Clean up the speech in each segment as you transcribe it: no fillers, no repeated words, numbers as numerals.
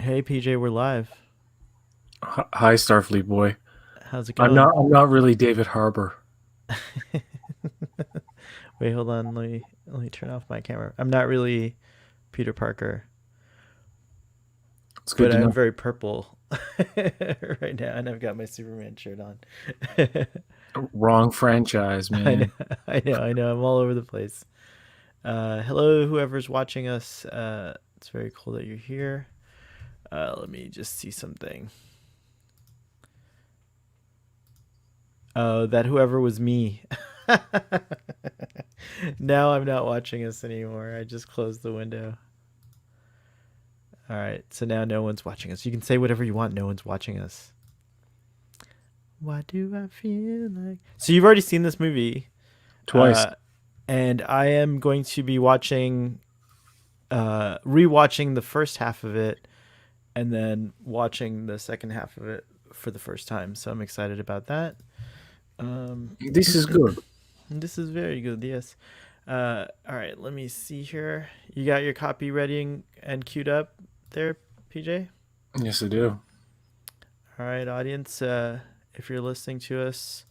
Hey PJ, we're live. Hi, Starfleet boy. How's it I'm going? not really David Harbour. Wait, hold on. Let me turn off my camera. I'm not really Peter Parker, It's good but to I'm know. very purple right now, and I've got my Superman shirt on. Wrong franchise, I know, man. I know. I'm all over the place. Hello, whoever's watching us. It's very cool that you're here. Let me just see something. Oh, that whoever was me. Now I'm not watching us anymore. I just closed the window. All right, so now no one's watching us. You can say whatever you want. No one's watching us. Why do I feel like? So you've already seen this movie, Twice. uh, and I am going to be rewatching the first half of it, and then watching the second half of it for the first time. So I'm excited about that. Um, This is good. this is very good. Yes. All right. Let me see here. You got your copy ready and queued up there, PJ? Yes, I do. All right, audience. If you're listening to us,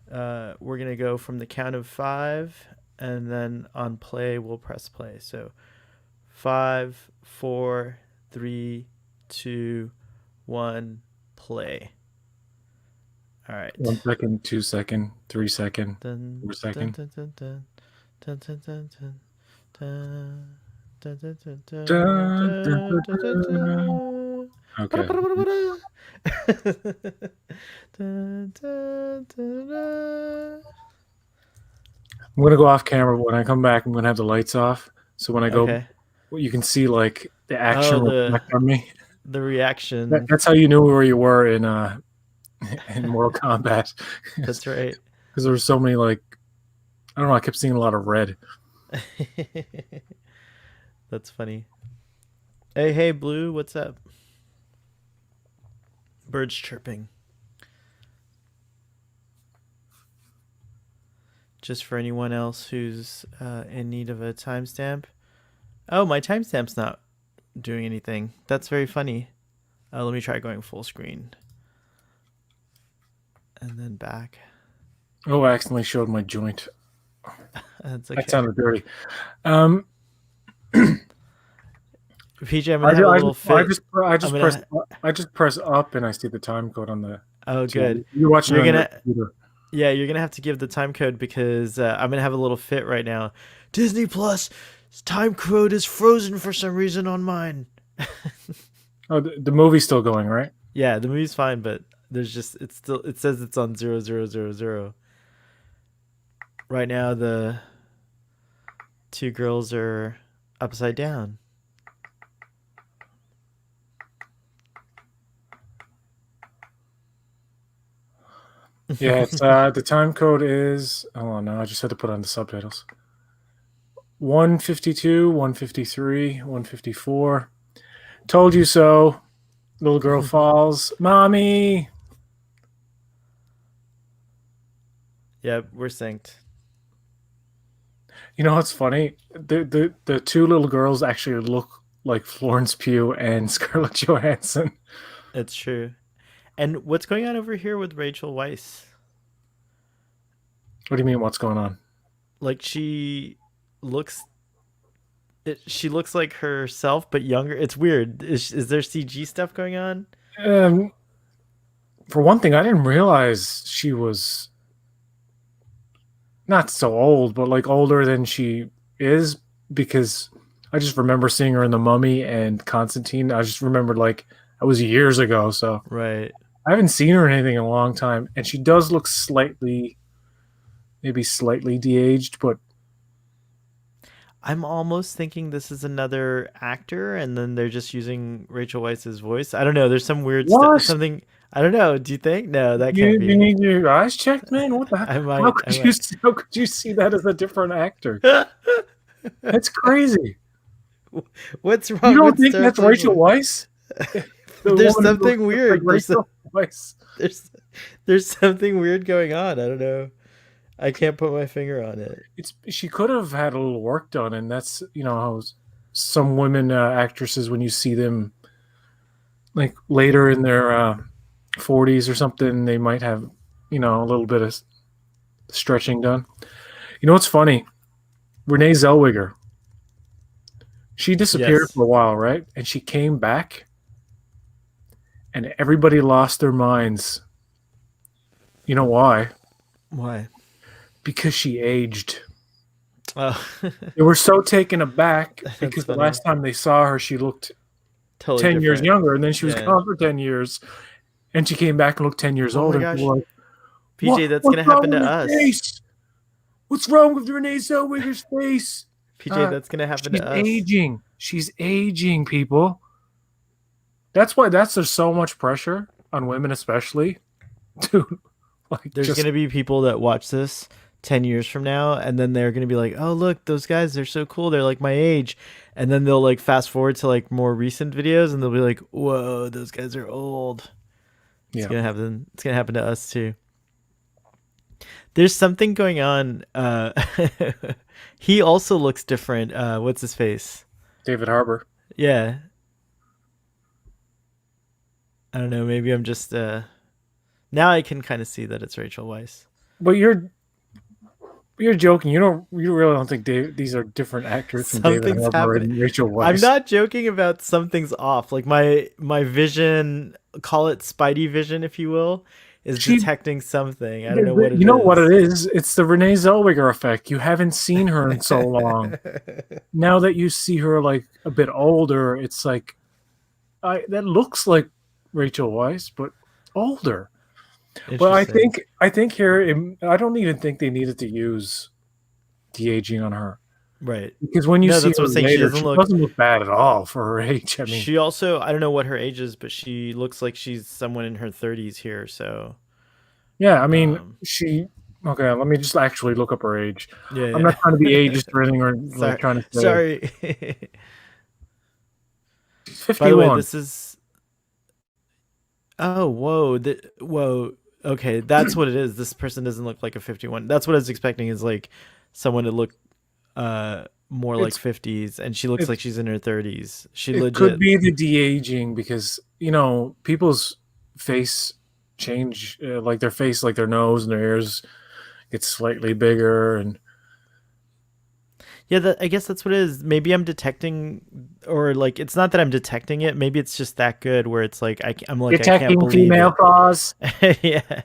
we're gonna go from the count of five, and then on play we'll press play. So five, four, three, two, one, play. All right. 1 second, 2 second, 3 second, Dun 4 second. dun dun dun dun dun dun dun dun. Dun, dun, dun, dun, Dun, dun, dun, dun, dun, dun, dun. dun. Okay. Ba-da-ba-da-ba-da. Dun, dun, dun, dun. I'm gonna go off camera, but when I come back, I'm gonna have the lights off. So when I go, Okay. you can see like the action Oh, the reflect on me. the reaction. That's how you knew where you were in Mortal Kombat. That's right. Because there were so many like I don't know. I kept seeing a lot of red. That's funny. Hey, hey, Blue, what's up? Birds chirping. Just for anyone else who's in need of a timestamp. Oh, my timestamp's not doing anything. That's very funny. Let me try going full screen and then back. Oh, I accidentally showed my joint. That's That okay. sounded dirty. Um, PJ, I'm gonna have a little fit. I'm gonna. I just press up and I see the time code on the Oh, good. TV. You're watching You're it on your gonna. computer. Yeah, you're gonna have to give the time code because I'm gonna have a little fit right now. Disney Plus time code is frozen for some reason on mine. Oh, the movie's still going, right? Yeah, the movie's fine, but there's just it says it's on 0000. Right now the two girls are upside down. Yeah, it's the time code is. Oh no, I just had to put on the subtitles. 152, 153, 154. Told you so. Little girl falls. Mommy. Yeah, we're synced. You know what's funny? The two little girls actually look like Florence Pugh and Scarlett Johansson. It's true. And what's going on over here with Rachel Weisz? What do you mean? What's going on? Like looks she looks like herself but younger. It's weird. Is there CG stuff going on? Um, for one thing, I didn't realize she was not so old, but like older than she is because I just remember seeing her in The Mummy and Constantine. I just remembered like that was years ago, so Right. I haven't seen her in anything in a long time. And she does look maybe slightly de-aged, but I'm almost thinking this is another actor, and then they're just using Rachel Weisz's voice. I don't know. There's some weird stuff. what? Something I don't know. Do you think? No, that can't You be. need your eyes checked, man. What the hell? I might. I might. How could you see that as a different actor? That's crazy. What's You wrong don't with think that's Starfleet Rachel Boy? Weisz? The There's woman who looks something just like weird. Rachel Weisz. There's there's something weird going on. I don't know. I can't put my finger on it. It's she could have had a little work done, and that's how some women actresses when you see them like later in their 40s or something, they might have, a little bit of stretching done. You know what's funny? Renee Zellweger, she disappeared Yes. for a while, right? And she came back, and everybody lost their minds. You know why? Why? Because she aged. Oh, They were so taken aback that's because the funny. last time they saw her, she looked Totally 10 years different. younger, and then she was Yeah. gone for 10 years, and she came back and looked 10 years Oh my older. People gosh. were like, PJ, that's What's gonna wrong happen to with her us. face? What's wrong with Renee Zellweger's face? PJ, Uh, that's gonna happen she's to us. aging. She's aging, people. That's why there's so much pressure on women, especially, to like There's just gonna be people that watch this 10 years from now, and then they're gonna be like, oh look, those guys, they're so cool, they're like my age. And then they'll like fast forward to like more recent videos and they'll be like, whoa, those guys are old. It's yeah. gonna happen. It's gonna happen to us too. There's something going on. He also looks different. What's his face? David Harbour. Yeah, I don't know. Maybe I'm just now I can kind of see that it's Rachel Weisz. But you're joking. You really don't think these are different actors from David Something's Harbour happening. and Rachel I'm Weisz? not joking about something's off. Like my vision, call it Spidey vision, if you will, is She, detecting something. I don't know what it you know what it is. is? It's the Renee Zellweger effect. You haven't seen her in so long. Now that you see her like a bit older, it's like that looks like Rachel Weisz, but older. But I Interesting. think I think here I don't even think they needed to use de aging on her Right. because when you No, see that's what her I'm saying. She later, doesn't she look. doesn't look bad at all for her age. I mean, She also, I don't know what her age is, but she looks like she's someone in her 30s here. So, yeah, I mean, um, she. Okay, let me just actually look up her age. I'm yeah, not trying to be ageist or anything, or like sorry, trying to say sorry. she's By the way, 51. this is. Oh, whoa, whoa. Okay, that's what it is. This person doesn't look like a 51. That's what I was expecting. Is like someone to look more like It's 50s, and she looks it's like she's in her 30s. She it could legit. be the de aging because people's face change, like their face, like their nose and their ears get slightly bigger, and Yeah, I guess that's what it is. Maybe I'm detecting, or like, it's not that I'm detecting it. Maybe it's just that good where it's like, I'm like, I can't detecting believe female it. flaws, Yeah,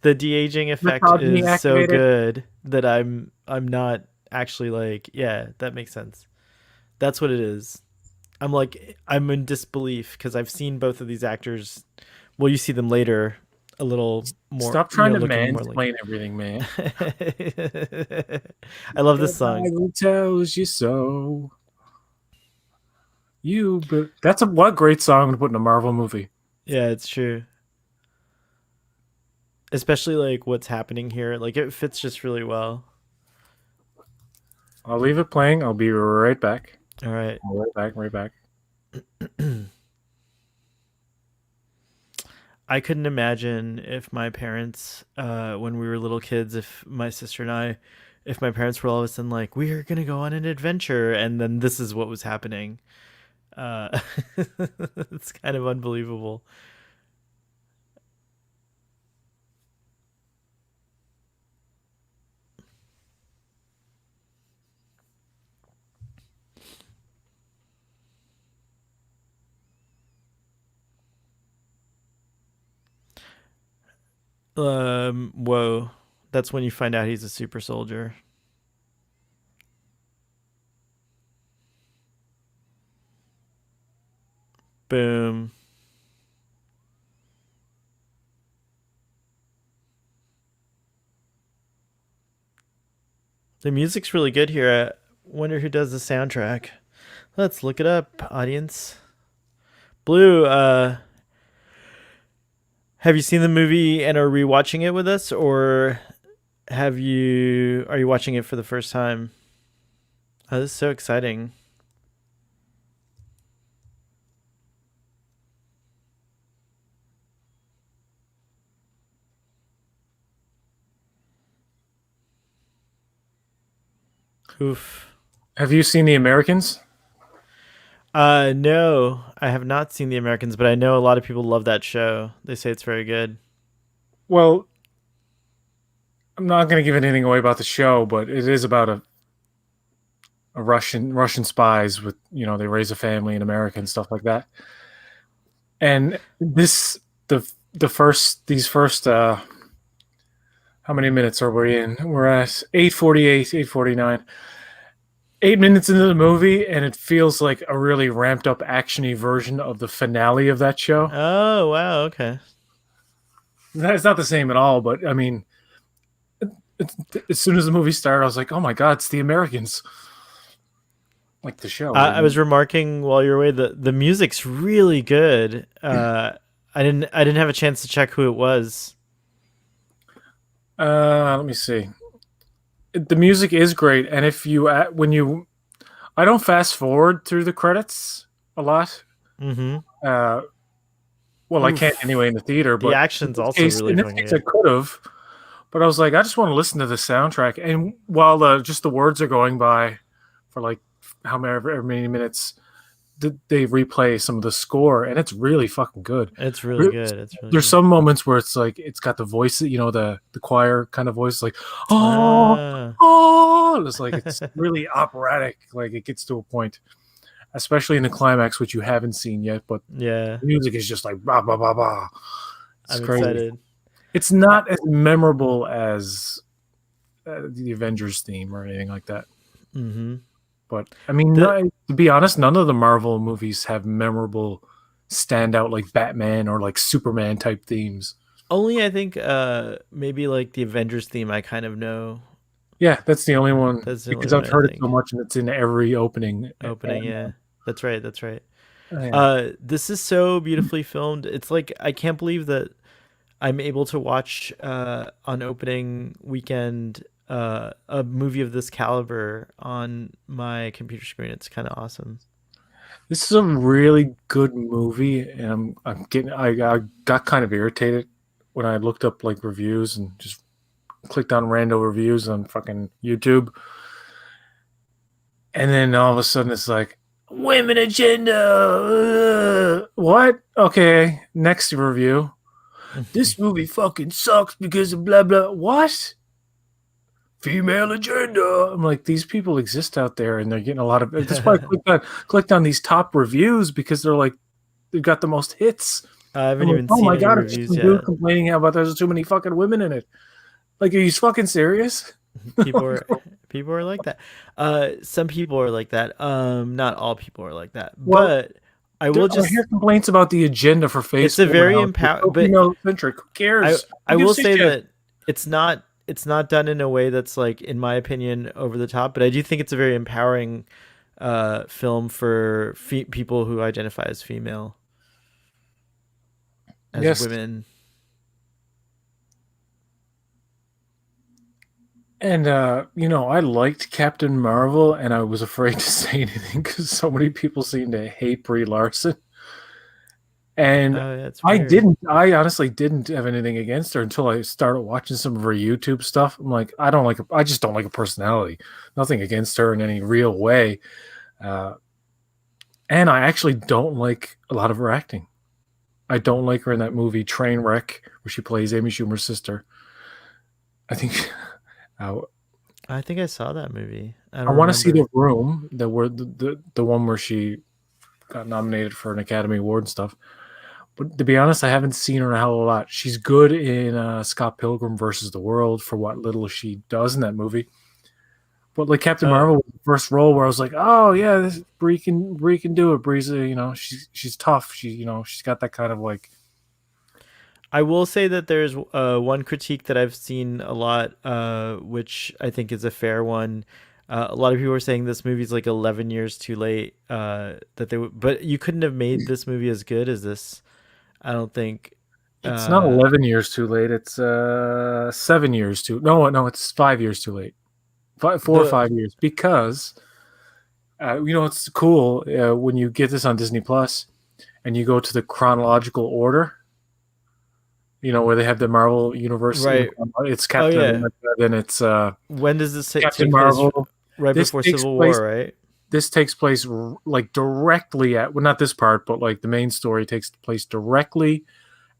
the de aging effect misogyny is so activated. good that I'm not actually like, yeah, that makes sense. That's what it is. I'm like, I'm in disbelief because I've seen both of these actors. Well, you see them later, a little more, Stop trying to looking more like. mansplain everything, man. I love The this song. Bible tells you so. But that's what great song to put in a Marvel movie. Yeah, it's true. Especially like what's happening here. Like it fits just really well. I'll leave it playing. I'll be right back. All right. Right back, right back. I couldn't imagine if my parents, when we were little kids, if my sister and I, if my parents were all of a sudden like, we are gonna go on an adventure, and then this is what was happening. Uh, it's kind of unbelievable. Whoa, that's when you find out he's a super soldier. Boom. The music's really good here. I wonder who does the soundtrack. Let's look it up, audience. Blue, have you seen the movie and are rewatching it with us, or are you watching it for the first time? Oh, this is so exciting. Oof. Have you seen The Americans? No, I have not seen The Americans, but I know a lot of people love that show. They say it's very good. Well, I'm not going to give anything away about the show, but it is about a Russian spies with they raise a family in America and stuff like that. And the first these first how many minutes are we in? We're at 8:48, 8:49. 8 minutes into the movie, and it feels like a really ramped up actiony version of the finale of that show. Oh, wow, okay. It's not the same at all, but I mean, as soon as the movie started, I was like, "Oh my god, it's the Americans!" Like the show. I was remarking while you were away the music's really good. I didn't have a chance to check who it was. Let me see. The music is great, and if you when you, I don't fast forward through the credits a lot. Mm-hmm. Uh, well, I can't Oof. anyway in the theater, The but action's also really in this fucking case, I good. could have. But I was like, I just want to listen to the soundtrack, and while just the words are going by for like however many minutes, they replay some of the score, and it's really fucking good. It's really good. It's really There's good. some moments where it's like it's got the voice, the choir kind of voice, like oh Ah. oh, it's like it's really operatic. Like it gets to a point, especially in the climax, which you haven't seen yet, but Yeah. the music is just like bah bah bah bah. It's I'm crazy. excited. It's Uh, not as memorable as the Avengers theme or anything like that. mm-hmm. But I mean, The to be honest, none of the Marvel movies have memorable standout like Batman or like Superman type themes. only I think maybe like the Avengers theme I kind of know. Yeah, that's the only one That's the only because one I've I heard it think. so much and it's in every opening. Opening, yeah. That's right, that's right. Yeah. This is so beautifully filmed. It's like I can't believe that I'm able to watch on opening weekend a movie of this caliber on my computer screen. It's kind of awesome. This is a really good movie, and I got kind of irritated when I looked up like reviews and just clicked on rando reviews on fucking YouTube, and then all of a sudden it's like women agenda. What? Okay, next review. This movie fucking sucks because of blah blah. What? Female agenda. I'm like, these people exist out there, and they're getting a lot of. That's why I clicked on these top reviews because they're like they've got the most hits. I haven't I'm like, even oh seen my any god, it's just reviews some dude yet. complaining about there's too many fucking women in it. Like, are you fucking serious? People are people are like that. Some people are like that. Not all people are like that. Well, But I will I hear just complaints about the agenda for Phase it's a 4 very now. It's empower so but female centric. Who I cares? I Who will gives a say shit? that it's not done in a way that's like in my opinion over the top, but I do think it's a very empowering film for people who identify as female, as Yes. women. And I liked Captain Marvel, and I was afraid to say anything because so many people seem to hate Brie Larson. And Oh, that's weird. I honestly didn't have anything against her until I started watching some of her YouTube stuff. I'm like, I just don't like her personality. Nothing against her in any real way. Uh, and I actually don't like a lot of her acting. I don't like her in that movie Trainwreck, where she plays Amy Schumer's sister. I think uh, I think I saw that movie. I I don't want to see remember. The Room, the one where she got nominated for an Academy Award and stuff. But to be honest, I haven't seen her a hell of a lot. She's good in Scott Pilgrim versus the World for what little she does in that movie. But like Captain uh Marvel was the first role where I was like, oh yeah, this Brie can do it. Bree's she's tough. She's got that kind of like I will say that there's one critique that I've seen a lot, which I think is a fair one. A lot of people are saying this movie's like 11 years too late. But you couldn't have made this movie as good as this. I don't think. it's not Uh, 11 years too late. It's 7 years too. No, it's 5 years too late. 4 or 5 years because it's cool when you get this on Disney Plus and you go to the chronological order. Where they have the Marvel universe right. it's Oh Captain yeah. America, then it's When does this Captain take place? Marvel. Right This before takes Civil place War, right? this takes place like directly at, well, not this part, but like the main story takes place directly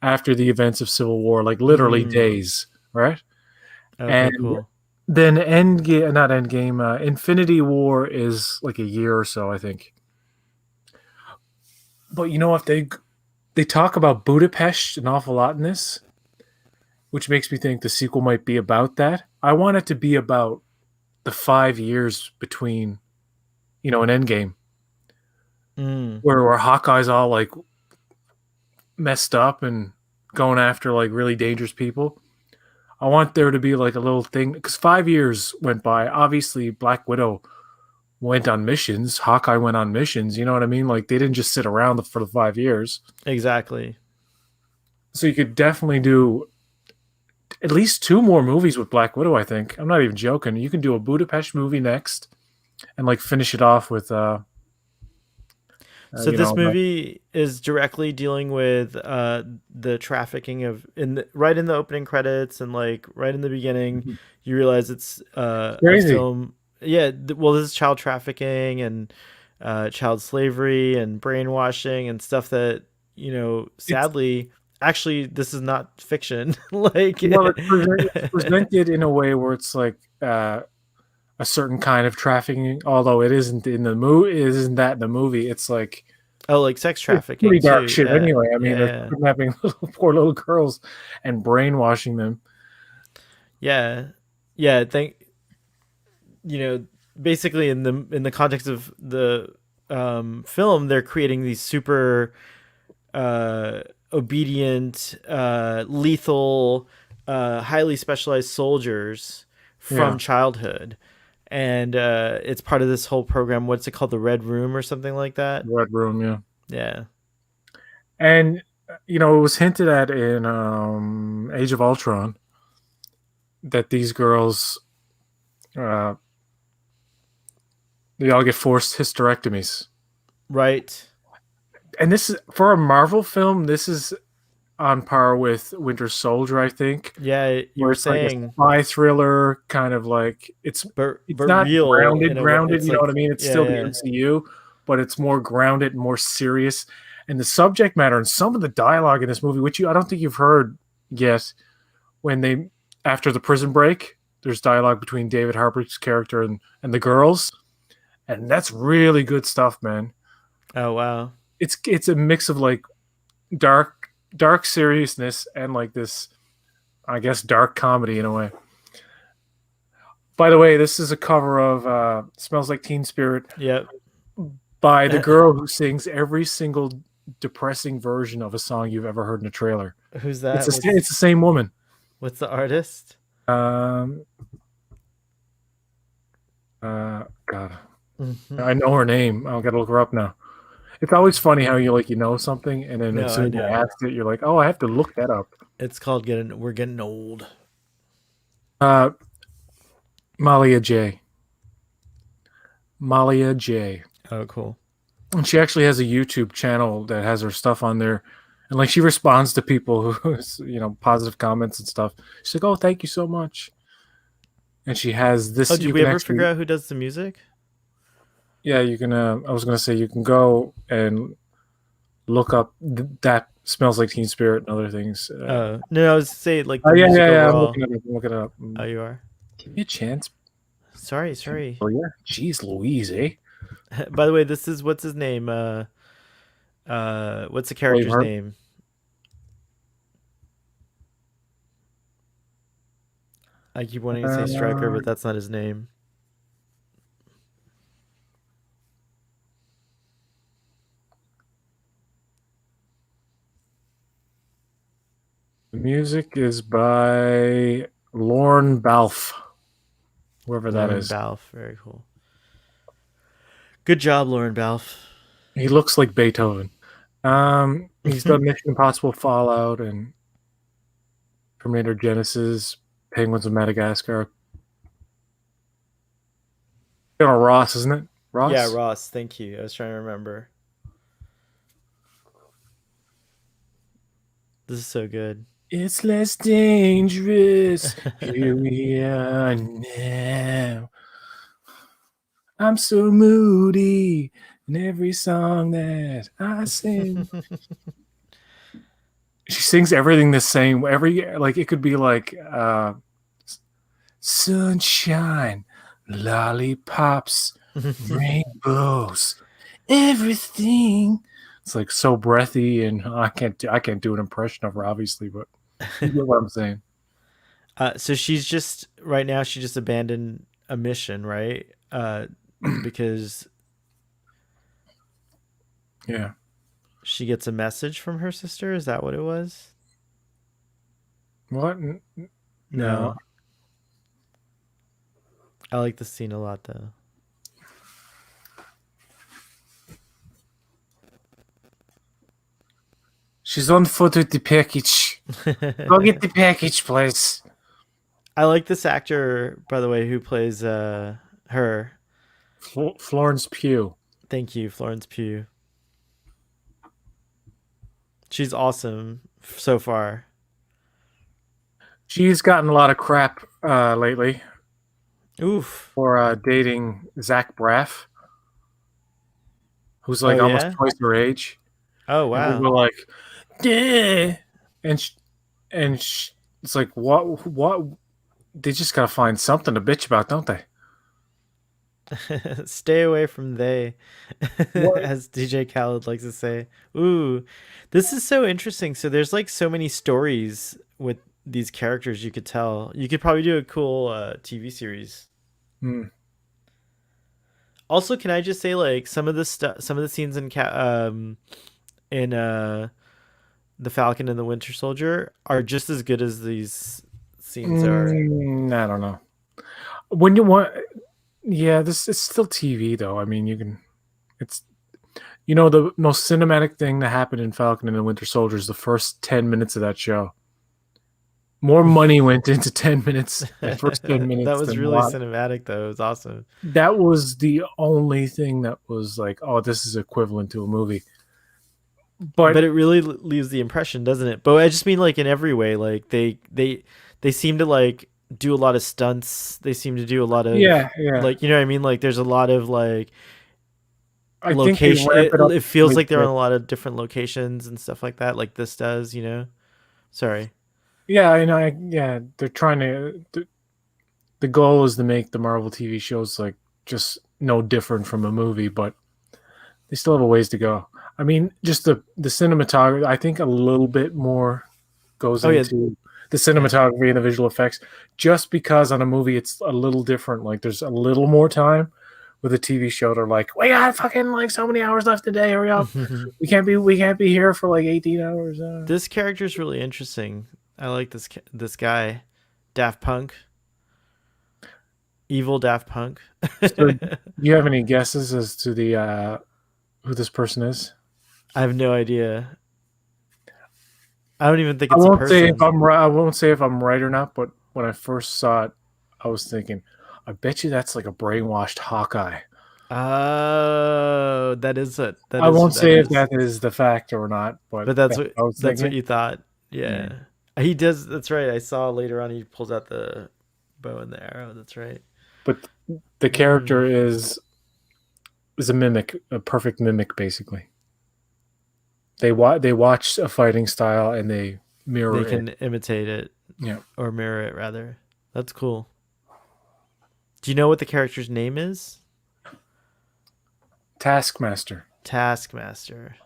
after the events of Civil War, like literally Mm. days, right? Okay, And cool. then Endgame, not Endgame, Infinity War is like a year or so, I think. But you know what? They talk about Budapest an awful lot in this, which makes me think the sequel might be about that. I want it to be about the 5 years between, an Endgame, Mm. where Hawkeye's all like messed up and going after like really dangerous people. I want there to be like a little thing because 5 years went by. Obviously, Black Widow went on missions. Hawkeye went on missions. You know what I mean? Like they didn't just sit around for the 5 years. Exactly. So you could definitely do at least two more movies with Black Widow. I think I'm not even joking. You can do a Budapest movie next and like finish it off with So this movie is directly dealing with the trafficking of right in the opening credits and like right in the beginning, you realize it's a crazy. film. Yeah, well, this is child trafficking and child slavery and brainwashing and stuff that It's sadly, actually, this is not fiction. Like, well, it's presented in a way where it's like a certain kind of trafficking, although it isn't in the movie. It isn't that in the movie. It's like oh, like sex it's pretty trafficking dark too. shit Yeah, anyway. I mean, they're yeah, kidnapping poor little girls and brainwashing them. yeah, yeah. Thank you know basically in the context of the film, they're creating these super obedient, lethal, highly specialized soldiers from Yeah, childhood, and it's part of this whole program. What's it called? The Red Room or something like that. Red Room. Yeah, Yeah. and it was hinted at in Age of Ultron that these girls, uh, they all get forced hysterectomies, Right. and this is for a Marvel film. This is on par with Winter Soldier, I think, Yeah, you where were it's like a saying, spy thriller, kind of like it's but not real grounded, in a way. grounded. It's You know what I like, mean? It's yeah, still the yeah. MCU, but it's more grounded, more serious, and the subject matter and some of the dialogue in this movie, which I don't think you've heard yet, when they after the prison break, there's dialogue between David Harbour's character and the girls, and that's really good stuff, man. Oh wow. It's a mix of like dark seriousness and like this, I guess, dark comedy in a way. By the way, this is a cover of "Smells Like Teen Spirit" Yep. by the girl who sings every single depressing version of a song you've ever heard in a trailer. Who's It's that? the it's the same woman. What's the artist? Um, God, Mhm. I know her name. I'll gotta look her up now. It's always funny how you know something, and then as No, I soon as I know. asked it, you're like, oh, I have to look that up. It's called getting. We're getting old. Uh, Malia J. Malia J. Oh, cool. And she actually has a YouTube channel that has her stuff on there, and like she responds to people who positive comments and stuff. She's like, "Oh, thank you so much." And she has Oh, this. did You we can ever figure actually, out who does the music? yeah, you can. I was gonna say you can go and look up that smells like Teen Spirit and other things. No, I was say like Oh the yeah, music yeah, yeah. I'm overall. looking it up. I'm looking it up. Oh, you are. Give me a chance. Sorry, sorry. Oh yeah. Jeez, Louise, eh? By the way, this is what's his name? What's the Believe character's her. name? I keep wanting to say Striker, Uh, but that's not his name. the music is by Lorne Balfe, whoever that Lauren is. Balfe. Very cool. Good job, Lauren Balfe. He looks like Beethoven. He's done Mission Impossible Fallout and Terminator Genesis, Penguins of Madagascar. Ross, isn't it? Yeah, Ross? Ross. Thank you. I was trying to remember. This is so good. It's less dangerous. Here we are now. I'm so moody in every song that I sing. She sings everything the same. Every like it could be like sunshine, lollipops, rainbows, everything. It's like so breathy, and I can't do an impression of her, obviously, but you get what I'm saying. So she's just right now. She just abandoned a mission, right? Because Yeah. she gets a message from her sister. Is that what it was? What? No. No. I like the scene a lot, though. She's on foot with the package. Go get the package, please. I like this actor, by the way, who plays her. Florence Pugh. Thank you, Florence Pugh. She's awesome so far. She's gotten a lot of crap lately Oof. for dating Zach Braff, who's Oh like almost yeah. twice her age. Oh And people wow. are like, yeah. And it's like, what? They just gotta find something to bitch about, don't they? Stay away from they, What? as DJ Khaled likes to say. Ooh, this is so interesting. So there's like so many stories with these characters you could tell. You could probably do a cool TV series. Hmm. Also, can I just say like some of the stuff, some of the scenes in the Falcon and the Winter Soldier are just as good as these scenes are. I don't know. When you want, yeah, this it's still TV though. I mean, you can. It's the most cinematic thing that happened in Falcon and the Winter Soldier is the first 10 minutes of that show. More money went into 10 minutes, the first 10 minutes That was than a really lot. cinematic, though. It was awesome. That was the only thing that was like, oh, this is equivalent to a movie. But But it really leaves the impression, doesn't it? But I just mean like in every way. Like they seem to like do a lot of stunts. They seem to do a lot of yeah, yeah, like, you know what I mean? Like there's a lot of like I think they location. ramp It, it up it feels way like too they're on much. a lot of different locations and stuff like that. Like this does, you know. Sorry. Yeah, I know. Yeah, they're trying to. The goal is to make the Marvel TV shows like just no different from a movie, but they still have a ways to go. I mean, just the cinematography. I think a little bit more goes Oh yeah, into the yeah. cinematography and the visual effects, just because on a movie it's a little different. Like there's a little more time. With a TV show, they're like, we got fucking like so many hours left today. Hurry up! We can't be here for like 18 hours. This character is really interesting. I like this guy, Daft Punk, evil Daft Punk. So, do you have any guesses as to the who this person is? I have no idea. I don't even think I it's a won't say if person. I'm right. I won't say if I'm right or not. But when I first saw it, I was thinking, I bet you that's like a brainwashed Hawkeye. Oh, that is it. That I is won't what that say if is. that is the fact or not, but But that's that's what what I was that's what thinking. you thought. Mm. Yeah. He does. That's right. I saw later on he pulls out the bow and the arrow. That's right. But the Mm. character is a mimic, a perfect mimic, basically. They watch a fighting style and they They mirror it. can imitate it Yeah, or mirror it rather. That's cool. Do you know what the character's name is? Taskmaster. Taskmaster.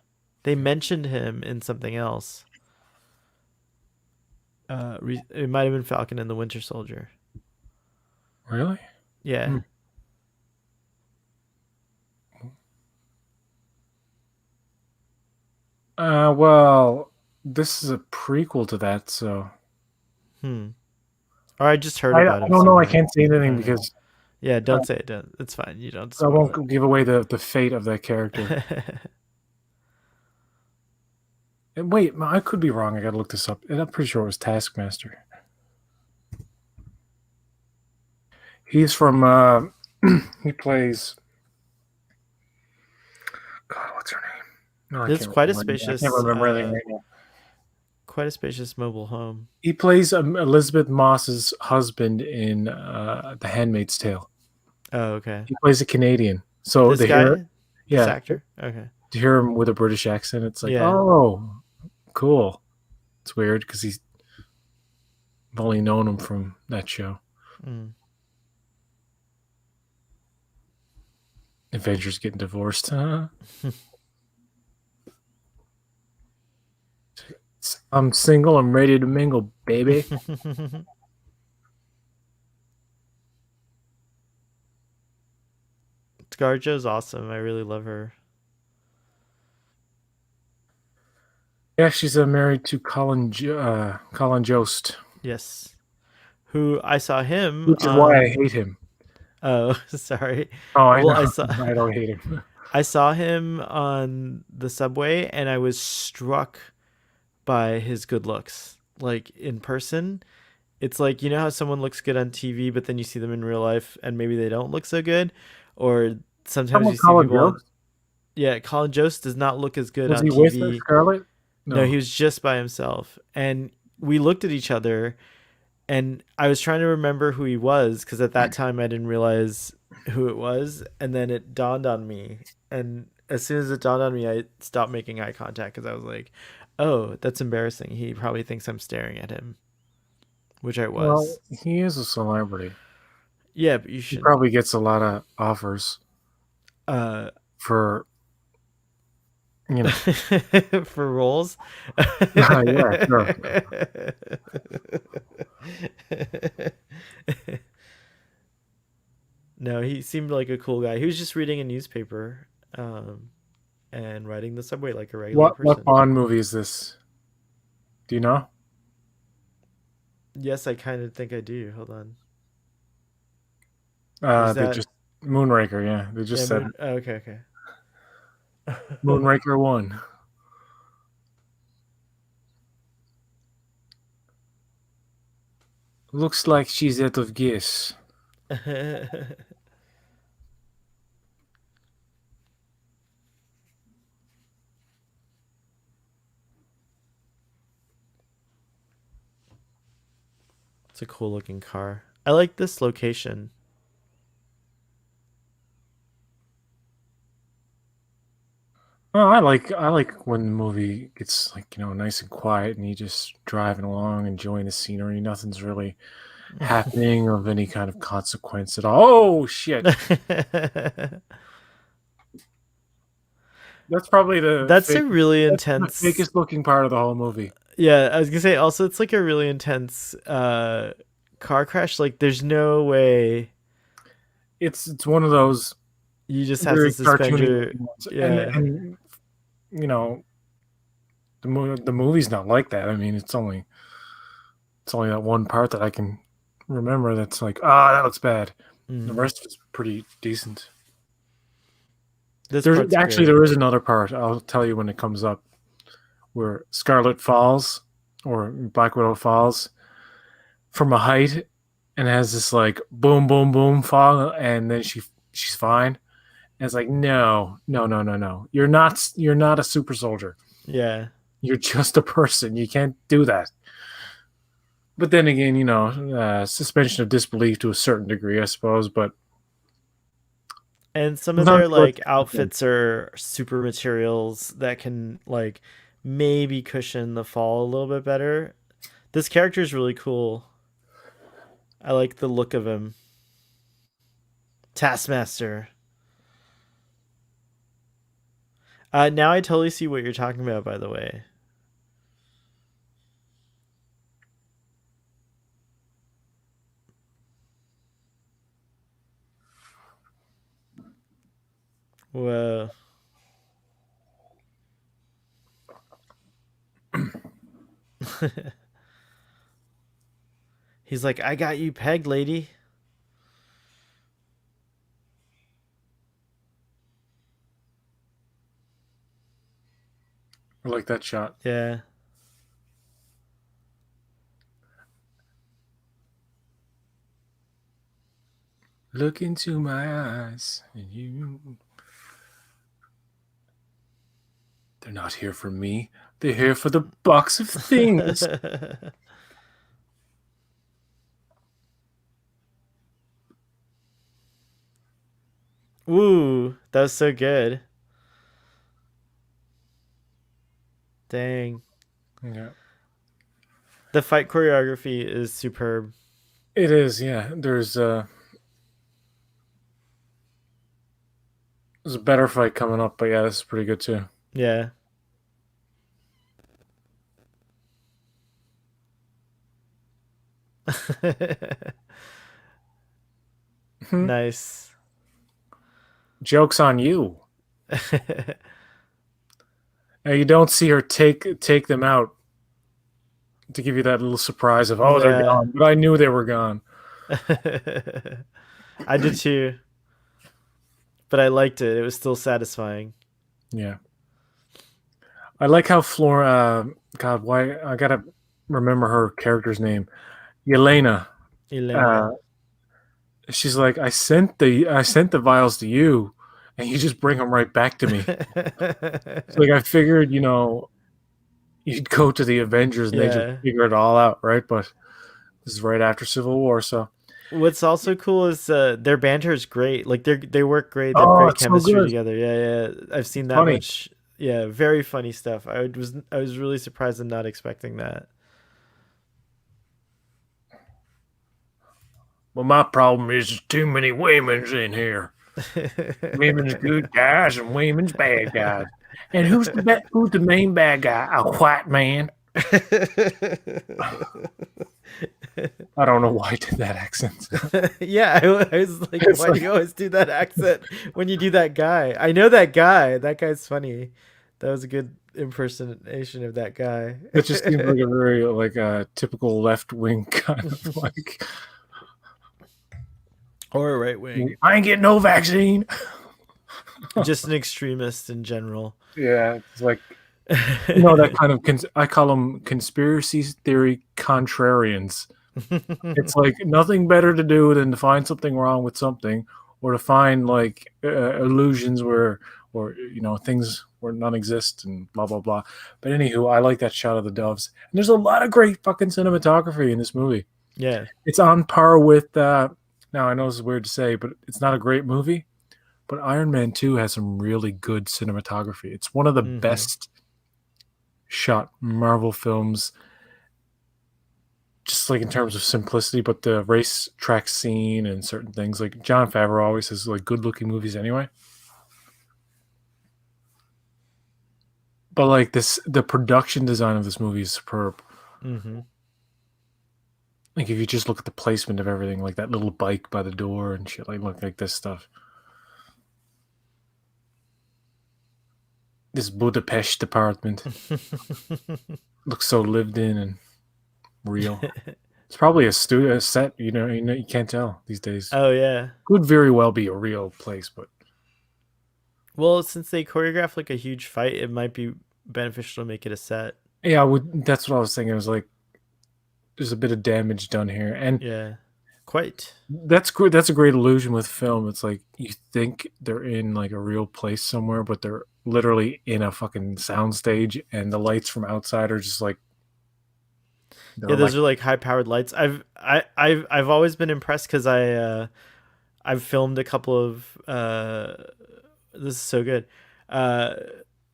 They mentioned him in something else. It might have been Falcon and the Winter Soldier. Really? Yeah. Hmm. Well, this is a prequel to that, so Hmm. Or I just heard I about him don't know. I somewhere. can't say I anything don't know. because Yeah, uh, don't say it. Don't. It's fine. You don't I spoil won't give away the fate of that character. it. And wait, I could be wrong. I gotta look this up. And I'm pretty sure it was Taskmaster. He's from. He plays. God, what's her name? No, I There's can't quite a remember. I can't spacious, remember anything right now. mobile home. He plays Elizabeth Moss's husband in The Handmaid's Tale. Oh, okay. He plays a Canadian. So This to hear, guy, this yeah, actor. Okay. to hear him with a British accent, it's like, Yeah. oh, cool. It's weird because he's I've only known him from that show. Mm. Avengers getting divorced. Huh? I'm single. I'm ready to mingle, baby. ScarJo's awesome. I really love her. Yeah, she's married to Colin Jost, Yes. Who I saw him which is why I on. hate him. Oh, sorry. Oh, I Well, know. I don't hate him. I saw him on the subway, and I was struck by his good looks. Like in person, it's like you know how someone looks good on TV, but then you see them in real life, and maybe they don't look so good. Or sometimes Someone you see Colin people on. Jost. Yeah, Colin Jost does not look as good Was on he with TV. Scarlett? No, he No. was just by himself, and we looked at each other, and I was trying to remember who he was because at that time I didn't realize who it was, and then it dawned on me, and as soon as it dawned on me, I stopped making eye contact because I was like, "Oh, that's embarrassing. He probably thinks I'm staring at him," which I Well, was. he is a celebrity. Yeah, but you He shouldn't. probably gets a lot of offers Uh, for, you know. for roles. Yeah, sure. No, he seemed like a cool guy. He was just reading a newspaper, um, and riding the subway like a regular What person. Bond movie is this? Do you know? Yes, I kind of think I do. Hold on. Or is They that just Moonraker. Yeah, they yeah, just said Moon? Oh, okay, okay. Moonraker 1. Looks like she's out of gas. It's a cool looking car. I like this location. Well, I like when the movie gets like nice and quiet and you just driving along enjoying the scenery. Nothing's really happening of any kind of consequence at all. Oh shit! That's probably That's a really the intense. fakest looking part of the whole movie. Yeah, I was gonna say also it's like a really intense car crash. Like there's no way It's one of those you just have to very suspend cartoony your. looking ones, and Yeah. and you know the movie's not like that. I mean, it's only that one part that I can remember that's like, that looks bad. The Mm. rest is pretty decent. This There's part's actually great. there is another part. I'll tell you when it comes up where Scarlet falls or Black Widow falls from a height and has this like boom boom boom fall and then she's fine. And it's like no no no no no. You're not a super soldier. Yeah. You're just a person. You can't do that. But then again, suspension of disbelief to a certain degree, I suppose. But And some of sometimes their it works like for them. outfits are super materials that can like maybe cushion the fall a little bit better. This character is really cool. I like the look of him. Taskmaster. Now I totally see what you're talking about, by the way. Whoa. He's like, I got you pegged, lady. I like that shot. Yeah. Look into my eyes, and they're not here for me. They're here for the box of things. Ooh, that was so good. Dang. Yeah, The fight choreography is superb. it is. Yeah, there's a better fight coming up, but yeah, this is pretty good too. Yeah. Nice. Joke's on you. Now you don't see her take them out to give you that little surprise of, oh, they're Yeah. gone, but I knew they were gone. I did too, but I liked it. It was still satisfying. Yeah, I like how Flora. God, why I gotta remember her character's name, Yelena. Uh, Elena. she's like, I sent the vials to you, and you just bring them right back to me. So like I figured, you'd go to the Avengers and they just Yeah. figure it all out, right? But this is right after Civil War, so What's also cool is their banter is great. Like they work great. They have oh, great it's so chemistry good. together. Yeah, yeah. I've It's seen that funny. much. Yeah, very funny stuff. I was really surprised and not expecting that. Well, my problem is there's too many women's in here. Women's good guys and women's bad guys. And who's the main bad guy? A white man. I don't know why I did that accent. Yeah, I was like, It's why do like you always do that accent when you do that guy? I know that guy. That guy's funny. That was a good impersonation of that guy. it just seems like a very like a typical left wing kind of like Or a right wing. I ain't getting no vaccine. Just an extremist in general. Yeah, it's like that kind of I call them conspiracy theory contrarians. It's like nothing better to do than to find something wrong with something, or to find like illusions or things where none exist and blah blah blah. But anywho, I like that shot of the doves, and there's a lot of great fucking cinematography in this movie. Yeah. It's on par with. Now I know this is weird to say, but it's not a great movie. But Iron Man 2 has some really good cinematography. It's one of the Hmm. best shot Marvel films, just like in terms of simplicity, but the race track scene and certain things. Like John Favreau always has like good looking movies anyway. But like the production design of this movie is superb. Hmm. Like if you just look at the placement of everything, like that little bike by the door and shit, like look like this stuff. This Budapest apartment looks so lived in and real. It's probably a set. You can't tell these days. Oh yeah. Could very well be a real place, but Well, since they choreograph like a huge fight, it might be beneficial to make it a set. yeah, that's what I was thinking. It was like there's a bit of damage done here, and Yeah. Quite. that's good. That's a great illusion with film. It's like you think they're in like a real place somewhere, but they're literally in a fucking soundstage, and the lights from outside are just like Yeah, they're like those are like high powered lights. I've always been impressed because I've filmed a couple of this is so good. Uh,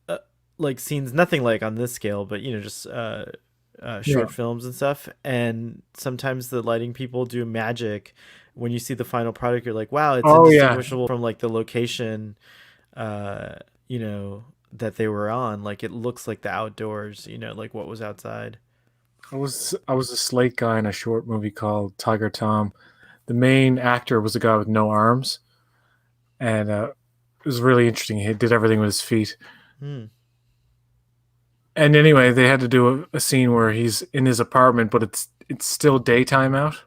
uh like scenes nothing like on this scale, but just yeah. short films and stuff. And sometimes the lighting people do magic. When you see the final product, you're like, wow, it's Oh yeah, indistinguishable from like the location, uh, you know, that they were on. Like it looks like the outdoors, like what was outside. I was a slate guy in a short movie called Tiger Tom. The main actor was a guy with no arms, and it was really interesting. He did everything with his feet. Hmm. And anyway, they had to do a scene where he's in his apartment, but it's still daytime out.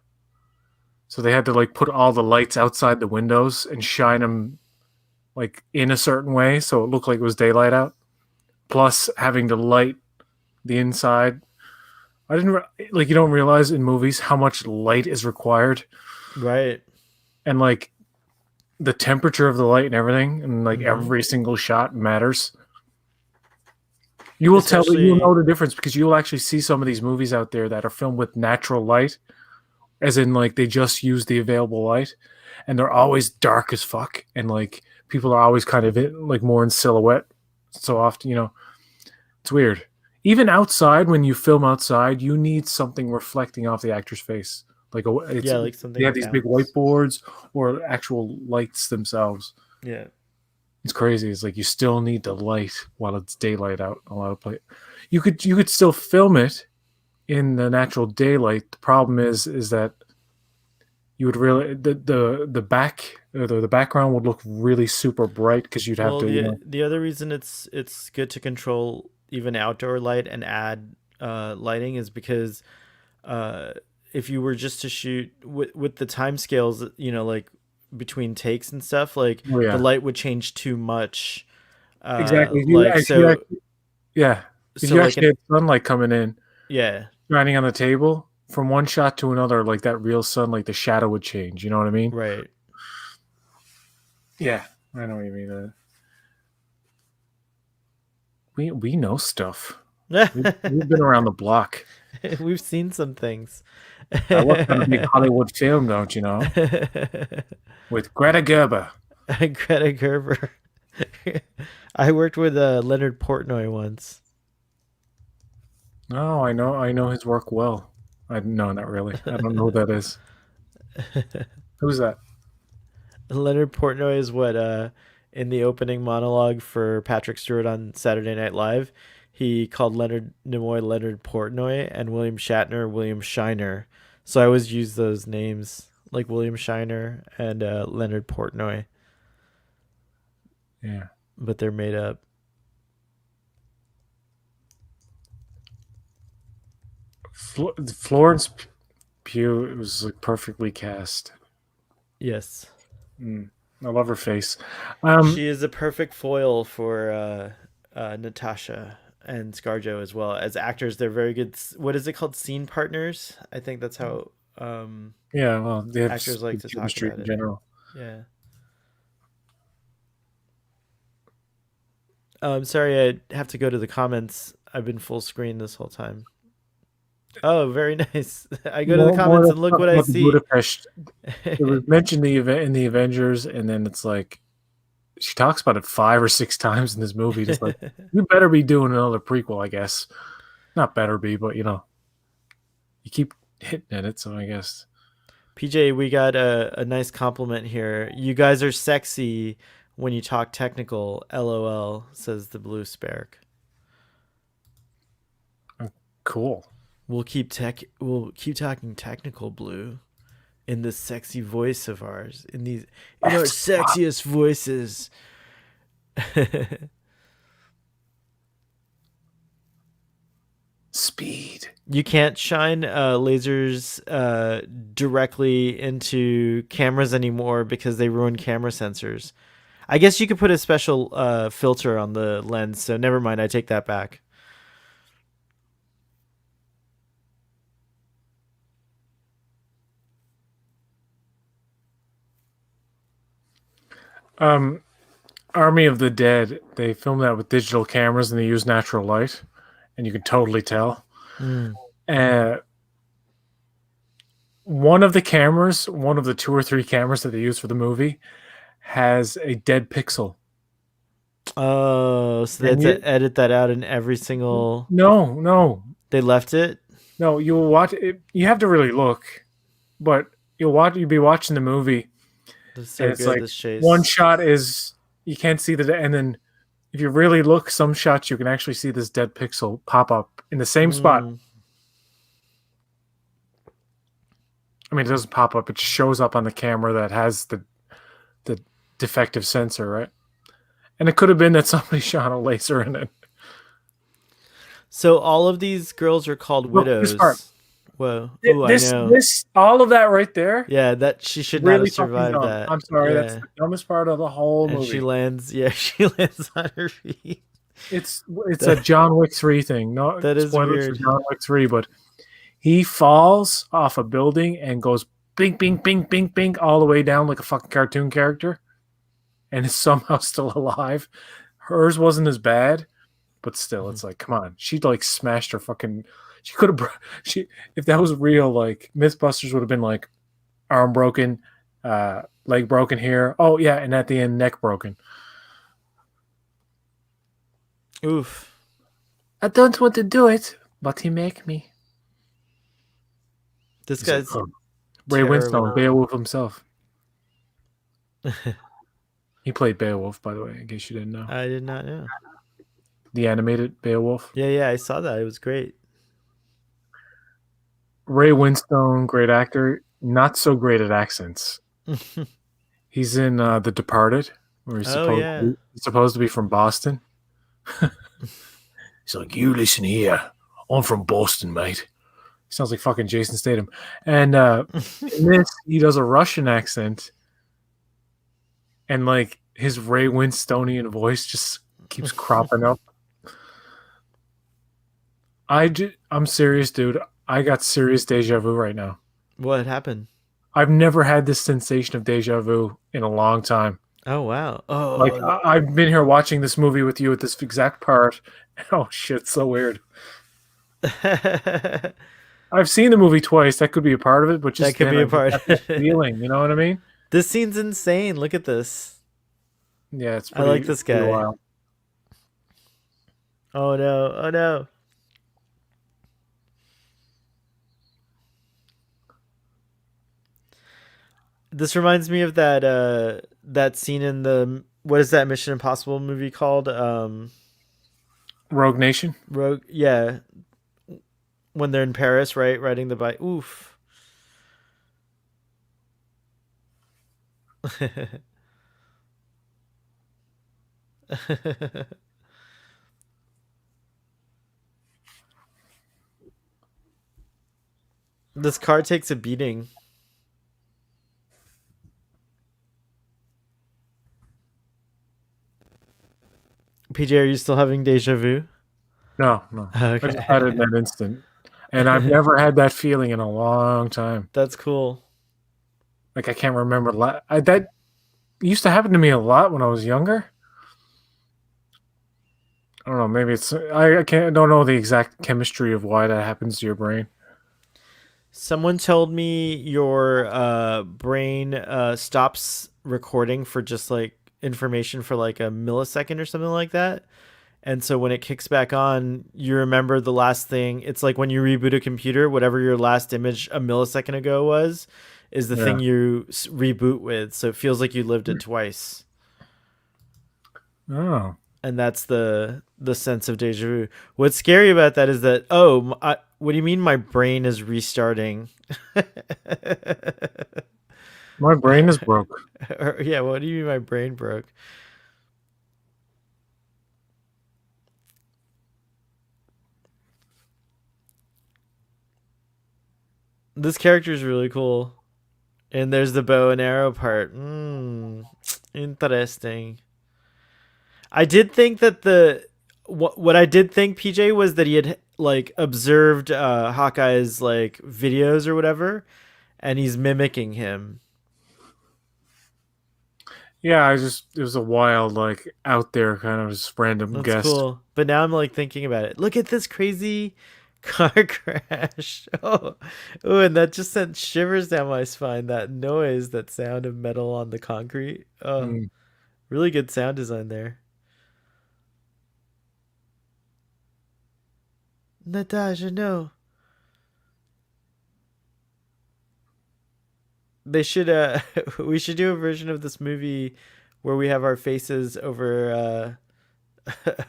So they had to like put all the lights outside the windows and shine them like in a certain way, so it looked like it was daylight out. Plus having to light the inside. I didn't like you don't realize in movies how much light is required, Right. and like the temperature of the light and everything, and like Mm-hmm. every single shot matters. You'll Especially know the difference because you'll actually see some of these movies out there that are filmed with natural light, as in like they just use the available light, and they're always dark as fuck and like people are always kind of like more in silhouette. So often, it's weird. Even outside, when you film outside, you need something reflecting off the actor's face. Like Yeah, like they something have these big bounce. whiteboards or actual lights themselves. Yeah. It's crazy. It's like you still need the light while it's daylight out. A lot of play. You could still film it in the natural daylight. The problem is that you would really the back the background would look really super bright because you'd have Well, to the other reason it's good to control even outdoor light and add lighting is because uh, if you were just to shoot with the time scales, like between takes and stuff, like oh the yeah, light would change too much. exactly. Like If you so actually, yeah, if so you like actually an had sunlight coming in yeah, shining on the table from one shot to another, like that real sun, like the shadow would change. You know what I mean? right. Yeah, I know what you mean. We know stuff. We've been around the block. We've seen some things. I worked on a big Hollywood film, don't you know, with Greta Gerber. Greta Gerber. I worked with Leonard Portnoy once. Oh, I know his work well. No, not really. I don't know who that is. Who's that? Leonard Portnoy is what in the opening monologue for Patrick Stewart on Saturday Night Live, he called Leonard Nimoy Leonard Portnoy and William Shatner William Shiner. So I always use those names like William Shiner and Leonard Portnoy, Yeah, but they're made up. Florence Pugh was like perfectly cast. Yes. Mm, I love her face. She is a perfect foil for Natasha and ScarJo as well. As actors, they're very good. What is it called? Scene partners. I think that's how Yeah, well, they have actors like good to talk chemistry about in it. general. Yeah. Sorry, I have to go to the comments. I've been full screen this whole time. Oh, very nice. I go to the More comments and let's look talk what I about the see. Budapest. It was mentioned the event in the Avengers, and then it's like she talks about it 5 or 6 times in this movie. Just like you better be doing another prequel, I guess. Not better be, but you keep hitting at it, so I guess. PJ, we got a nice compliment here. You guys are sexy when you talk technical. LOL, says the blue spark. Cool. We'll keep talking technical, blue, in this sexy voice of ours. In our sexiest voices. Speed. You can't shine lasers directly into cameras anymore because they ruin camera sensors. I guess you could put a special filter on the lens, so never mind. I take that back. Um, Army of the Dead. They filmed that with digital cameras and they use natural light, and you can totally tell. Mm. Uh, one of the 2 or 3 cameras that they use for the movie, has a dead pixel. Oh, so they had And to edit that out in every single. no, They left it. no. You'll watch it. You have to really look, but you'll be watching the movie, That's and so it's good. like This one chase. shot is you can't see and then if you really look, some shots you can actually see this dead pixel pop up in the same spot. Mm. I mean, it doesn't pop up; it shows up on the camera that has the defective sensor, right? And it could have been that somebody shot a laser in it. So all of these girls are called Look, this part. widows. Whoa. Ooh, I This, know. this, all of that right there, Yeah, that she should not have really fucking survived dumb. that. I'm sorry, that's Yeah. the dumbest part of the whole And she movie. lands, yeah, she lands on her feet. It's a John Wick 3 thing. No That is spoilers for weird. John Wick 3, but he falls off a building and goes bing, bing, bing, bing, bing, all the way down like a fucking cartoon character, and is somehow still alive. Hers wasn't as bad, but still, Mhm. it's like, come on. She like smashed her fucking. She could have. She if that was real, like MythBusters would have been like arm broken, leg broken here. Oh yeah, and at the end, neck broken. Oof. I don't want to do it, but he make me. This He's like, guy's oh. Ray Winstone, terrible. Beowulf himself. He played Beowulf, by the way, in case you didn't know. I did not know. The animated Beowulf. Yeah, yeah, I saw that. It was great. Ray Winstone, great actor. Not so great at accents. He's in The Departed, where Oh yeah. he's supposed to be from Boston. He's like, you listen here. I'm from Boston, mate. Sounds like fucking Jason Statham. And in this, he does a Russian accent. And like his Ray Winstonian voice just keeps cropping up. I'm serious, dude. I got serious deja vu right now. What happened? I've never had this sensation of deja vu in a long time. Oh wow. Like Oh. I've been here watching this movie with you at this exact part. Oh shit, so weird. I've seen the movie twice. That could be a part of it, but That just could then be I a just part. got this feeling. You know what I mean? This scene's insane. Look at this. Yeah, it's I like pretty this pretty guy. wild. Oh no. Oh no. This reminds me of that scene in the what is that Mission Impossible movie called? Rogue Nation. Rogue. Yeah, when they're in Paris, right, riding the bike. Oof. This car takes a beating. PJ, are you still having deja vu? No, no. I just had it in Okay. that instant. And I've never had that feeling in a long time. That's cool. Like I can't remember that used to happen to me a lot when I was younger. I don't know, maybe it's I can't don't know the exact chemistry of why that happens to your brain. Someone told me your brain stops recording for just like information for like a millisecond or something like that. And so when it kicks back on, you remember the last thing. It's like when you reboot a computer, whatever your last image a millisecond ago was, is the Yeah. thing you reboot with. So it feels like you lived it twice. Oh. And that's the sense of deja vu. What's scary about that is that what do you mean my brain is restarting? My brain is broke. Or, yeah, what do you mean my brain broke? This character is really cool. And there's the bow and arrow part. Interesting. I did think that what I did think PJ was that he had like observed Hawkeye's like videos or whatever, and he's mimicking him. Yeah, it was a wild, like out there kind of just random That's guess. cool. But now I'm like thinking about it. Look at this crazy car crash. Oh, and that just sent shivers down my spine. That noise, that sound of metal on the concrete. Oh, Mm. really good sound design there. Natasha, no. They should we should do a version of this movie where we have our faces over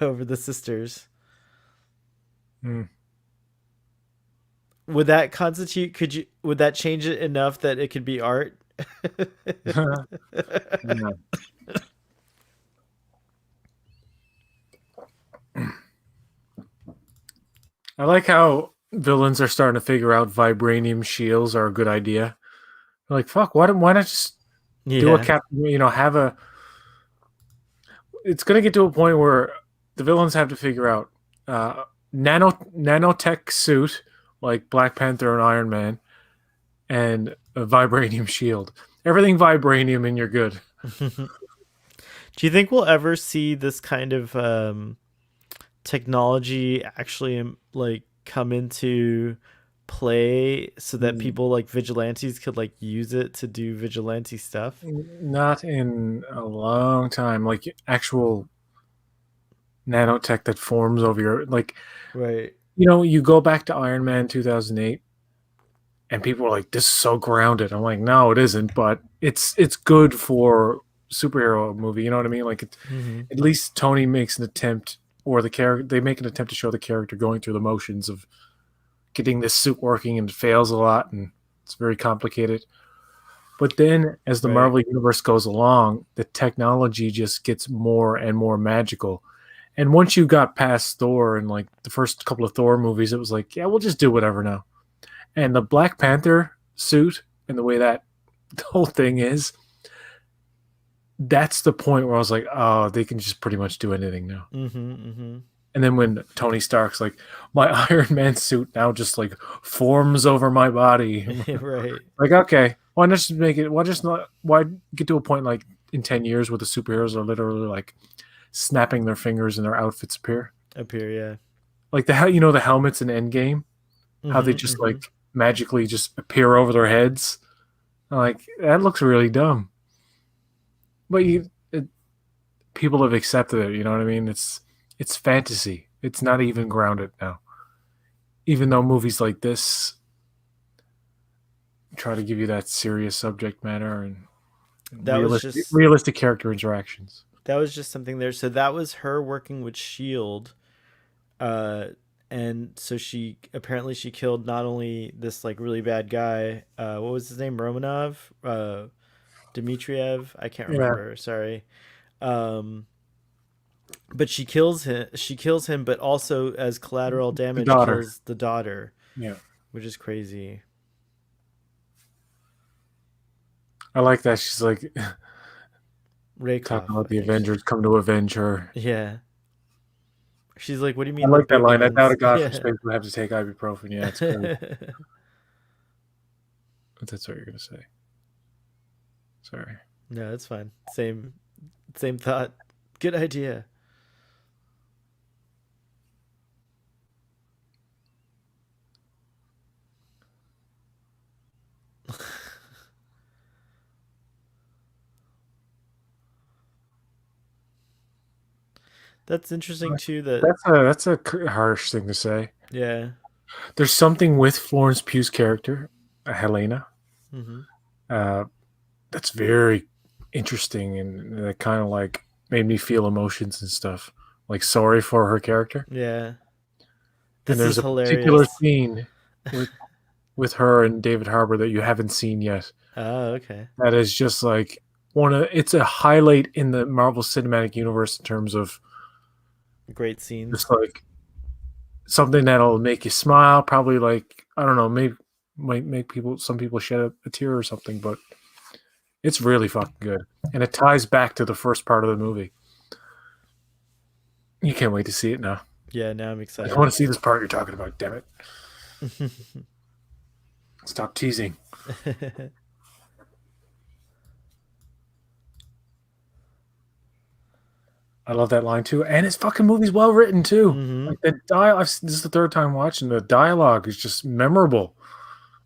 over the sisters. Mm. Would that constitute would that change it enough that it could be art? Yeah. I like how villains are starting to figure out vibranium shields are a good idea. They're like, fuck, why not just do a Yeah. have a. It's going to get to a point where the villains have to figure out nanotech suit like Black Panther and Iron Man and a vibranium shield. Everything vibranium and you're good. Do you think we'll ever see this kind of technology actually like come into play so that Mm, people like vigilantes could like use it to do vigilante stuff? not in a long time. Like actual nanotech that forms over your like. Right. You go back to Iron Man 2008, and people are like, "This is so grounded." I'm like, "No, it isn't," but it's good for superhero movie. You know what I mean? Like, Mm-hmm. at least Tony makes an attempt, or the character they make an attempt to show the character going through the motions of getting this suit working, and it fails a lot, and it's very complicated. But then, as the Right. Marvel universe goes along, the technology just gets more and more magical. And once you got past Thor and like the first couple of Thor movies, it was like, yeah, we'll just do whatever now. And the Black Panther suit and the way that the whole thing is, that's the point where I was like, oh, they can just pretty much do anything now. Mm-hmm. Mm-hmm. And then when Tony Stark's like, my Iron Man suit now just like forms over my body. Right. Like, okay, why not just make it? Why just not? Why get to a point like in 10 years where the superheroes are literally like snapping their fingers and their outfits appear? Up here, yeah. Like the helmets in Endgame, how they Mm-hmm. just Mm-hmm. like magically just appear over their heads. Like that looks really dumb, but people have accepted it. You know what I mean? It's fantasy. It's not even grounded now. Even though movies like this try to give you that serious subject matter and That was realistic just realistic character interactions. that was just something there. So that was her working with Shield. Uh and so she killed not only this like really bad guy, what was his name? Romanov? Dmitriev? I can't Yeah, remember. Sorry. Um but she kills him, but also as collateral the damage daughter. kills the daughter, Yeah, which is crazy. I like that. She's like Raykov, talking about I the think she Avengers come to avenge her. Yeah. She's like, what do you I mean the like that big line. I doubt ones? a god from Yeah. space would have to take ibuprofen. Yeah, it's great. But that's what you're gonna say. Sorry. No, it's fine. Same thought. Good idea. That's interesting too that That's a harsh thing to say. yeah. There's something with Florence Pugh's character, Helena, Mhm. uh, that's very interesting and that kind of like made me feel emotions and stuff. Like sorry for her character. Yeah. And This there's is a particular hilarious. scene with with her and David Harbour that you haven't seen yet. Oh, okay. That is just like it's a highlight in the Marvel Cinematic Universe in terms of Great scene. just like something that'll make you smile. Probably like I don't know, maybe might make some people shed a tear or something, but it's really fucking good, and it ties back to the first part of the movie. You can't wait to see it now. Yeah, now I'm I excited. want to see this part you're talking about. Damn it! Stop teasing. I love that line too, and his fucking movie's well written too. Mhm. Like the dialogue. This is the third time watching. The dialogue is just memorable.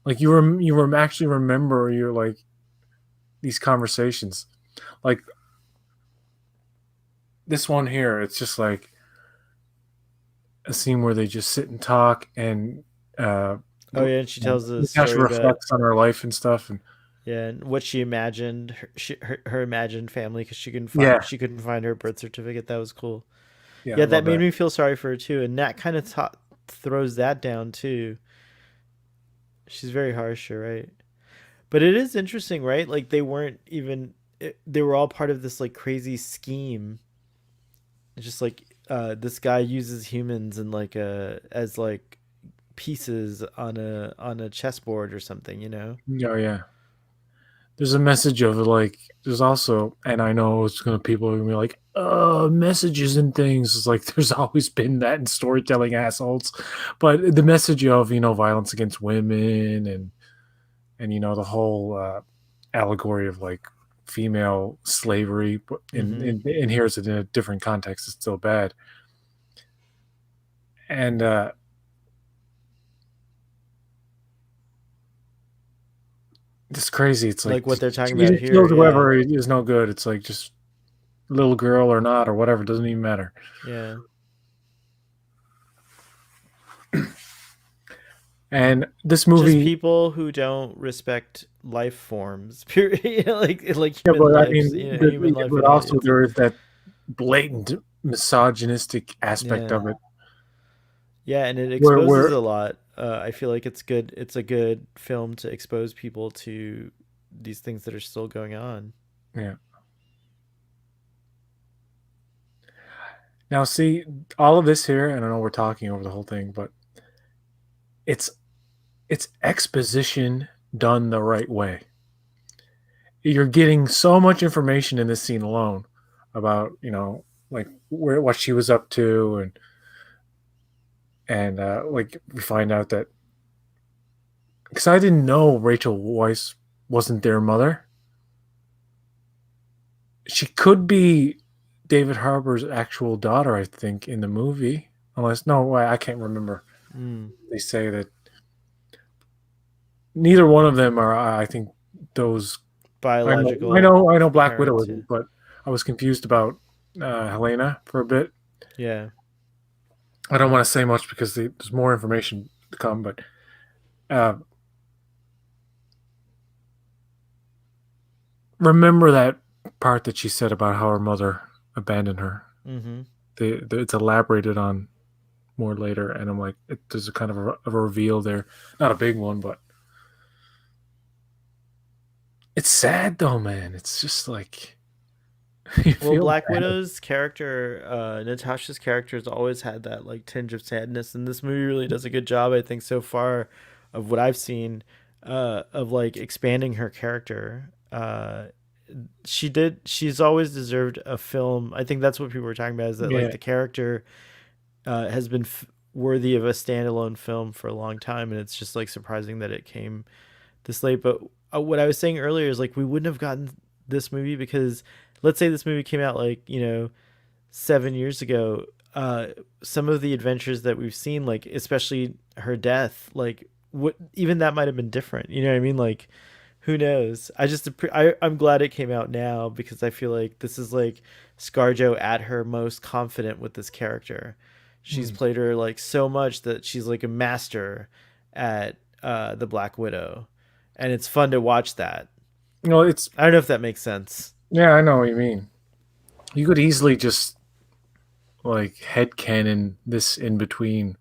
Like actually remember your like these conversations. Like this one here, it's just like a scene where they just sit and talk, and Oh yeah, and she tells the Natasha story about reflects on her life and stuff, and yeah, and what she imagined her imagined family because yeah, she couldn't find her birth certificate. That was cool. yeah, I Yeah, that love made that. me feel sorry for her too, and Nat kind of throws that down too. She's very harsh, you're right? But it is interesting, right? Like they weren't even they were all part of this like crazy scheme. It's just like this guy uses humans and like as like pieces on a chessboard or something, you know? Oh yeah, there's a message of like there's also, and I know it's gonna people are gonna be like, messages and things. It's like there's always been that in storytelling assholes, but the message of violence against women and the whole allegory of like female slavery, but Mm-hmm. and here's it in a different context. It's still bad, and It's crazy. It's like Like what they're talking she about just here. kills Yeah. whoever is no good. It's like just little girl or not or whatever. It doesn't even matter. Yeah. And this Just movie, people who don't respect life forms. Period. Like yeah, human but I lives. mean, Human life but at all. also It's there is that blatant misogynistic aspect yeah. of it, Yeah, and it exposes where a lot. I feel like it's good. It's a good film to expose people to these things that are still going on. yeah. Now see all of this here, and I know we're talking over the whole thing, but it's it's exposition done the right way. You're getting so much information in this scene alone about like where what she was up to, and like we find out that because I didn't know Rachel Weisz wasn't their mother. She could be David Harbour's actual daughter, I think, in the movie. Unless no, I can't remember. Mm. They say that neither one of them are. I think those. Biological I know. Black Widow parents. Yeah. isn't, but I was confused about Helena for a bit. Yeah. I don't want to say much because there's more information to come, but uh, remember that part that she said about how her mother abandoned her. Mm-hmm. It's elaborated on more later, and I'm like, there's a kind of a reveal there, not a big one, but it's sad though, man. It's just like you Well, feel Black bad. Widow's character, Natasha's character, has always had that like tinge of sadness, and this movie really does a good job, I think, so far, of what I've seen, of like expanding her character. She did. She's always deserved a film. I think that's what people were talking about, is that like Yeah, the character has been worthy of a standalone film for a long time, and it's just like surprising that it came this late. But what I was saying earlier is like we wouldn't have gotten this movie because let's say this movie came out like 7 years ago. Some of the adventures that we've seen, like especially her death, like what even that might have been different. You know what I mean? Like who knows? I'm glad it came out now because I feel like this is like ScarJo at her most confident with this character. She's mm. played her like so much that she's like a master at the Black Widow, and it's fun to watch that. it's I don't know if that makes sense. yeah, I know what you mean. You could easily just like headcanon this in between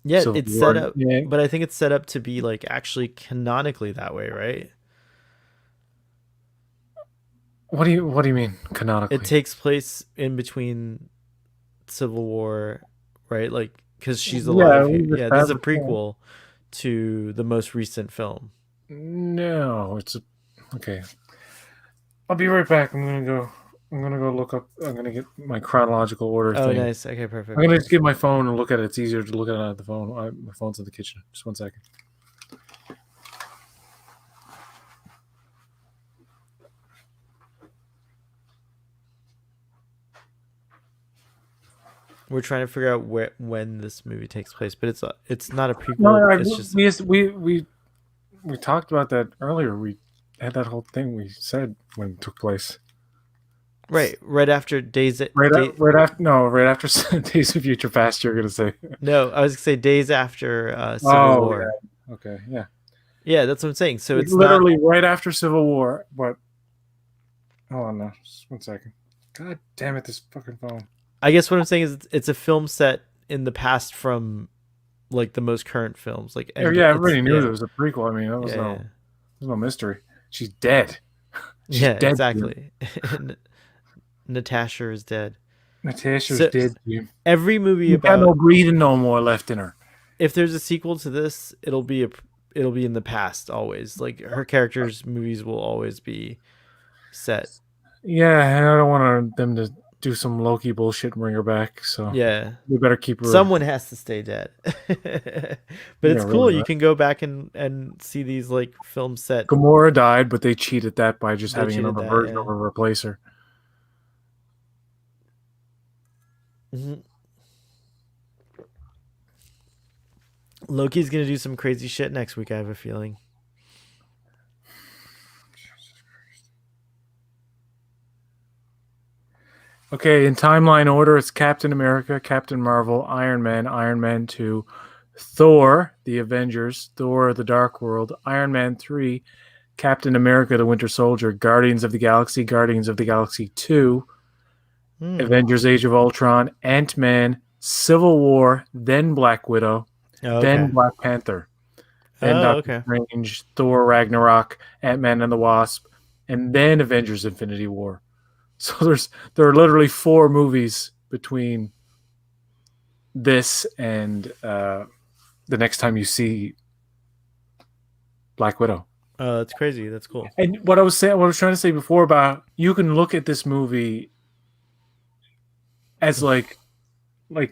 Yeah, Civil it's set War. up, Yeah. but I think it's set up to be like actually canonically that way, right? What do you mean It canonically? takes place in between Civil War, right? Like because she's Yeah, alive here. we've Yeah, this is a established that. prequel to the most recent film. No, it's a okay. I'll be right back. I'm gonna go look up. I'm gonna get my chronological order Oh, thing. nice. Okay, I'm perfect. gonna just get my phone and look at it. It's easier to look at it on the phone. My phone's in the kitchen. Just 1 second. We're trying to figure out when this movie takes place, but it's not a No, prequel. It's just we talked about that earlier. We had that whole thing we said when it took place. right after day. Right after no, right after Days of Future Past. You're gonna say. No, I was gonna say days after Civil Oh War. yeah. Okay. Yeah. Yeah, that's what I'm saying. So it's not. Literally right after Civil War, but hold on now. Just 1 second. God damn it, this fucking phone. I guess what I'm saying is it's a film set in the past from like the most current films. Like, Yeah, and yeah, it's everybody knew there was a prequel. I mean, yeah, yeah, there's no mystery. She's dead. She's yeah, dead, Jim. exactly. Natasha is dead. Natasha's So dead, Jim. every movie You got about no breathing no more left in her. if there's a sequel to this, it'll be in the past always. Like her character's movies will always be set. Yeah, and I don't want them to do some Loki bullshit and bring her back. So Yeah. we better keep her. Someone has to stay dead. But Yeah, it's cool. really. You Right? can go back and see these like films set. Gamora died, but they cheated that by just They having cheated another that, version yeah. of her replace her. Hmm. Loki's gonna do some crazy shit next week. I have a feeling. Okay, in timeline order, it's Captain America, Captain Marvel, Iron Man 2, Thor, The Avengers, Thor, The Dark World, Iron Man 3, Captain America, The Winter Soldier, Guardians of the Galaxy 2, Hmm. Avengers Age of Ultron, Ant Man, Civil War, then Black Widow, Oh, then okay. Black Panther, then Oh, Doctor okay. Strange, Thor Ragnarok, Ant Man and the Wasp, and then Avengers Infinity War. So there are literally four movies between this and the next time you see Black Widow. Oh, that's crazy. That's cool. And what I was trying to say before about you can look at this movie as like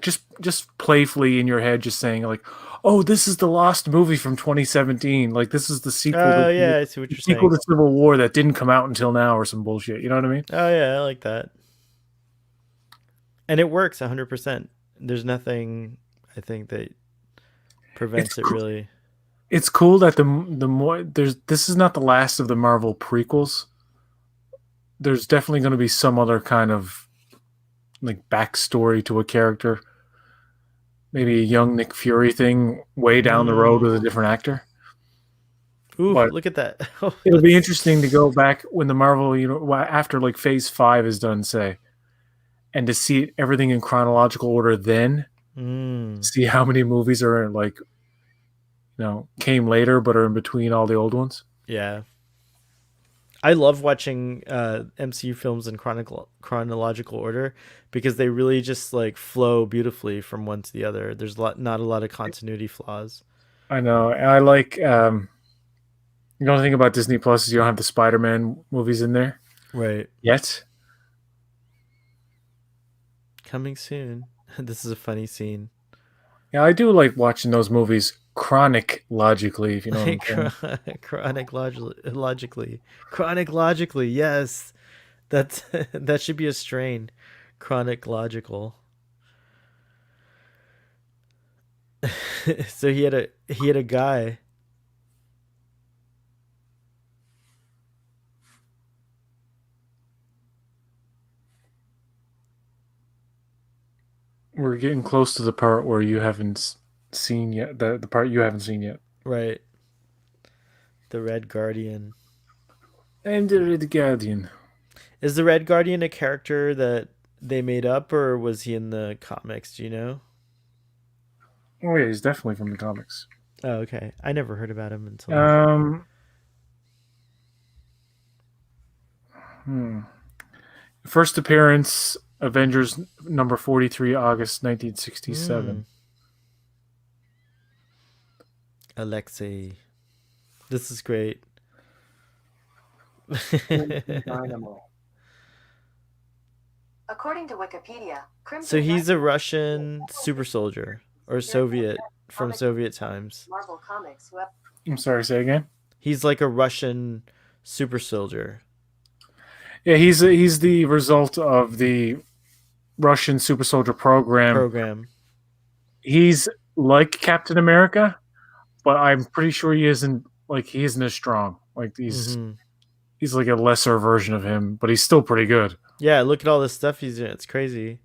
just playfully in your head, just saying like, oh, this is the lost movie from 2017. Like this is the sequel Oh, yeah, I see what you're saying. to Civil War that didn't come out until now or some bullshit. You know what I mean? Oh, yeah, I like that. And it works 100%. There's nothing I think that It's prevents it really. it's cool that the more there's this is not the last of the Marvel prequels. There's definitely going to be some other kind of like backstory to a character. Maybe a young Nick Fury thing way down the road with a Mm. different actor. Ooh, But look at that. Oh, it'll be that's interesting to go back when the Marvel, after like Phase 5 is done, say, and to see everything in chronological order. Then mm. see how many movies are like came later but are in between all the old ones. Yeah. I love watching MCU films in chronological order because they really just like flow beautifully from one to the other. There's not a lot of continuity flaws. I know. And I like. The only thing about Disney Plus is you don't have the Spider-Man movies in there Right. yet. Coming soon. This is a funny scene. Yeah, I do like watching those movies chronologically, if you know what I'm saying. Chronic logically. Chronic logically. Yes. That's that should be a strain. Chronic logical. So he had a guy. We're getting close to the part where you haven't seen yet. The part you haven't seen yet. Right. The Red Guardian. I'm the Red Guardian. Is the Red Guardian a character that they made up, or was he in the comics? Do you know? Oh yeah, he's definitely from the comics. Oh, okay. I never heard about him until. Um, hmm. First appearance, Avengers number 43, August Hmm. 1967. Alexei. This is great. Dynamo. According to Wikipedia, So Crimson he's a Knight Russian super soldier or Soviet from comic Soviet times. Marvel Comics web. I'm sorry, say again. He's like a Russian super soldier Yeah, he's the result of the Russian super soldier program. program. He's like Captain America, but I'm pretty sure he isn't as strong. Like Hmm. he's like a lesser version of him, but he's still pretty good. Yeah, look at all this stuff he's doing. It's crazy.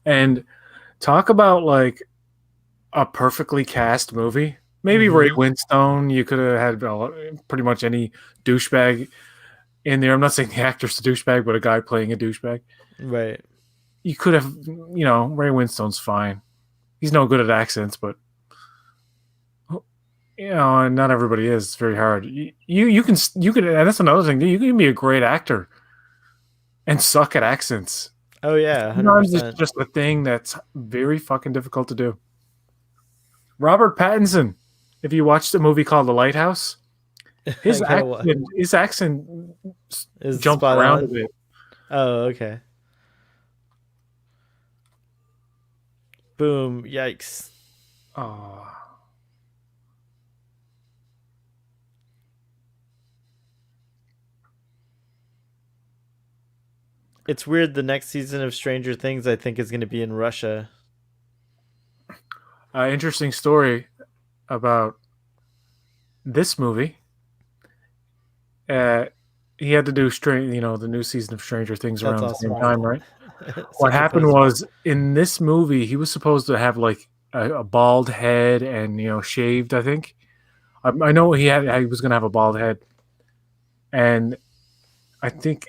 And talk about like a perfectly cast movie. Maybe Ray Hmm. Winstone. You could have had pretty much any douchebag in there. I'm not saying the actor's a douchebag, but a guy playing a douchebag. Right. You could have, Ray Winstone's fine. He's no good at accents, but not everybody is. It's very hard. You can, and that's another thing. You can be a great actor and suck at accents. Oh yeah, Sometimes it's 100%. just a thing that's very fucking difficult to do. Robert Pattinson, if you watched a movie called The Lighthouse, I gotta what his accent is jumps spot around a on. bit. Oh, okay. Boom. Yikes. Oh, It's weird. The next season of Stranger Things, I think, is going to be in Russia. interesting story about this movie. Uh, he had to do the new season of Stranger Things around That's the same awesome. time, right? What Such a happened poser. was in this movie, he was supposed to have like a bald head and shaved. I think I know he was gonna have a bald head, and I think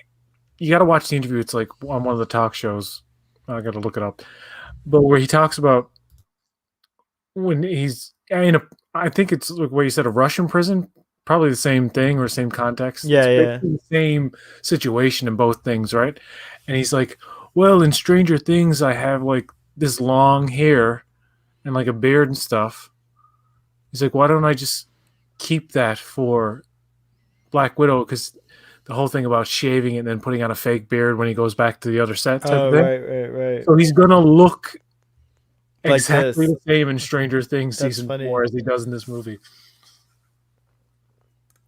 you got to watch the interview. It's like on one of the talk shows. I got to look it up, but where he talks about when he's in a, I think it's like where you said a Russian prison, probably the same thing or same context. It's Yeah, yeah. basically the same situation in both things, right? And he's like, well, in Stranger Things, I have like this long hair and like a beard and stuff. He's like, why don't I just keep that for Black Widow? Because the whole thing about shaving it and then putting on a fake beard when he goes back to the other set type Oh, of thing. right. So he's gonna look Like exactly this. the same in Stranger Things That's season funny. 4 as he does in this movie.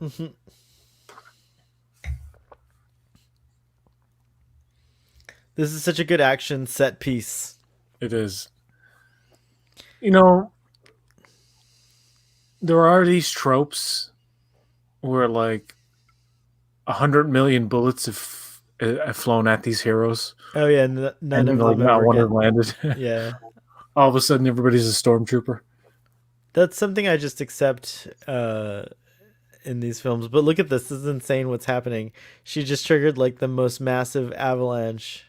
Mhm. This is such a good action set piece. It is. You know, there are these tropes where like 100 million bullets have flown at these heroes, Oh yeah, none and of like them not ever one get. has landed. Yeah, All of a sudden, everybody's a stormtrooper. that's something I just accept in these films. But look at this. This is insane. What's happening? She just triggered like the most massive avalanche.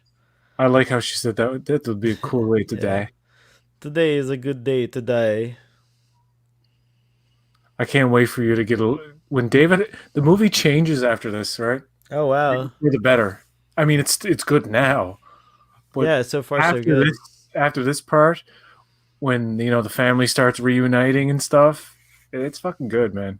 I like how she said that. That would be a cool way to Yeah. die. Today is a good day to die. I can't wait for you to get when David. The movie changes after this, right? Oh wow. For the better. I mean, it's good now, but Yeah, so far so after good. this part, when the family starts reuniting and stuff, it's fucking good, man.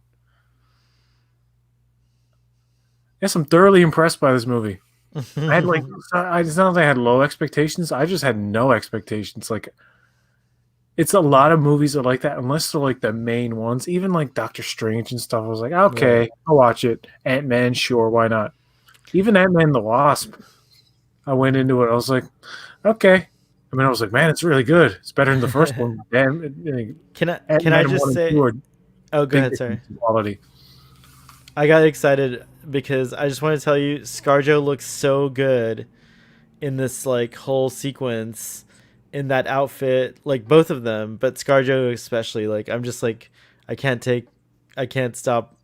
Yes, I'm thoroughly impressed by this movie. I had like, it's not that I had low expectations. I just had no expectations. Like, it's a lot of movies are like that, unless they're like the main ones. Even like Doctor Strange and stuff. I was like, okay, Right. I'll watch it. Ant-Man, sure, why not? Even Ant-Man the Wasp, I went into it. I was like, okay. I mean, I was like, man, it's really good. It's better than the first one. Damn, Can I Ant-Man just 1 and say? 2 are Oh, go big ahead. Sorry. difference in quality. I got excited because I just want to tell you, ScarJo looks so good in this like whole sequence in that outfit, like both of them, but ScarJo especially. Like I'm just like, I can't take, I can't stop.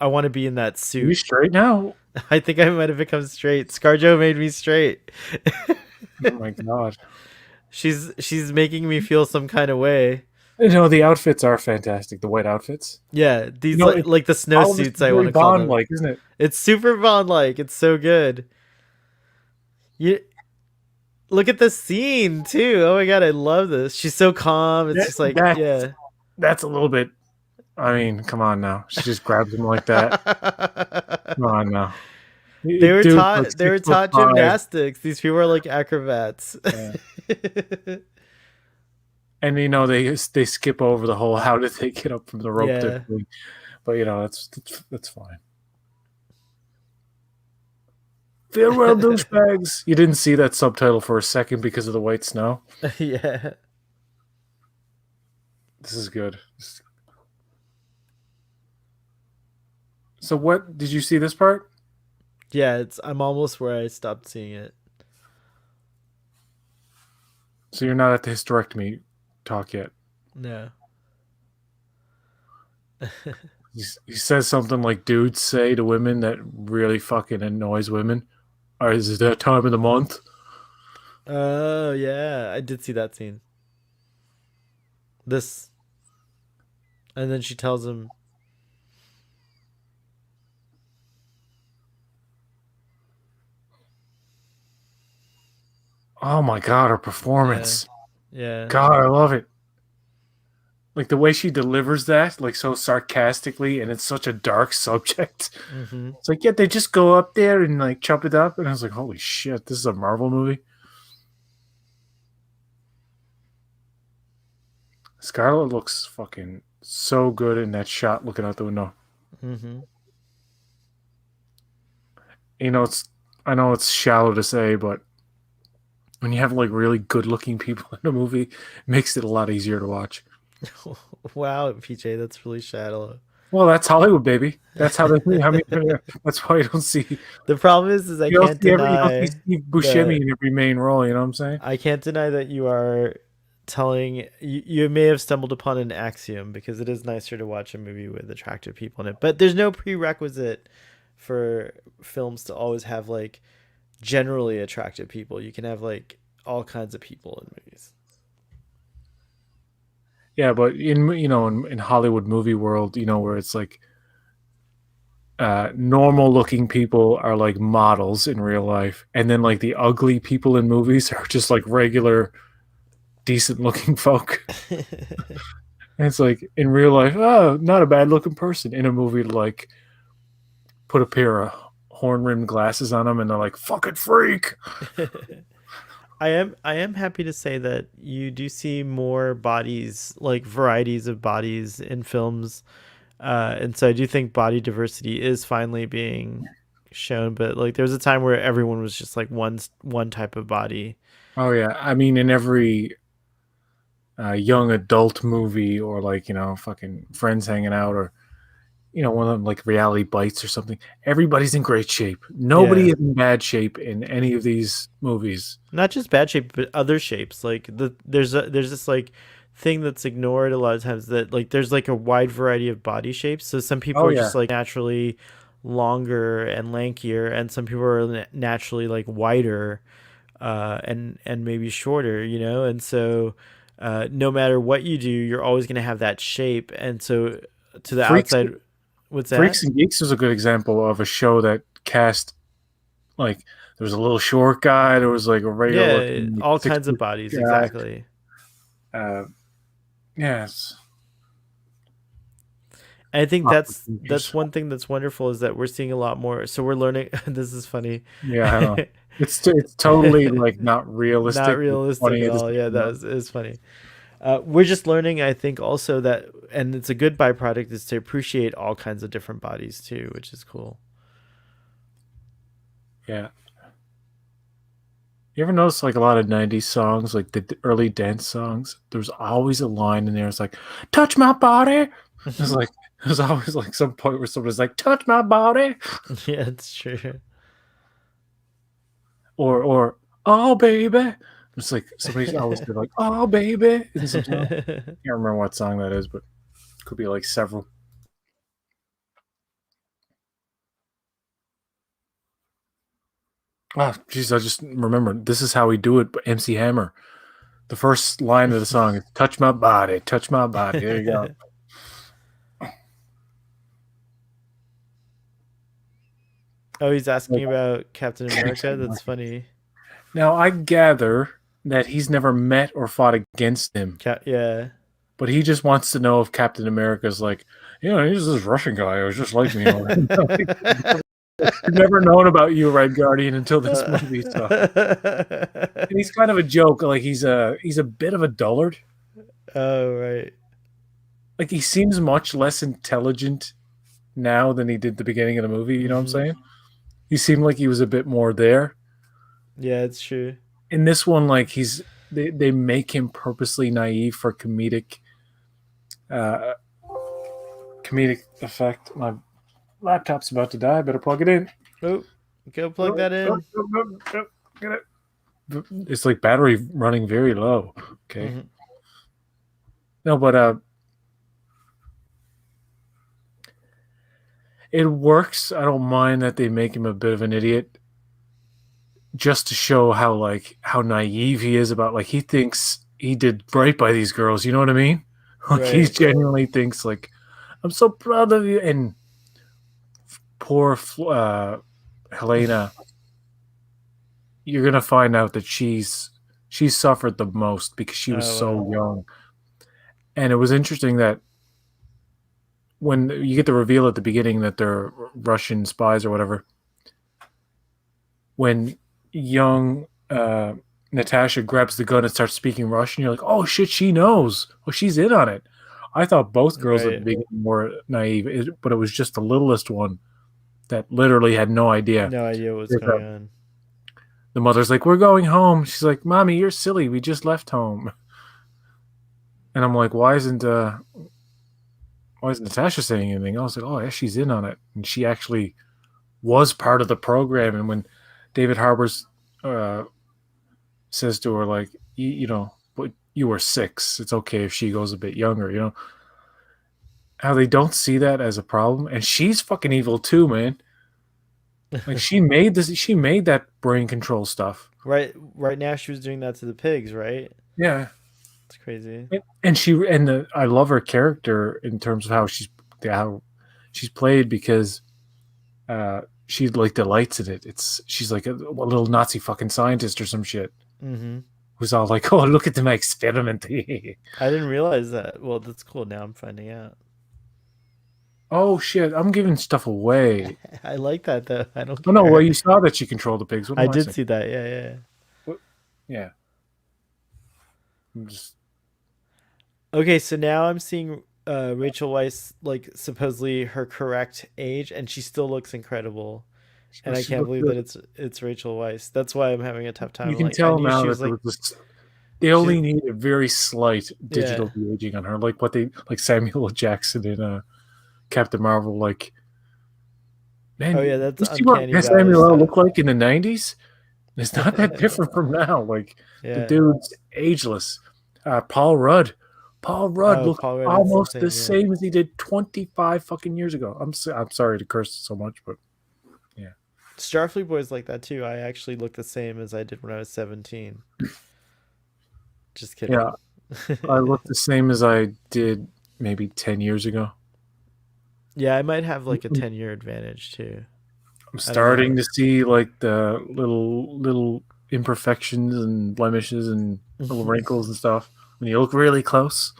I want to be in that Are you suit. straight now? I think I might have become straight. ScarJo made me straight. Oh my god. She's making me feel some kind of way. The outfits are fantastic. The white outfits. Yeah, these It's like the all of this snowsuits is I want very to call them. Bond-like, isn't it? It's super Bond like. It's so good. You look at the scene too. Oh my god, I love this. She's so calm. It's just like That's yeah. that's a little bit. I mean, come on now. She just grabs him like that. Come on now. They were Dude's like taught they were taught 6'5". gymnastics. These people are like acrobats. Yeah. And they skip over the whole how did they get up from the rope Yeah. thing. But that's fine. Farewell, douchebags. You didn't see that subtitle for a second because of the white snow. Yeah. This is good. So what did you see this part? Yeah, I'm almost where I stopped seeing it. So you're not at the hysterectomy talk yet. No. He says something like dudes say to women that really fucking annoys women. Or is it that time of the month? Oh yeah, I did see that scene. This, and then she tells him, Oh my god, her performance. yeah. God, I love it. Like the way she delivers that, like so sarcastically, and it's such a dark subject. Mm-hmm. It's like, yeah, they just go up there and like chop it up, and I was like, holy shit, this is a Marvel movie. Scarlett looks fucking so good in that shot looking out the window. Mm-hmm. I know it's shallow to say, but when you have like really good looking people in a movie, it makes it a lot easier to watch. Wow, PJ, that's really shallow. Well, that's Hollywood, baby. That's how they. I mean, that's why you don't see The problem is I can't you don't see deny Steve Buscemi that in every main role. You know what I'm saying? I can't deny that you are telling you may have stumbled upon an axiom because it is nicer to watch a movie with attractive people in it. But there's no prerequisite for films to always have like generally attractive people. You can have like all kinds of people in movies. Yeah, but in Hollywood movie world, where it's like normal looking people are like models in real life, and then like the ugly people in movies are just like regular, decent looking folk. And it's like in real life, oh, not a bad looking person. In a movie, like put a pair of horn rimmed glasses on them, and they're like fucking freak. I am happy to say that you do see more bodies, like varieties of bodies in films, and so I do think body diversity is finally being shown. But like, there was a time where everyone was just like one type of body. Oh yeah, I mean in every young adult movie or like fucking friends hanging out or one of them like reality bites or something. Everybody's in great shape. Nobody Yeah, is in bad shape in any of these movies. not just bad shape, but other shapes. Like there's this like thing that's ignored a lot of times, that like there's like a wide variety of body shapes. So some people Oh are yeah, just like naturally longer and lankier, and some people are naturally like wider, and maybe shorter, and so no matter what you do, you're always going to have that shape. And so to the Freaks outside, what's that? Freaks and Geeks is a good example of a show that cast like there was a little short guy, there was like a regular Yeah, looking like, all six kinds of foot bodies, guy. exactly. Uh, yes, And I think awkward that's features. one thing that's wonderful, is that we're seeing a lot more. So we're learning. This is funny. Yeah, I know. It's totally like not Not realistic, but realistic funny at at the all. same Yeah, that time. is funny. We're just learning, I think, also that, and it's a good byproduct, is to appreciate all kinds of different bodies too, which is cool. Yeah. You ever notice like a lot of '90s songs, like the early dance songs? There's always a line in there. It's like, "Touch my body." It's like there's always like some point where somebody's like, "Touch my body," Yeah, it's true. or "Oh baby." It's like somebody's always been like, "Oh baby" in some song. Can't remember what song that is, but it could be like several. Ah, jeez, I just remember this is how we do it. MC Hammer. The first line of the song is "Touch my body, touch my body." There you go. Oh, he's asking Like, about Captain America. That's funny. now I gather that he's never met or fought against him, Yeah. but he just wants to know if Captain America's like, he's this Russian guy who's just like me. We've never known about you, Red Guardian, until this movie. So and he's kind of a joke. Like he's a bit of a dullard. Oh, right. Like he seems much less intelligent now than he did the beginning of the movie. You know what I'm Hmm. saying? He seemed like he was a bit more there. Yeah, it's true. In this one, like they make him purposely naive for uh, comedic effect. My laptop's about to die. Better plug it in. Oh, go plug that in. Get it. It's like battery running very low. Okay. Hmm. No, but it works. I don't mind that they make him a bit of an idiot, just to show how naive he is about, like, he thinks he did right by these girls. You know what I mean? Like he Right. genuinely thinks like, I'm so proud of you. And poor Helena, you're gonna find out that she's suffered the most because she was Oh, so wow. young. And it was interesting that when you get the reveal at the beginning that they're Russian spies or whatever, when young Natasha grabs the gun and starts speaking Russian, you're like, oh shit, she knows. Oh, she's in on it. I thought both girls at the Right. beginning were naive, but it was just the littlest one that literally had no idea. No idea what's going on. The mother's like, we're going home. She's like, Mommy, you're silly. We just left home. And I'm like, why isn't why is Natasha saying anything? I was like, oh, yeah, she's in on it. And she actually was part of the program. And when David Harbour's says to her, like, you know, but you were 6. It's okay if she goes a bit younger, you know? How they don't see that as a problem. And she's fucking evil too, man. Like, she made that brain control stuff. Right now she was doing that to the pigs, right? Yeah. It's crazy. And I love her character in terms of how she's played, because she like delights in it. She's like a little Nazi fucking scientist or some shit. Mm-hmm. Who's all like, oh, look at my experiment. I didn't realize that. Well, that's cool. Now I'm finding out. Oh shit, I'm giving stuff away. I like that though. I don't. Oh no, care. well, you saw that she controlled the pigs. What I am did saying? see that. Yeah. Yeah. I'm just Okay, so now I'm seeing Rachel Weisz, like supposedly her correct age, and she still looks incredible. And I she can't looked believe good. that it's Rachel Weisz. That's why I'm having a tough time. You I'm can like, I tell knew now she that was there like, was this, they only need a very slight digital Yeah. de-aging on her, like what they like Samuel L. Jackson in Captain Marvel. Like, man, oh yeah, that's you see what uncanny valley Samuel L. stuff. looked like in the 90s? It's not that different from now. Like, the Yeah. dude's ageless. Paul Rudd looked Paul Rudd is almost the yeah. same as he did 25 fucking years ago. I'm sorry to curse so much, but yeah. Starfleet Boys like that too. I actually look the same as I did when I was 17. Just kidding. Yeah, I look the same as I did maybe 10 years ago. Yeah, I might have like a 10-year advantage too. I'm starting to see like the little imperfections and blemishes and little wrinkles and stuff when you look really close.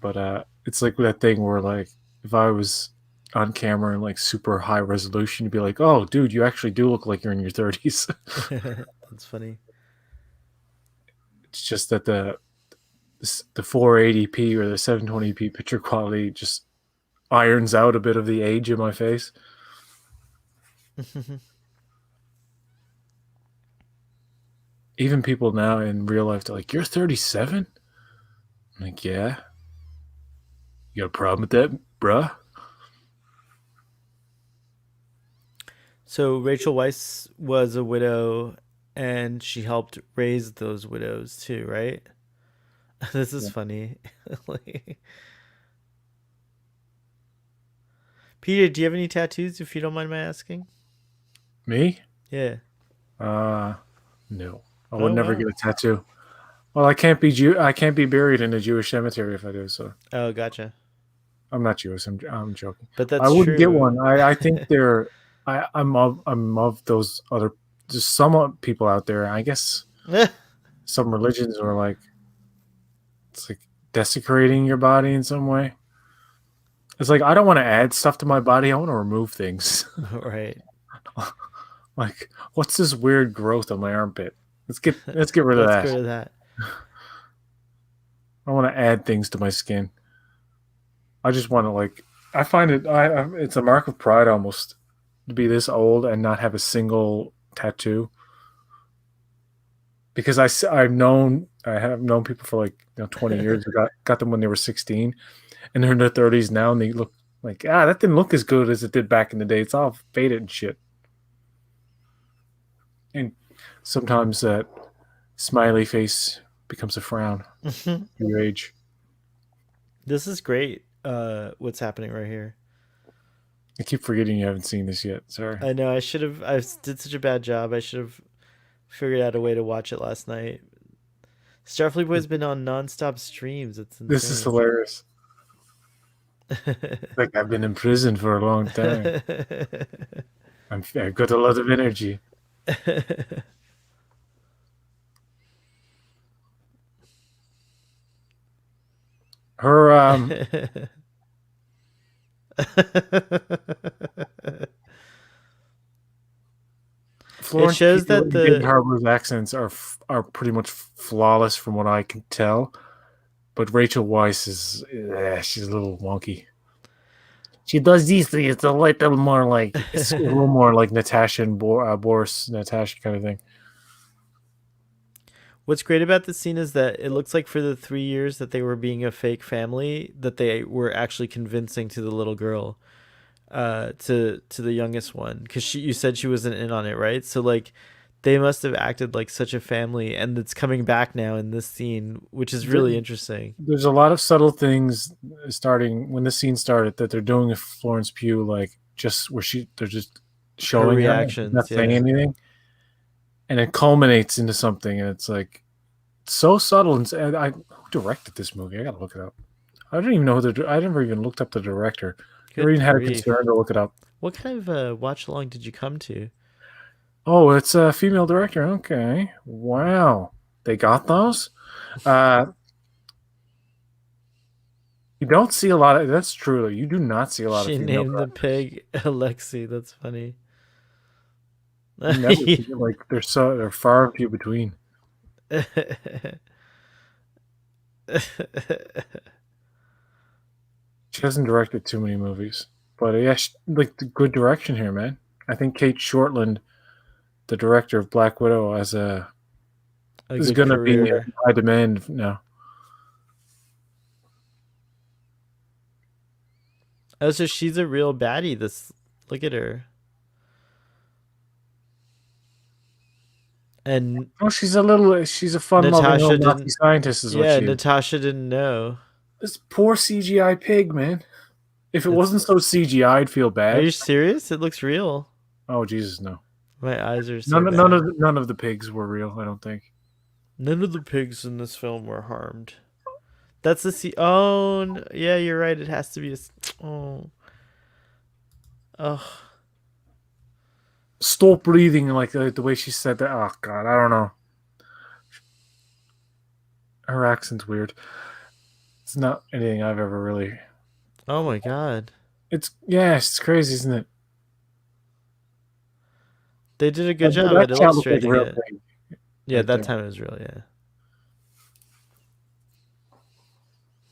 But it's like that thing where, like, if I was on camera in like super high resolution, you'd be like, "Oh, dude, you actually do look like you're in your 30s." That's funny. It's just that the 480p or the 720p picture quality just irons out a bit of the age in my face. Even people now in real life, they're like, "You're 37?" I'm like, "Yeah." You got a problem with that, bruh? So Rachel Weisz was a widow, and she helped raise those widows too, right? This is funny. Like, Peter, do you have any tattoos, if you don't mind my asking? Me? Yeah. No. I would Oh, never wow. get a tattoo. Well, I can't be buried in a Jewish cemetery if I do, so Oh, gotcha. I'm not Jewish. I'm joking. But that's I wouldn't get true. one. I think I'm of those other, just some people out there. I guess some religions are like, it's like desecrating your body in some way. It's like, I don't want to add stuff to my body. I want to remove things. Right. Like, what's this weird growth on my armpit? Let's get rid of Let's that. go to that. I want to add things to my skin. I just want to, like, I find it's a mark of pride almost to be this old and not have a single tattoo. Because I have known people for like 20 years who got them when they were 16, and they're in their 30s now, and they look like, that didn't look as good as it did back in the day. It's all faded and shit. And sometimes that smiley face becomes a frown in your age. This is great. What's happening right here? I keep forgetting you haven't seen this yet. Sorry. I know. I did such a bad job. I should have figured out a way to watch it last night. Starfleet Boy's been on nonstop streams. It's insane. This is hilarious. Like, I've been in prison for a long time. I've got a lot of energy. Her Florence It shows Pugh that and the- David Harbour's accents are pretty much flawless from what I can tell, but Rachel Weisz is she's a little wonky. She does these things. It's a little more like Natasha and Boris Natasha kind of thing. What's great about this scene is that it looks like for the 3 years that they were being a fake family, that they were actually convincing to the little girl, to the youngest one, because you said she wasn't in on it, right? So like, they must have acted like such a family, and it's coming back now in this scene, which is really interesting. There's a lot of subtle things starting when the scene started that they're doing with Florence Pugh, like just where they're just Her showing her, reactions, not saying yeah. anything, and it culminates into something, and it's like so subtle. And who directed this movie? I gotta look it up. I don't even know I never even looked up the director. Never Good even had a grief. concern to look it up. What kind of watch along did you come to? Oh, it's a female director. Okay, wow, they got those. Uh, you don't see a lot of. That's true. You do not see a lot of She female named the directors. pig Alexi. That's funny. You never see like they're far and few between. She hasn't directed too many movies, but yeah, like the good direction here, man. I think Kate Shortland, the director of Black Widow, A is good going to be career. in high demand now. Oh, so she's a real baddie. Look at her. And Oh, she's a fun-loving Natasha little Nazi didn't. scientist, is what Yeah, she is. Natasha didn't know. This poor CGI pig, man. If it It's. wasn't so CGI, I'd feel Are you bad. serious? It looks real. Oh Jesus, no. My eyes are so None bad. of the pigs were real. I don't think. None of the pigs in this film were harmed. That's the sea. Oh, yeah, you're right. It has to be a. Oh. Oh. Stop breathing like the way she said that. Oh God, I don't know. Her accent's weird. It's not anything I've ever really. Oh my god. It's crazy, isn't it? They did a good job That at child looked like a illustrating real it. pig Yeah, right that there. time it was real, yeah.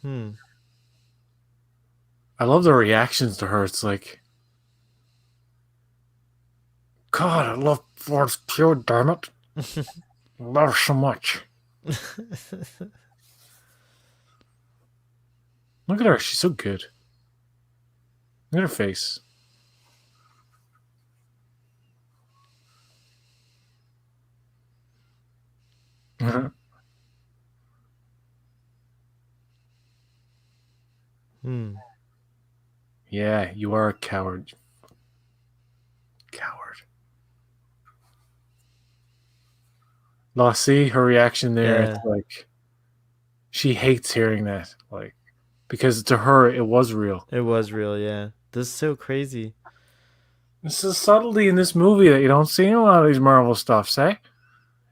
Hmm. I love the reactions to her. It's like, God, I love Florence Pugh. Damn it, I love her so much. Look at her. She's so good. Look at her face. Hmm. Yeah, you are a coward. Coward. See her reaction there. Yeah, It's like she hates hearing that. Like, because to her it was real. it was real, yeah. This is so crazy. This is subtlety in this movie that you don't see in a lot of these Marvel stuffs, eh?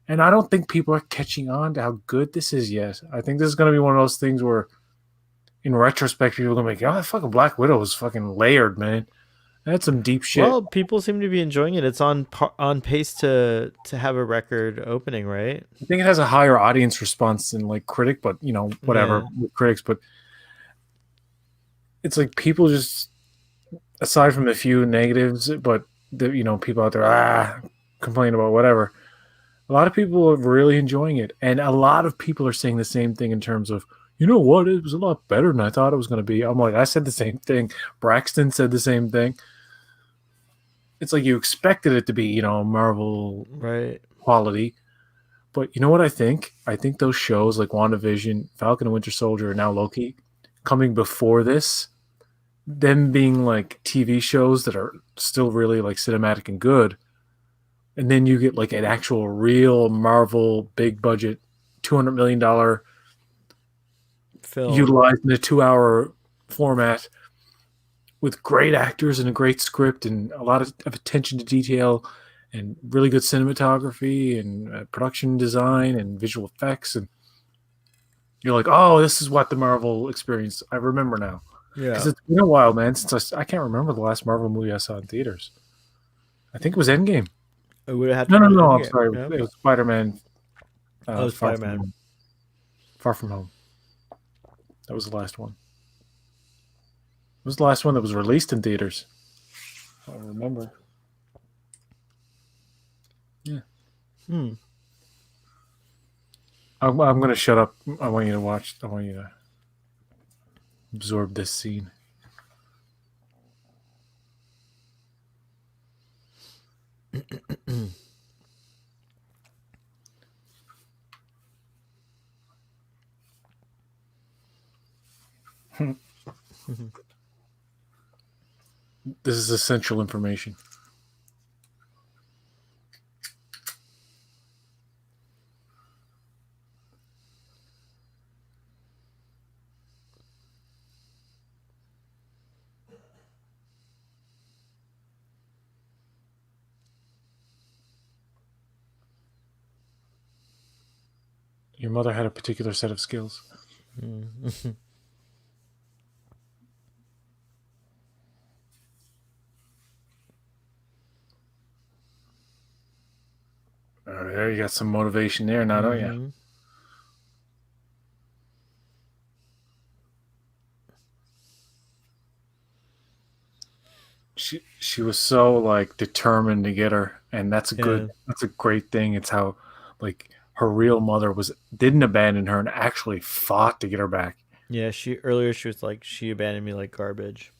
And I don't think people are catching on to how good this is yet. I think this is going to be one of those things where, in retrospect, people are going to be like, oh, that fucking Black Widow was fucking layered, man. That's some deep shit. Well, people seem to be enjoying it. It's on pace to have a record opening, right? I think it has a higher audience response than like critic, but whatever Yeah. with critics. But it's like people just, aside from a few negatives, but people out there complain about whatever. A lot of people are really enjoying it, and a lot of people are saying the same thing in terms of, you know what, it was a lot better than I thought it was going to be. I'm like, I said the same thing. Braxton said the same thing. It's like you expected it to be, Marvel Right. quality. But you know what I think? I think those shows like WandaVision, Falcon and Winter Soldier, and now Loki, coming before this, them being like TV shows that are still really like cinematic and good, and then you get like an actual real Marvel big budget, $200 million Film. utilized in a 2 hour format with great actors and a great script and a lot of attention to detail and really good cinematography and production design and visual effects, and you're like, oh, this is what the Marvel experience. I remember now. Yeah. Because it's been a while, man, since I can't remember the last Marvel movie I saw in theaters. I think it was Endgame. It would have No, to be I'm Endgame, sorry. no? It was Spider-Man. Oh, Far Spider-Man. From Home. Far From Home. That was the last one. It was the last one that was released in theaters. I remember. Yeah. Hmm. I'm gonna shut up. I want you to watch. I want you to absorb this scene. This is essential information. Your mother had a particular set of skills. There, you got some motivation there, now, don't you? She was so like determined to get her, and that's a great thing. It's how like her real mother didn't abandon her and actually fought to get her back. Yeah, she was like, she abandoned me like garbage.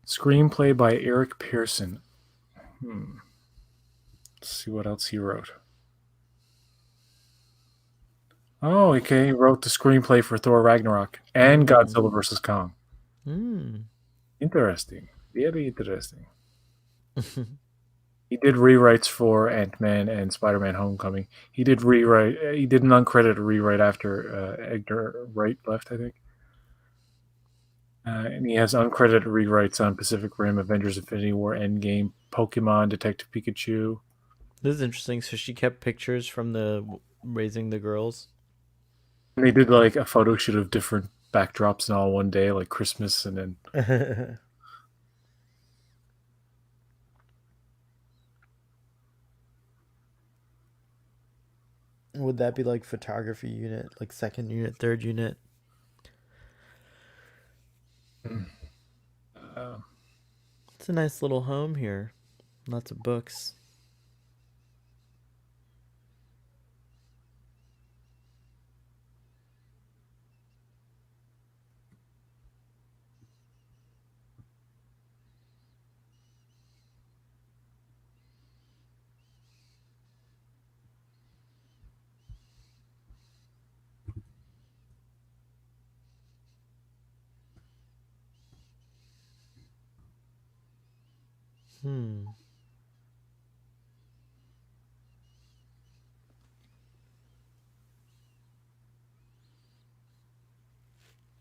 Screenplay by Eric Pearson. Let's see what else he wrote. Oh, okay. He wrote the screenplay for Thor Ragnarok and Godzilla vs. Kong. Interesting. Very interesting. He did rewrites for Ant-Man and Spider-Man Homecoming. He did an uncredited rewrite after Edgar Wright left, I think. And he has uncredited rewrites on Pacific Rim, Avengers Infinity War, Endgame, Pokemon, Detective Pikachu. This is interesting. So she kept pictures from the Raising the Girls. And they did like a photo shoot of different backdrops and all one day, like Christmas, and then Would that be like photography unit, like second unit, third unit? It's a nice little home here. Lots of books.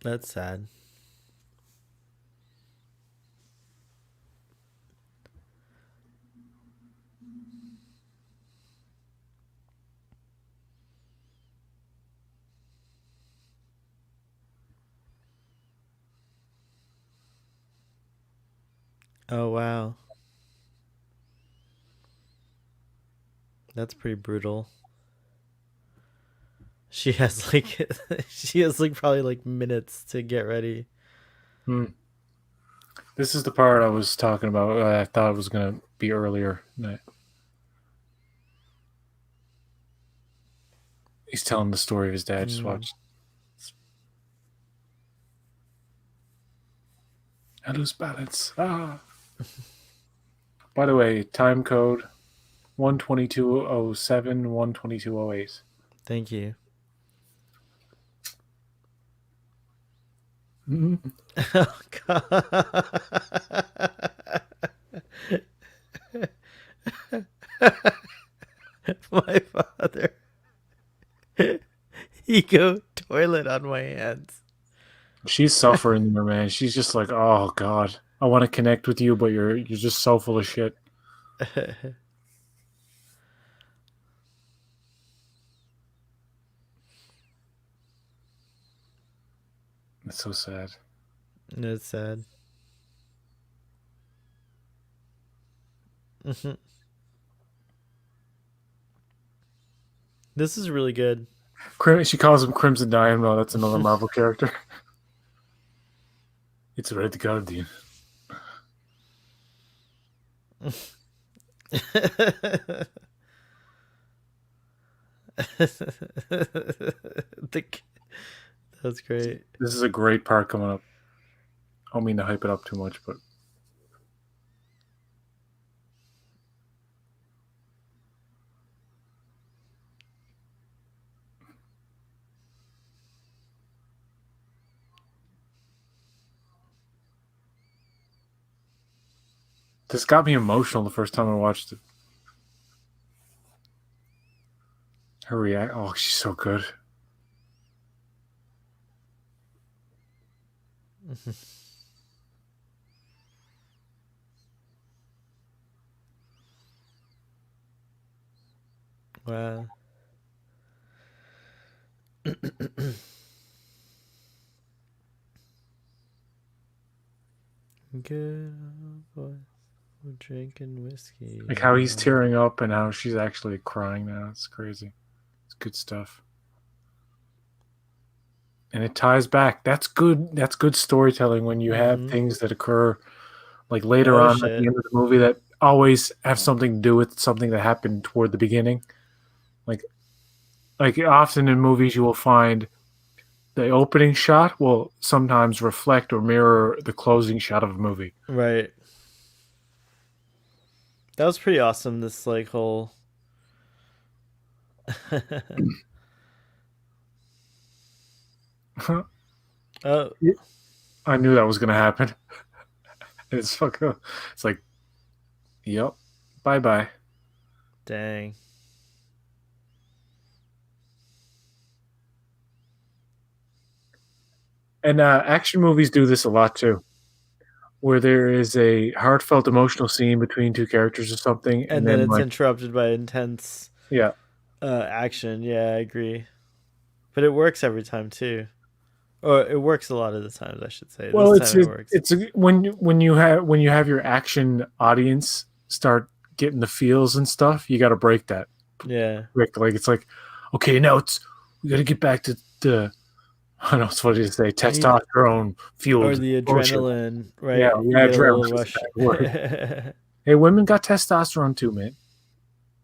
That's sad. Oh, wow. That's pretty brutal. She has like probably like minutes to get ready. This is the part I was talking about. I thought it was going to be earlier. He's telling the story of his dad. Just watch. I lose balance. By the way, time code 12207, 12208. Thank you. Oh, God. My father. Ego toilet on my hands. She's suffering there, man. She's just like, oh God, I want to connect with you, but you're just so full of shit. It's so sad. It's sad. This is really good. She calls him Crimson Dynamo. That's another Marvel character. It's Red Guardian. That's great. This is a great part coming up. I don't mean to hype it up too much, but this got me emotional the first time I watched it. Her react. Oh, she's so good. Wow. Good boy. We're drinking whiskey. Like how he's tearing up and how she's actually crying now. It's crazy. It's good stuff. And it ties back. That's good. That's good storytelling when you have things that occur like later Oh, on shit. at the end of the movie that always have something to do with something that happened toward the beginning. Like often in movies you will find the opening shot will sometimes reflect or mirror the closing shot of a movie. Right. That was pretty awesome, this like whole Oh, I knew that was gonna happen. It's fucking. It's like, yep. Bye bye. dang. And action movies do this a lot too, where there is a heartfelt, emotional scene between two characters or something, And then it's interrupted by intense action. Yeah, I agree. But it works every time too. Or it works a lot of the times, I should say. Well, This time it works. when you have your action audience start getting the feels and stuff, you got to break that. Yeah. Like it's like, okay, now we got to get back to the. I don't know it's funny to say testosterone fueled or the adrenaline, bullshit. right? Yeah, You get a little adrenaline. rush. Hey, women got testosterone too, man.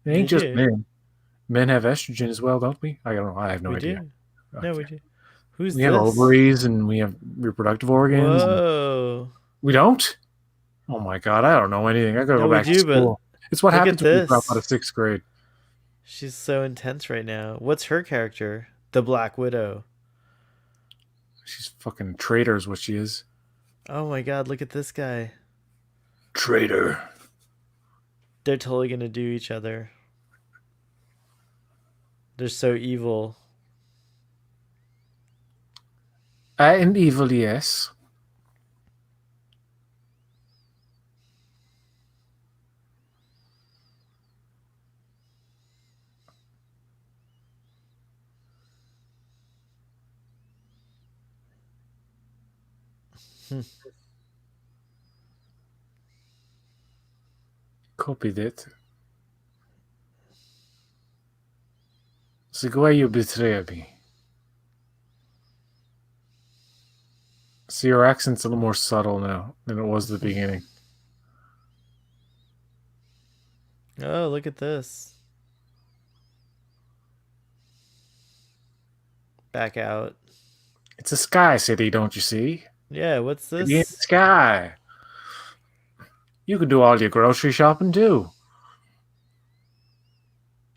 It ain't They just do. men. Men have estrogen as well, don't we? I don't know. I have no We idea. do. No, we do. Who's We this? have ovaries and we have reproductive organs. Whoa. We don't? Oh my god, I don't know anything. I gotta No, go we back to do, but school. It's what look happens at when you drop this. out of 6th grade. She's so intense right now. What's her character? The Black Widow. She's fucking traitor is what she is. Oh my god, look at this guy. Traitor. They're totally gonna do each other. They're so evil. I am evil, yes. Copy that. So why you betray me? See, your accent's a little more subtle now than it was at the beginning. Oh, look at this. Back out. It's a sky city, don't you see? Yeah, what's this? City in the sky. You can do all your grocery shopping too.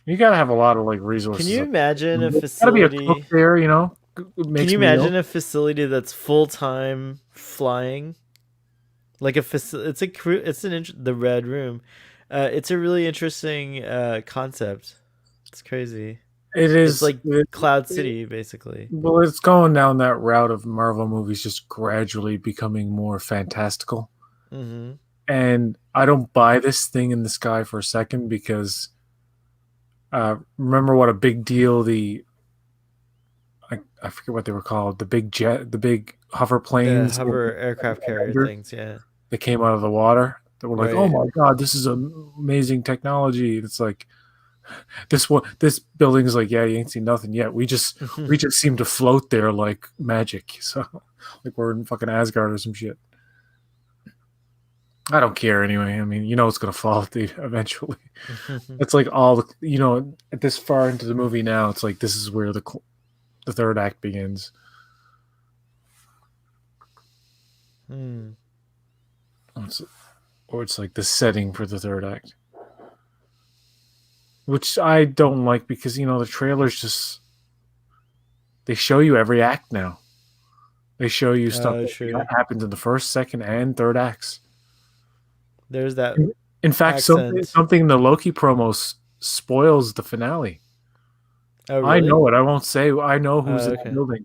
You gotta have a lot of like resources. Can you imagine a There's gotta be a facility? cook there, you know. Can you imagine a facility that's full time flying? Like a facility, it's a crew. It's the Red Room. It's a really interesting concept. It's crazy. It is It's like Cloud City, basically. Well, it's going down that route of Marvel movies just gradually becoming more fantastical. Mm-hmm. And I don't buy this thing in the sky for a second because remember what a big deal I forget what they were called, the big hover planes, The hover aircraft carrier things, yeah. that came out of the water that were like, Right. oh my god, this is amazing technology. It's like this building is like, yeah, you ain't seen nothing yet. We just seem to float there like magic. So like we're in fucking Asgard or some shit. I don't care anyway. I mean, it's gonna fall eventually. It's like all the at this far into the movie now. It's like this is where the third act begins. Hmm. Or it's like the setting for the third act, which I don't like because the trailers just they show you every act now. They show you stuff Oh, that true. happens in the first, second, and third acts. There's that In fact, something accent. something in the Loki promos spoils the finale. Oh, I really? know it. I won't say. I know who's Oh, in the okay. building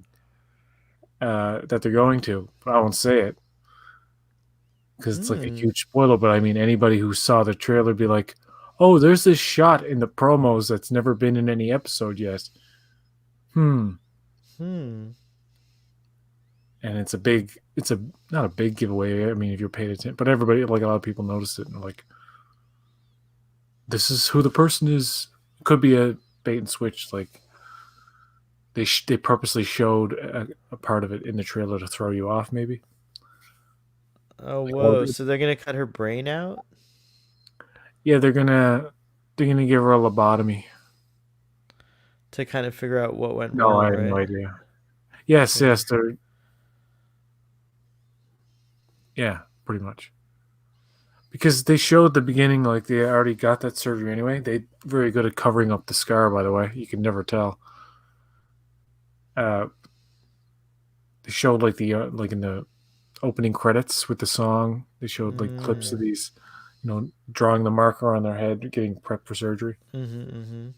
that they're going to, but I won't say it because it's like a Hmm. huge spoiler. But I mean, anybody who saw the trailer be like, "Oh, there's this shot in the promos that's never been in any episode yet." Hmm. Hmm. And it's a not a big giveaway. I mean, if you're paid attention, but everybody, like a lot of people, noticed it and like, this is who the person is. Could be a bait and switch. Like they purposely showed a part of it in the trailer to throw you off, maybe. Oh, Like, oh, whoa. So they're gonna cut her brain out yeah, they're gonna give her a lobotomy. to kind of figure out what went No, I wrong, have no right? idea. Yes, Yeah. yes, they're yeah, pretty much. Because they showed the beginning, like they already got that surgery anyway. They very good at covering up the scar. By the way, you can never tell. Uh, they showed like like in the opening credits with the song. They showed like clips of Mm. these, drawing the marker on their head, getting prepped for surgery. Mm-hmm. Mm-hmm.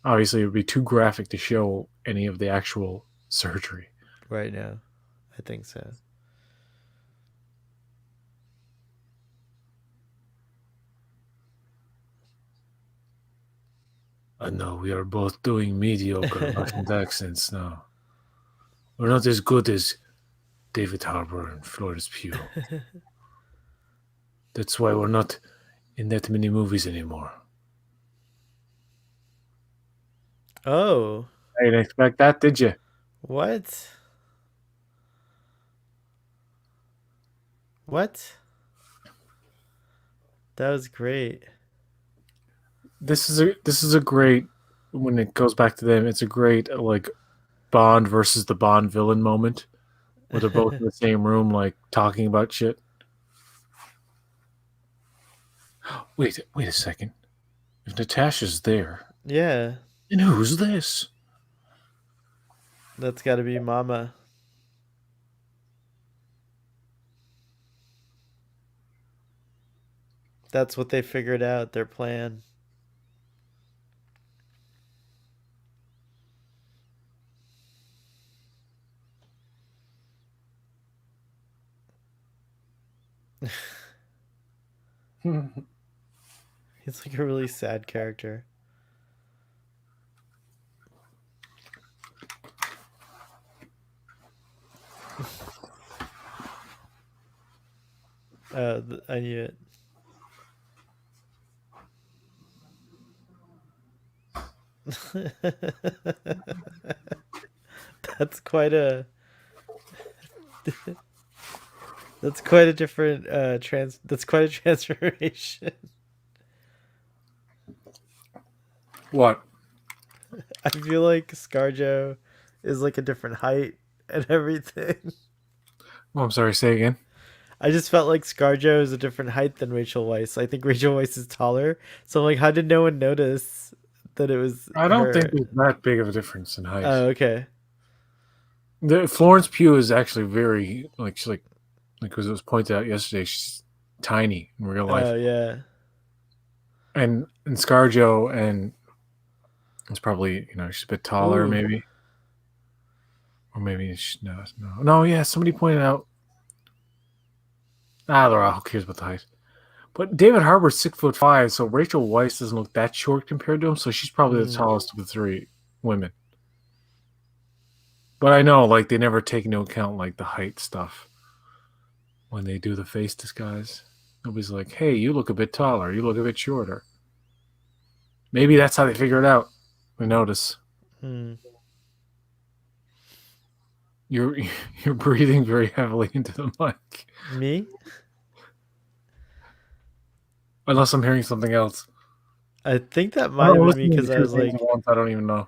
Obviously, it would be too graphic to show any of the actual surgery. Right now, I think so. I know we are both doing mediocre Russian accents now. We're not as good as David Harbour and Florence Pugh. That's why we're not in that many movies anymore. Oh, I didn't expect that, did you? what? What? That was great. This is a great when it goes back to them. It's a great like Bond versus the Bond villain moment where they're both in the same room, like talking about shit. Wait a second. If Natasha's there, Yeah, then who's this? that's got to be Mama. That's what they figured out, their plan. He's like a really sad character. I knew it. That's quite a that's quite a different that's quite a transformation. What? I feel like Scarjo is like a different height and everything. Oh, I'm sorry. Say again. I just felt like Scarjo is a different height than Rachel Weisz. I think Rachel Weisz is taller. So I'm like, how did no one notice that it was I don't think her? there's that big of a difference in height. Oh, okay. Florence Pugh is actually very like she's like as it was pointed out yesterday. She's tiny in real life, Oh, yeah. and ScarJo and it's probably she's a bit taller Ooh. maybe, or maybe no. Yeah, somebody pointed out. Who cares about the height? But David Harbour's 6'5", so Rachel Weisz doesn't look that short compared to him. So she's probably the Mm. tallest of the three women. But I know, like, they never take into account like the height stuff when they do the face disguise. Nobody's like, "Hey, you look a bit taller. You look a bit shorter." Maybe that's how they figure it out. We notice Mm. you're you're breathing very heavily into the mic. Me? Unless I'm hearing something else. I think that I'm might have been me listening to because I two was things at like, once. I don't even know.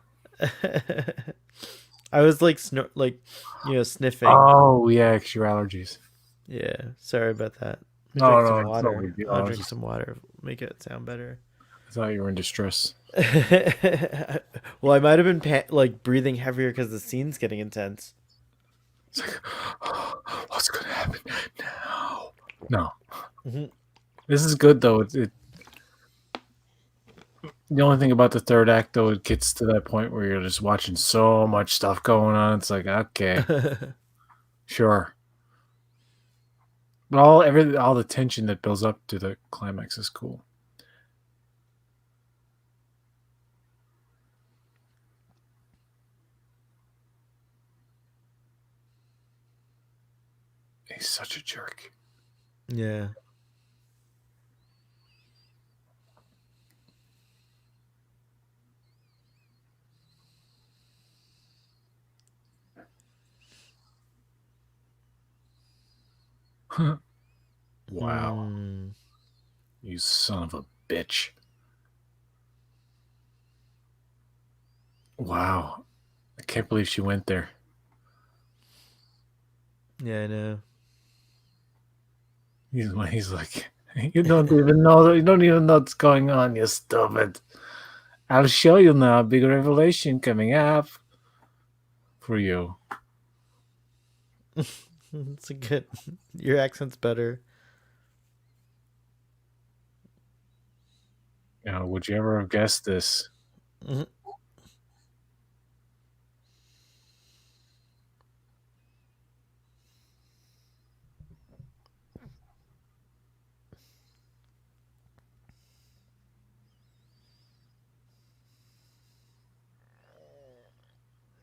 I was like, sniffing. Oh yeah, 'cause your allergies. Yeah, sorry about that. Let me No, drink no, some it's no water. big deal. I'll drink some water. Make it sound better. I thought you were in distress. Well, I might have been like breathing heavier because the scene's getting intense. It's like, what's gonna happen now? No, Mhm. this is good though. The only thing about the third act though, it gets to that point where you're just watching so much stuff going on. It's like, okay, sure. But all the tension that builds up to the climax is cool. He's such a jerk. Yeah. Wow, Hmm. you son of a bitch. Wow, I can't believe she went there. Yeah, I know. He's like, you don't even know. You don't even know what's going on. You stupid. I'll show you now. A big revelation coming up for you. It's a good. Your accent's better. Would you ever have guessed this? Mhm.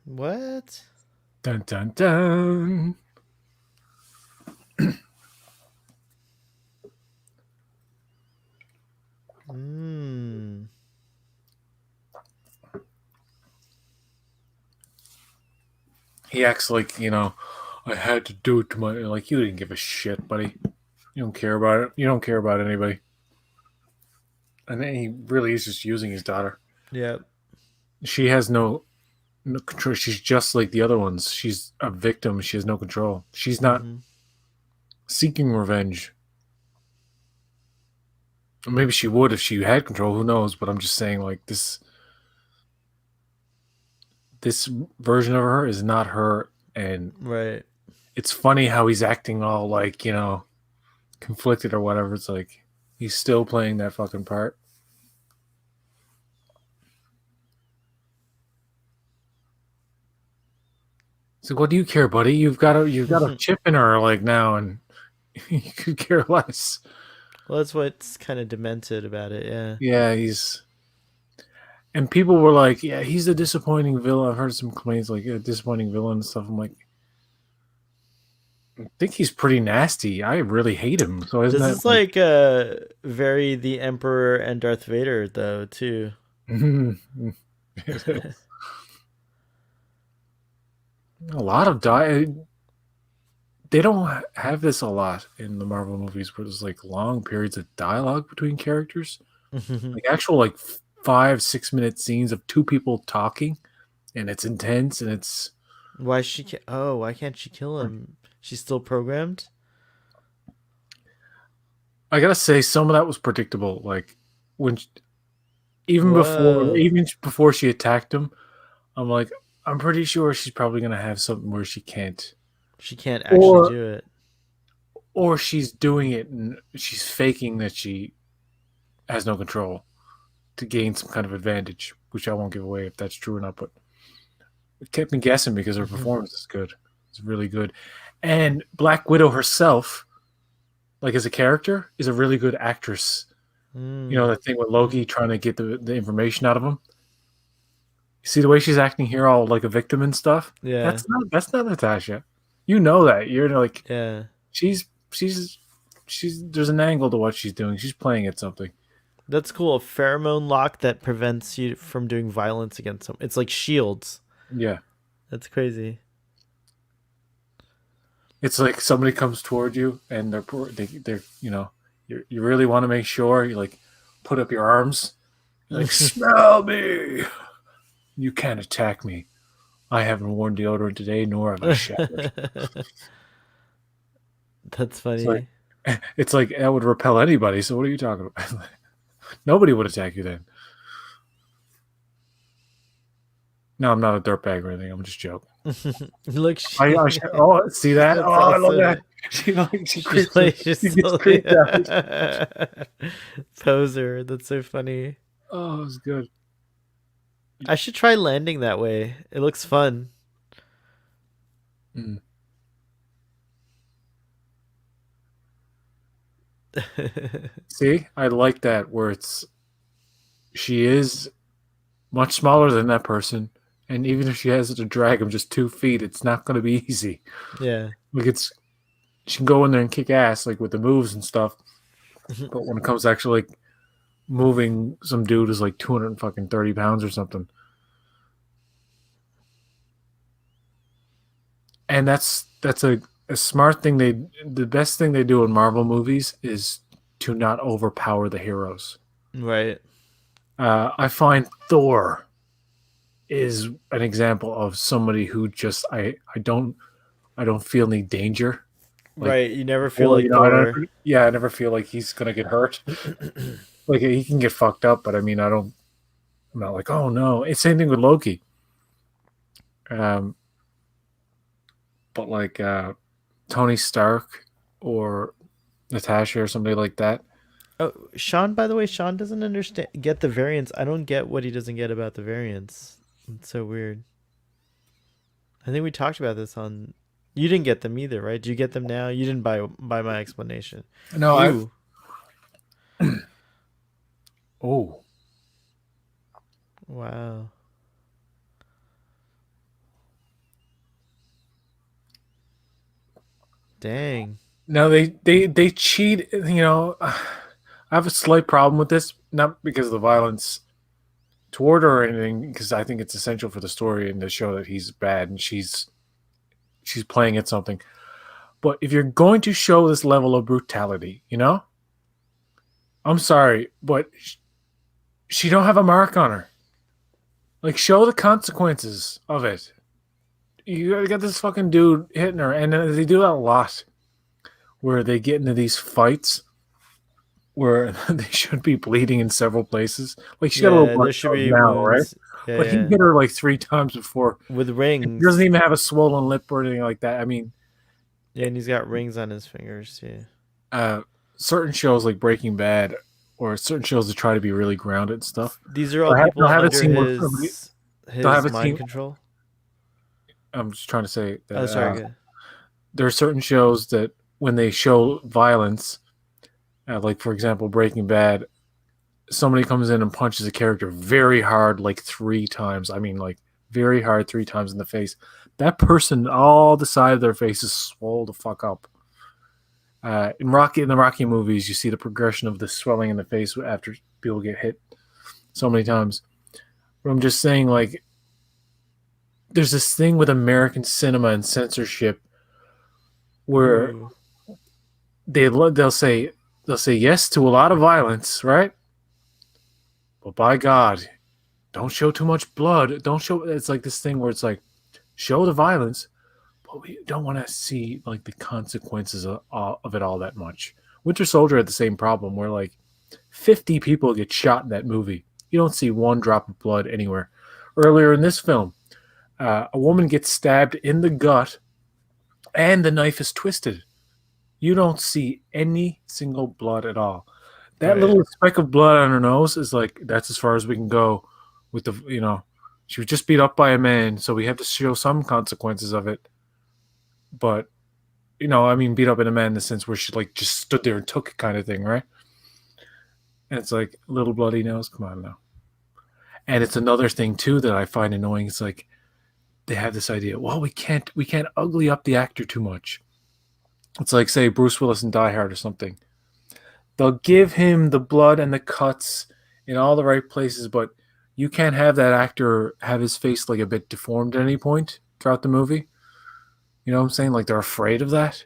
What? Dun dun dun. Hmm. He acts like, I had to do it to my. Like, you didn't give a shit, buddy. You don't care about it. You don't care about anybody. And then he really is just using his daughter. Yep. She has no control. She's just like the other ones. She's a victim. She has no control. She's not Mm-hmm. seeking revenge. Or maybe she would if she had control. Who knows? But I'm just saying, like, this version of her is not her, and Right. it's funny how he's acting all like, conflicted or whatever. It's like he's still playing that fucking part. So what do you care, buddy? You've got a chip in her like now, and you could care less. Well, that's what's kind of demented about it. Yeah. Yeah, and people were like, yeah, he's a disappointing villain. I've heard some complaints like a disappointing villain and stuff. I'm like, I think he's pretty nasty. I really hate him. So isn't This that is like like very the Emperor and Darth Vader though too. a lot of they don't have this a lot in the Marvel movies where there's like long periods of dialogue between characters, like actual like 5-6 minute scenes of two people talking, and it's intense and it's. why can't she kill him? She's still programmed? I gotta say, some of that was predictable. Like when Whoa. even before she attacked him, I'm like, I'm pretty sure she's probably gonna have something where she can't, She can't actually or do it. or she's doing it and she's faking that she has no control to gain some kind of advantage, which I won't give away if that's true or not. But it kept me guessing because her performance is good. It's really good, and Black Widow herself, like as a character, is a really good actress. You know Mm. that thing with Loki trying to get the information out of him. You see the way she's acting here, all like a victim and stuff. Yeah. That's not Natasha. You know that. You're like Yeah. she's she's she's. There's an angle to what she's doing. She's playing at something. That's cool. A pheromone lock that prevents you from doing violence against someone. It's like shields. Yeah, That's crazy. it's like somebody comes toward you and they're You really want to make sure you like put up your arms, you're like smell me. You can't attack me. I haven't worn deodorant today, nor have I showered. That's It's like funny. it's like that would repel anybody. So what are you talking about? Nobody would attack you then. No, I'm not a dirtbag or anything. I'm just joking. Look, Oh, see that? That's Oh, I love awesome. that. She creeps. She's She gets slowly- creeped out. Poser. That's so funny. Oh, it's good. I should try landing that way. It looks fun. Mm. See, I like that where she is much smaller than that person, and even if she has to drag him just 2 feet, it's not going to be easy. Yeah. Like she can go in there and kick ass like with the moves and stuff, but when it comes to actually like moving some dude who's like 230 pounds or something, and that's a smart thing. The best thing they do in Marvel movies is to not overpower the heroes. Right. I find Thor is an example of somebody who just I don't feel any danger. Like, right. You never feel or, like you know, Thor. I never feel like he's gonna get hurt. Like he can get fucked up, but I mean, I'm not like, oh no. It's same thing with Loki. But like Tony Stark or Natasha or somebody like that. Oh, Sean, by the way, Sean doesn't get the variants. I don't get what he doesn't get about the variants. It's so weird. I think we talked about this on. You didn't get them either, right? Do you get them now? You didn't buy my explanation. No, Ooh. Oh, Wow. Dang. no, they cheat. You know, I have a slight problem with this, not because of the violence toward her or anything, because I think it's essential for the story and to show that he's bad and she's playing at something. But if you're going to show this level of brutality, you know, I'm sorry, but she don't have a mark on her. Like, show the consequences of it. You got this fucking dude hitting her, and they do that a lot, where they get into these fights where they should be bleeding in several places. Like, she's got a little there blood should be now, right? wounds. Yeah, But he yeah. hit her like 3 times before. With He rings. doesn't even have a swollen lip or anything like that. I mean, Yeah, and he's got rings on his fingers too. Certain shows like Breaking Bad or certain shows that try to be really grounded and stuff. These are all They'll people have it under seen where his they'll have it mind seen- control. I'm just trying to say that Oh, sorry. Good. there are certain shows that when they show violence, like for example Breaking Bad, somebody comes in and punches a character very hard like 3 times. I mean, like very hard 3 times in the face. That person, all the side of their face is swole the fuck up. In the Rocky movies, you see the progression of the swelling in the face after people get hit so many times. But I'm just saying, like, there's this thing with American cinema and censorship where Ooh. they'll say yes to a lot of violence, right? But by God, don't show too much blood. Don't show. It's like this thing where it's like, show the violence, but we don't want to see like the consequences of it all that much. Winter Soldier had the same problem where like 50 people get shot in that movie. You don't see 1 drop of blood anywhere. Earlier in this film, a woman gets stabbed in the gut and the knife is twisted. You don't see any single blood at all. That Right. little speck of blood on her nose is like, that's as far as we can go with the, you know, she was just beat up by a man, so we have to show some consequences of it. But, you know, I mean, beat up in a man in the sense where she like just stood there and took it kind of thing, right? And it's like, little bloody nose, come on now. And it's another thing too that I find annoying. It's like they have this idea, well, we can't ugly up the actor too much. It's like, say, Bruce Willis in Die Hard or something. They'll give him the blood and the cuts in all the right places, but you can't have that actor have his face like a bit deformed at any point throughout the movie. You know what I'm saying? Like they're afraid of that.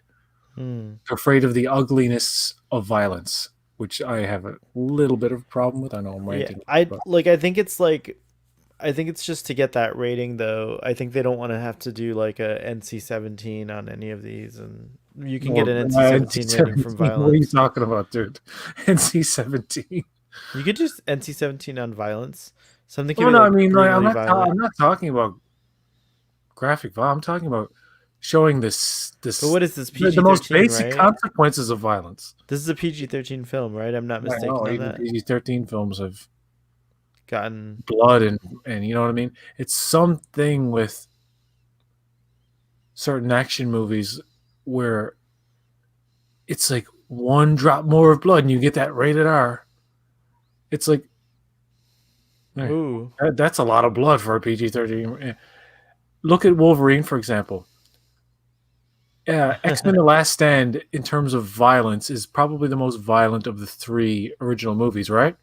Hmm. They're afraid of the ugliness of violence. which I have a little bit of a problem with. I know I'm Yeah, ranting, I but like. I think it's just to get that rating though. I think they don't want to have to do like a NC-17 on any of these, and you can get or an NC-17 rating from NC-17. What are you violence. talking about, dude? NC-17. You could just NC-17 on violence. Something could Oh be no, I like mean like brutally violent. I'm not talking about graphic violence. I'm talking about showing But what is this, the most PG-13, basic right? consequences of violence. This is a PG-13 film, right? I'm not I know mistaken on even that. PG-13 films have Gotten blood and you know what I mean. It's something with certain action movies where it's like one drop more of blood and you get that rated R. It's like eh, ooh. that's a lot of blood for a PG-13. Look at Wolverine, for example. X-Men: The Last Stand, in terms of violence, is probably the most violent of the three original movies, right?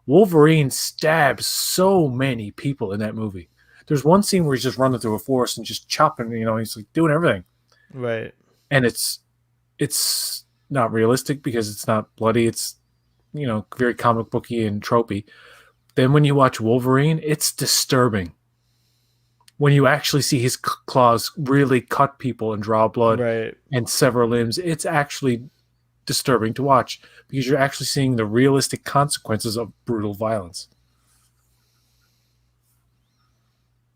Wolverine stabs so many people in that movie. There's one scene where he's just running through a forest and just chopping, he's like doing everything. Right. And it's not realistic because it's not bloody. It's, very comic booky and tropey. Then when you watch Wolverine, it's disturbing. When you actually see his claws really cut people and draw blood Right. and sever limbs, it's actually disturbing to watch because you're actually seeing the realistic consequences of brutal violence.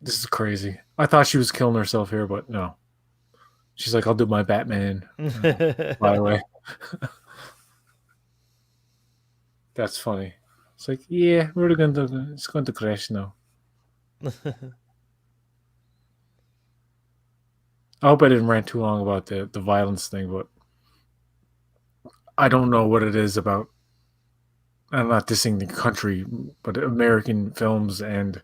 This is crazy. I thought she was killing herself here, but no. She's like, I'll do my Batman. By the way. That's funny. It's like, yeah, it's going to crash now. I hope I didn't rant too long about the violence thing, but I don't know what it is about. I'm not dissing the country, but American films and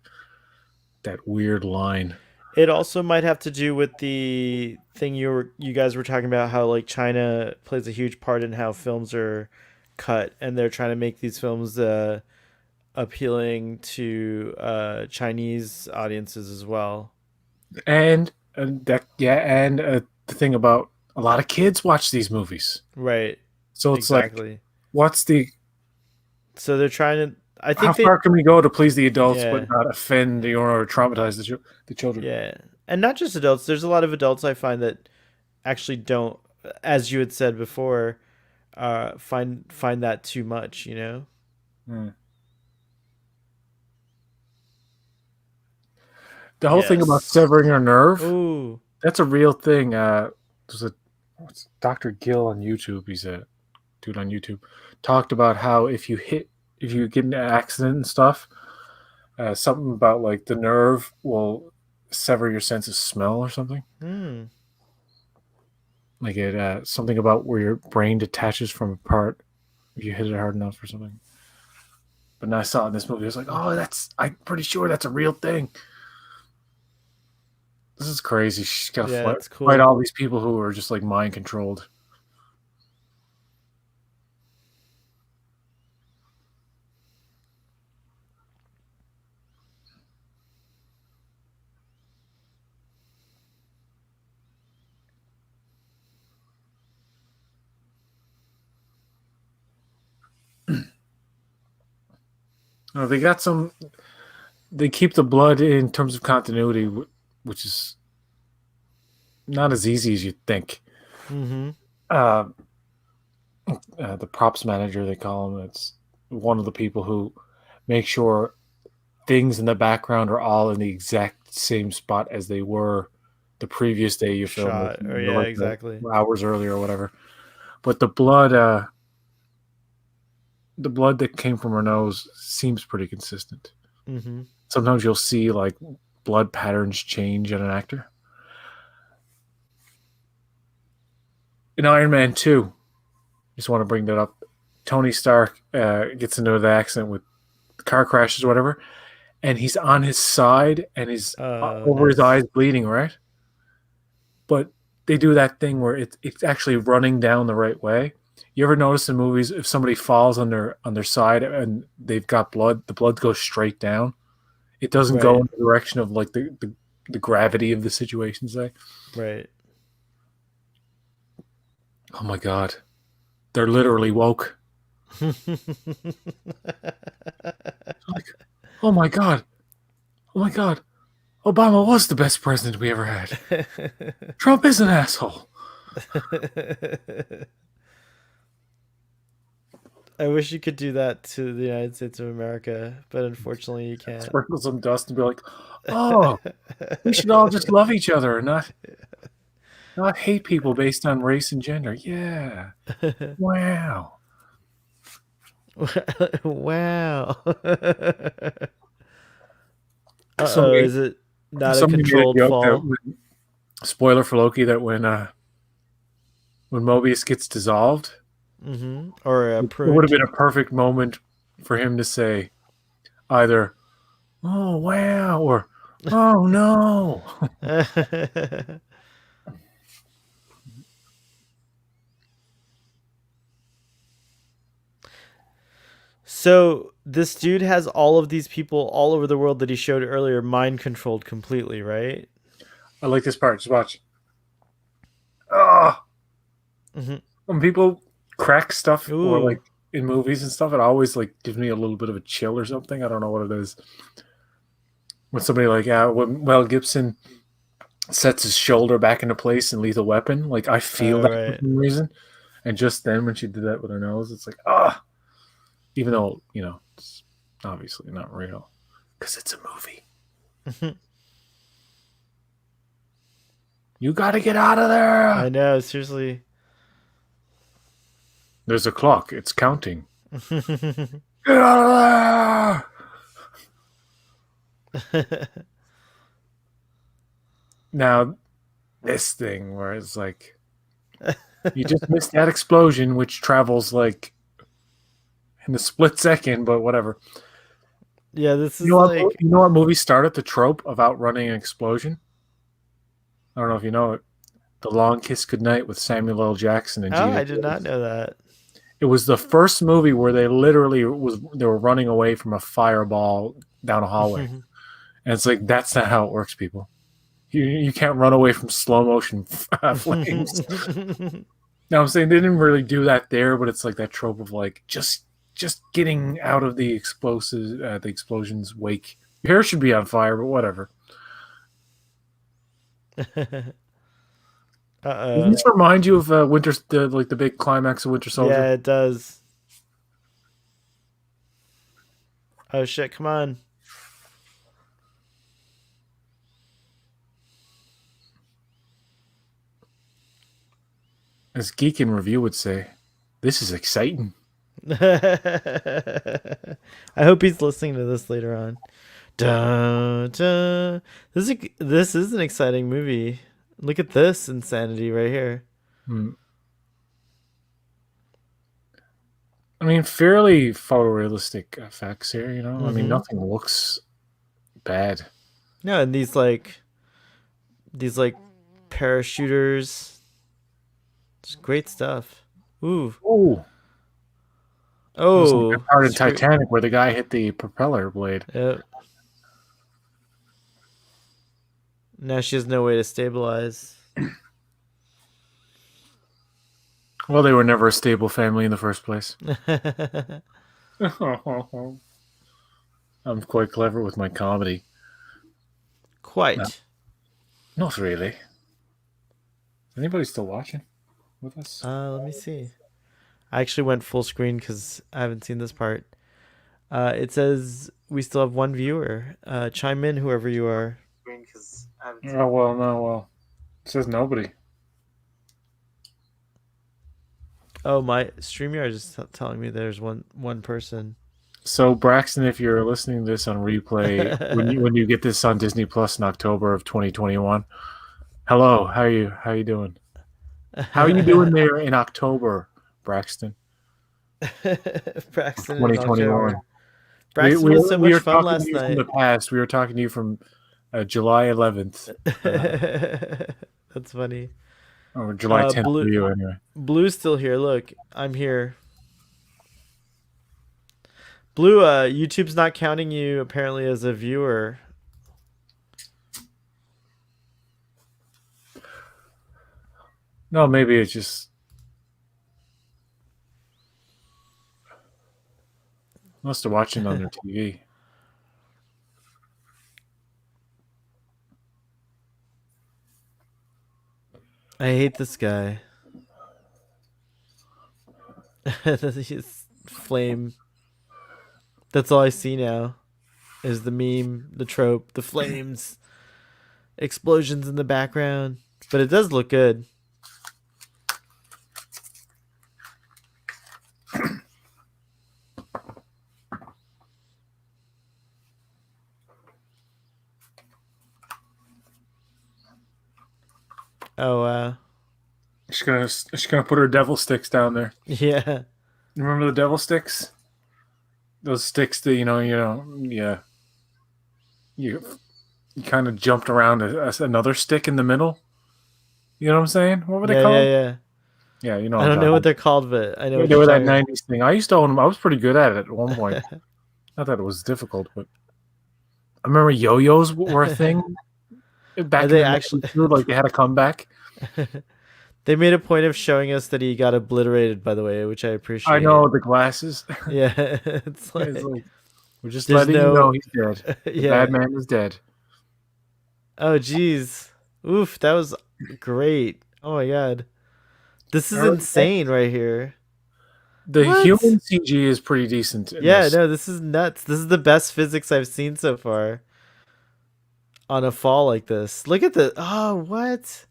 that weird line. It also might have to do with the thing you guys were talking about, how like China plays a huge part in how films are cut, and they're trying to make these films appealing to Chinese audiences as well. And the thing about a lot of kids watch these movies. Right. So it's like, Exactly. what's the So they're trying to. I how think they. far can we go to please the adults Yeah. but not offend or traumatize the children? Yeah, and not just adults. There's a lot of adults I find that actually don't, as you had said before, find that too much. You know. Hmm. The whole thing about Yes. severing a nerve, Ooh. that's a real thing. There's a what's Dr. Gill on YouTube. He's a dude on YouTube. Talked about how if you get in an accident and stuff, something about like the nerve will sever your sense of smell or something. Hmm. Like it something about where your brain detaches from a part if you hit it hard enough or something. But then I saw it in this movie. I was like, oh, I'm pretty sure that's a real thing. This is crazy. She's got to Yeah, fight, it's fight cool. all these people who are just like mind controlled. They got some. They keep the blood in terms of continuity, which is not as easy as you'd think. Mm-hmm. Uh, the props manager, they call him. It's one of the people who make sure things in the background are all in the exact same spot as they were the previous day you filmed it, Shot. Or yeah, like exactly. hours earlier or whatever. But the blood that came from her nose seems pretty consistent. Mm-hmm. Sometimes you'll see like blood patterns change in an actor. In Iron Man 2, just want to bring that up. Tony Stark gets into the accident with car crashes or whatever, and he's on his side and he's over his Nice. eyes bleeding, right? But they do that thing where it's actually running down the right way. You ever notice in movies if somebody falls on their side and they've got blood, the blood goes straight down. It doesn't go Right. in the direction of like the gravity of the situation, say. Right. Oh my god. They're literally woke. Like, oh my god, oh my god, Obama was the best president we ever had. Trump is an asshole. I wish you could do that to the United States of America, but unfortunately you can't. Sprinkle some dust and be like, oh, we should all just love each other and not hate people based on race and gender. Yeah. Wow. Wow. Uh-oh, Somebody, is it not a somebody made a controlled joke fall? spoiler for Loki, that when Mobius gets dissolved, Or it would have pruned? been a perfect moment for him to say either, oh, wow, or oh, no. So this dude has all of these people all over the world that he showed earlier mind controlled completely, right? I like this part. Just watch. Oh, Mm-hmm. when people crack stuff or Ooh. like in movies and stuff, it always like gives me a little bit of a chill or something. I don't know what it is. When somebody like when Mel Gibson sets his shoulder back into place in Lethal Weapon, like I feel Oh, that for right. some reason. And just then when she did that with her nose, it's like even though it's obviously not real because it's a movie. You got to get out of there. I know, seriously. There's a clock. It's counting. Get out of there. Now, this thing where it's like, you just missed that explosion, which travels like in a split second, but whatever. Yeah, this is You know, like... you know what movie started the trope of outrunning an explosion? I don't know if you know it. The Long Kiss Goodnight with Samuel L. Jackson and Oh, Gina I did not Davis. know that. It was the first movie where they literally they were running away from a fireball down a hallway. And it's like, that's not how it works, people. You can't run away from slow motion flames. Now I'm saying they didn't really do that there, but it's like that trope of like just getting out of the the explosion's wake. Your hair should be on fire, but whatever. Doesn't this remind you of the big climax of Winter Soldier? Yeah, it does. Oh shit, come on. As Geek in Review would say, this is exciting. I hope he's listening to this later on. Dun, dun. This is an exciting movie. Look at this insanity right here. I mean, fairly photorealistic effects here, I mean, nothing looks bad. No, and these parachuters. It's great stuff. Ooh. Ooh. Oh. Like part in Titanic where the guy hit the propeller blade. Yep. Now she has no way to stabilize. Well, they were never a stable family in the first place. I'm quite clever with my comedy. Quite. Not really. Is anybody still watching with us? Let me see. I actually went full screen because I haven't seen this part. It says we still have one viewer. Chime in, whoever you are. Oh, well, no, well. It says nobody. Oh, my StreamYard is telling me there's one person. So, Braxton, if you're listening to this on replay, when you get this on Disney Plus in October of 2021, hello, how you doing? How are you doing there in October, Braxton? Braxton 2021. Braxton was so much fun last night. From the past, we were talking to you from July 11th. That's funny. Or July 10th for you, anyway. Blue's still here. Look, I'm here. Blue, YouTube's not counting you apparently as a viewer. No, maybe it's just... Unless they're watching on their TV. I hate this guy. His flame. That's all I see now. Is the meme, the trope, the flames, explosions in the background. But it does look good. Oh wow. She's gonna put her devil sticks down there. Yeah. Remember the devil sticks? Those sticks that yeah. You kind of jumped around another stick in the middle. You know what I'm saying? What were they Yeah, yeah, called? yeah. Yeah, you know I what I'm don't know talking what they're called, but I know about. what They you're were that talking about. 90s thing. I used to own them. I was pretty good at it at one point. Not that it was difficult, but I remember yo-yos were a thing Are back in they the actually 90s too. Like they had a comeback. They made a point of showing us that he got obliterated, by the way, which I I appreciate. know the glasses. Yeah. It's It's like like we're just there's letting you no know he's dead. The yeah. bad man is dead. Oh geez. Oof, that was great. Oh my god. This is Remember that? insane right here. The What? human CG is pretty decent in Yeah, this. no, this is nuts. This is the best physics I've seen so far on a fall like this. Look at the oh what?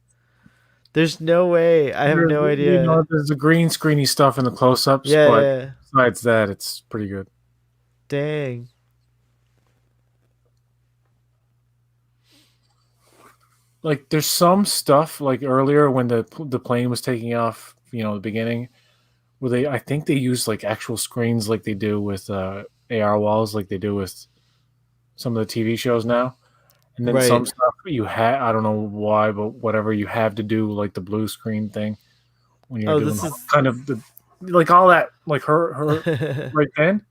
There's no way. I have no idea. There's the green screeny stuff in the close-ups, Yeah, but yeah. besides that, it's pretty good. Dang. Like, there's some stuff like earlier when the plane was taking off, the beginning, where I think they used like actual screens like they do with AR walls, like they do with some of the TV shows now. And then some Right. stuff I don't know why, but whatever you have to do like the blue screen thing when you're Oh, doing this is kind of like all that, like her right then.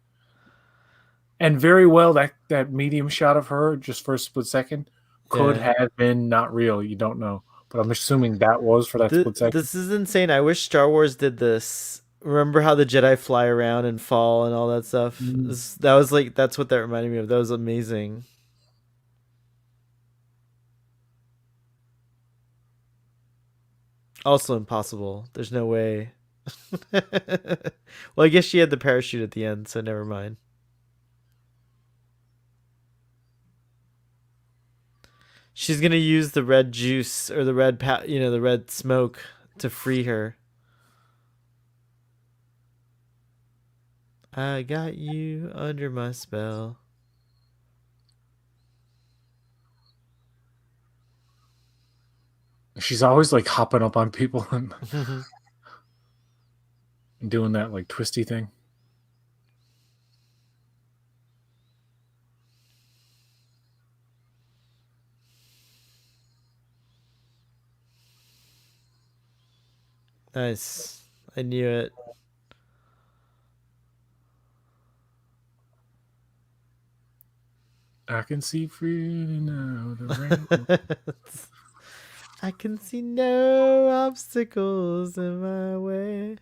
And very well that medium shot of her just for a split second could yeah. have been not real. You don't know, but I'm assuming that was for that split second. This is insane. I wish Star Wars did this. Remember how the Jedi fly around and fall and all that stuff? Mm. That was like that's what that reminded me of. That was amazing. Also impossible. There's no way. Well, I guess she had the parachute at the end, so never mind. She's gonna use the red juice or the the red smoke to free her. I got you under my spell. She's always like hopping up on people and doing that like twisty thing. Nice. I knew it. I can see freely now. The rain. I can see no obstacles in my way.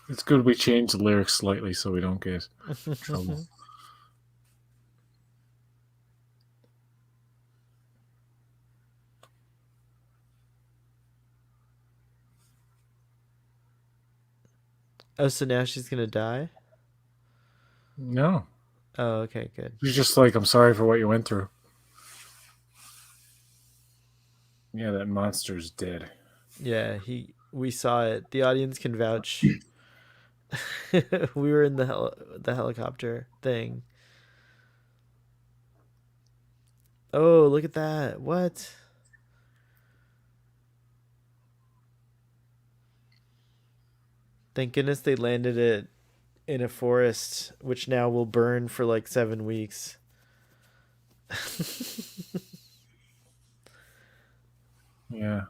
It's good we changed the lyrics slightly so we don't get in trouble. Oh, so now she's gonna die? No. Oh, okay, good. She's just like, I'm sorry for what you went through. Yeah, that monster's dead. Yeah, we saw it. The audience can vouch. We were in the helicopter thing. Oh, look at that. What? Thank goodness they landed it in a forest, which now will burn for like 7 weeks. Yeah.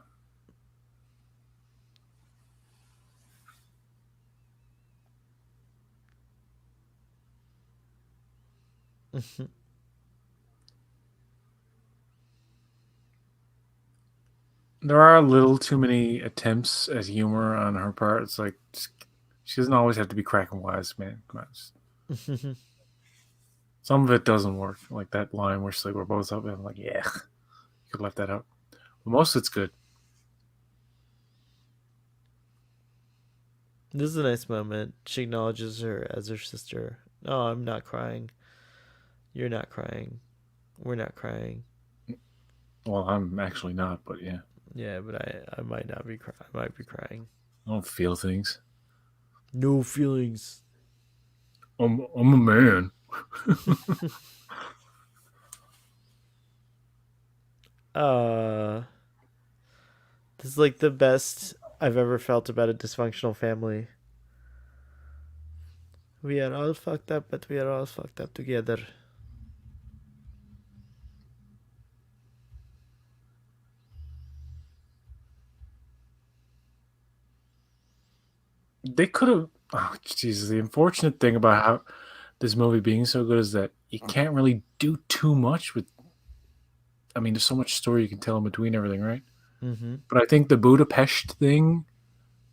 There are a little too many attempts at humor on her part. It's like she doesn't always have to be cracking wise, man. Come on. Some of it doesn't work, like that line where she's like, "We're both up," and I'm like, "Yeah, you could left that out." But most of it's good. This is a nice moment. She acknowledges her as her sister. Oh, I'm not crying. You're not crying. We're not crying. Well, I'm actually not, but yeah, Yeah, but I might not be crying. I might be crying. I don't feel things. No feelings. I'm a man. Uh, this is like the best I've ever felt about a dysfunctional family. We are all fucked up, but we are all fucked up together. They could have. Oh, Jesus! The unfortunate thing about how this movie being so good is that you can't really do too much with. I mean, there's so much story you can tell in between everything, right? Mm-hmm. But I think the Budapest thing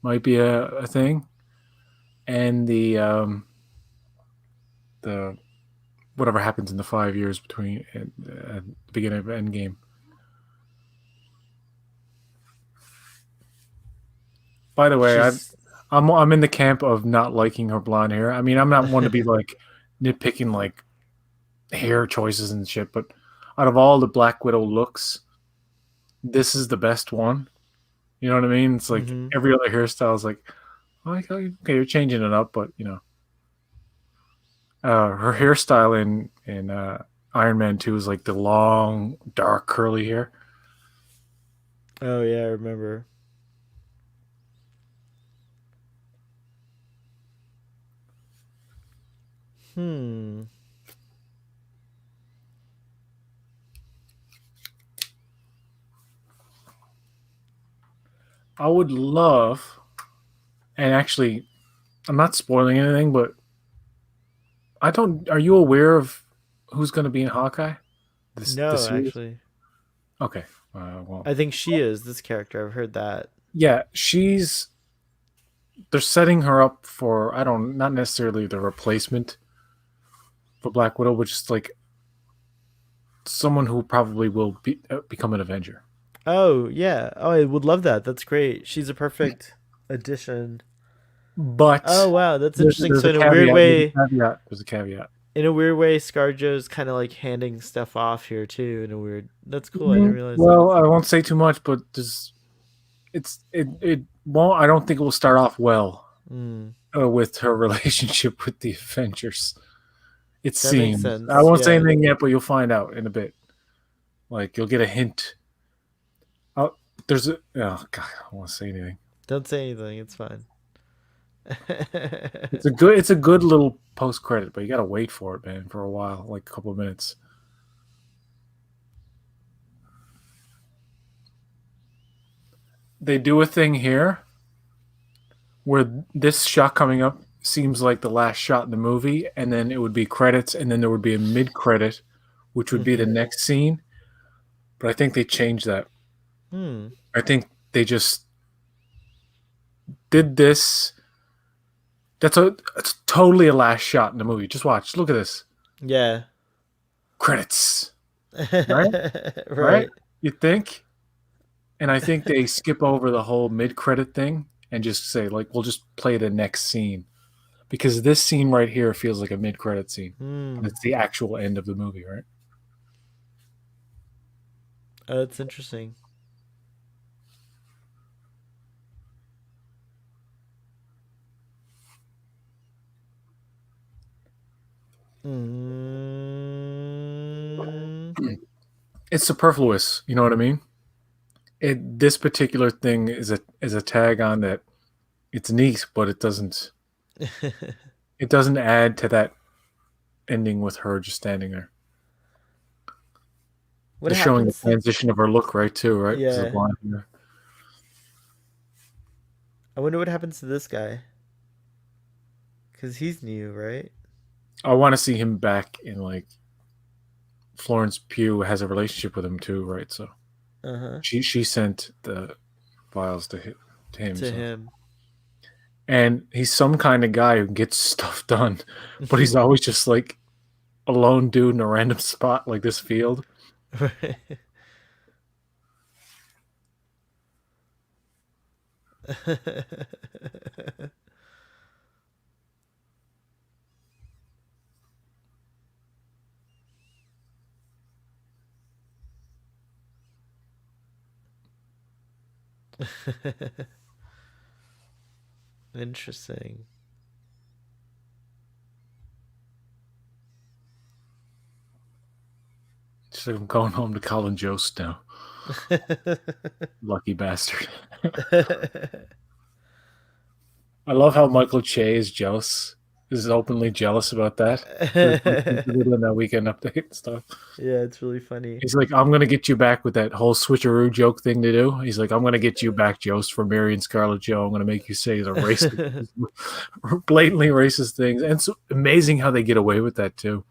might be a thing, and the whatever happens in the 5 years between the beginning of Endgame. By the way, She's I'm in the camp of not liking her blonde hair. I mean, I'm not one to be like nitpicking like hair choices and shit, but out of all the Black Widow looks, this is the best one. You know what I mean? It's like mm-hmm. every other hairstyle is like, oh, okay, you're changing it up, but you know, her hairstyle in Iron Man 2 is like the long, dark, curly hair. Oh yeah, I remember. Hmm. I would love, and actually, I'm not spoiling anything, but I don't. Are you aware of who's going to be in Hawkeye? This No, series? actually, Okay. Well, I think she is this character. I've heard that. yeah, she's. They're setting her up for I don't not necessarily the replacement for Black Widow, but just like someone who probably will become an Avenger. Oh yeah. Oh, I would love that. That's great. She's a perfect addition. Oh But wow, that's interesting. there's So a in a weird caveat. There's a way, caveat. There's a caveat. ScarJo's kind of like handing stuff off here too. In a weird. That's cool. I didn't realize that. Well, I won't say too much, but there's it won't. I don't think it will start off well Mm, with her relationship with the Avengers. It that makes seems. I sense. won't say Yeah. anything yet, but you'll find out in a bit. Like you'll get a hint. Oh, there's a. Oh God, I don't want to say anything. Don't say anything. It's fine. It's a good. It's a good little post credit, but you gotta wait for it, man, for a while, like a couple of minutes. They do a thing here where this shot coming up seems like the last shot in the movie, and then it would be credits, and then there would be a mid credit, which would be the Mhm. next scene. But I think they changed that. Hmm. I think they just did this. It's totally a last shot in the movie. Just watch. Look at this. Yeah. Credits. Right? Right? Right. You think? And I think they skip over the whole mid credit thing and just say, like, we'll just play the next scene. Because this scene right here feels like a mid credit scene. But Hmm. it's the actual end of the movie, right? Oh, that's interesting. Mm. It's superfluous, you know what I mean? This particular thing is a tag on that it's neat, but it doesn't add to that ending with her just standing there. What Just showing the happens to? transition of her look, right? Too, right? Because of the Yeah. blonde hair. I wonder what happens to this guy. Cause he's new, right? I want to see him back in like Florence Pugh has a relationship with him too, right? So Uh huh. she sent the files to him. To So him. and he's some kind of guy who gets stuff done, but he's always just like a lone dude in a random spot like this field. Interesting. Just like I'm going home to Colin Jost now. Lucky bastard. I love how Michael Che is jealous. Is openly jealous about that. In that weekend update and stuff. Yeah, it's really funny. He's like, I'm gonna get you back with that whole switcheroo joke thing to do. He's like, I'm gonna get you back, Jost, for marrying Scarlett Joe. I'm gonna make you say the racist, blatantly racist things. And it's amazing how they get away with that too.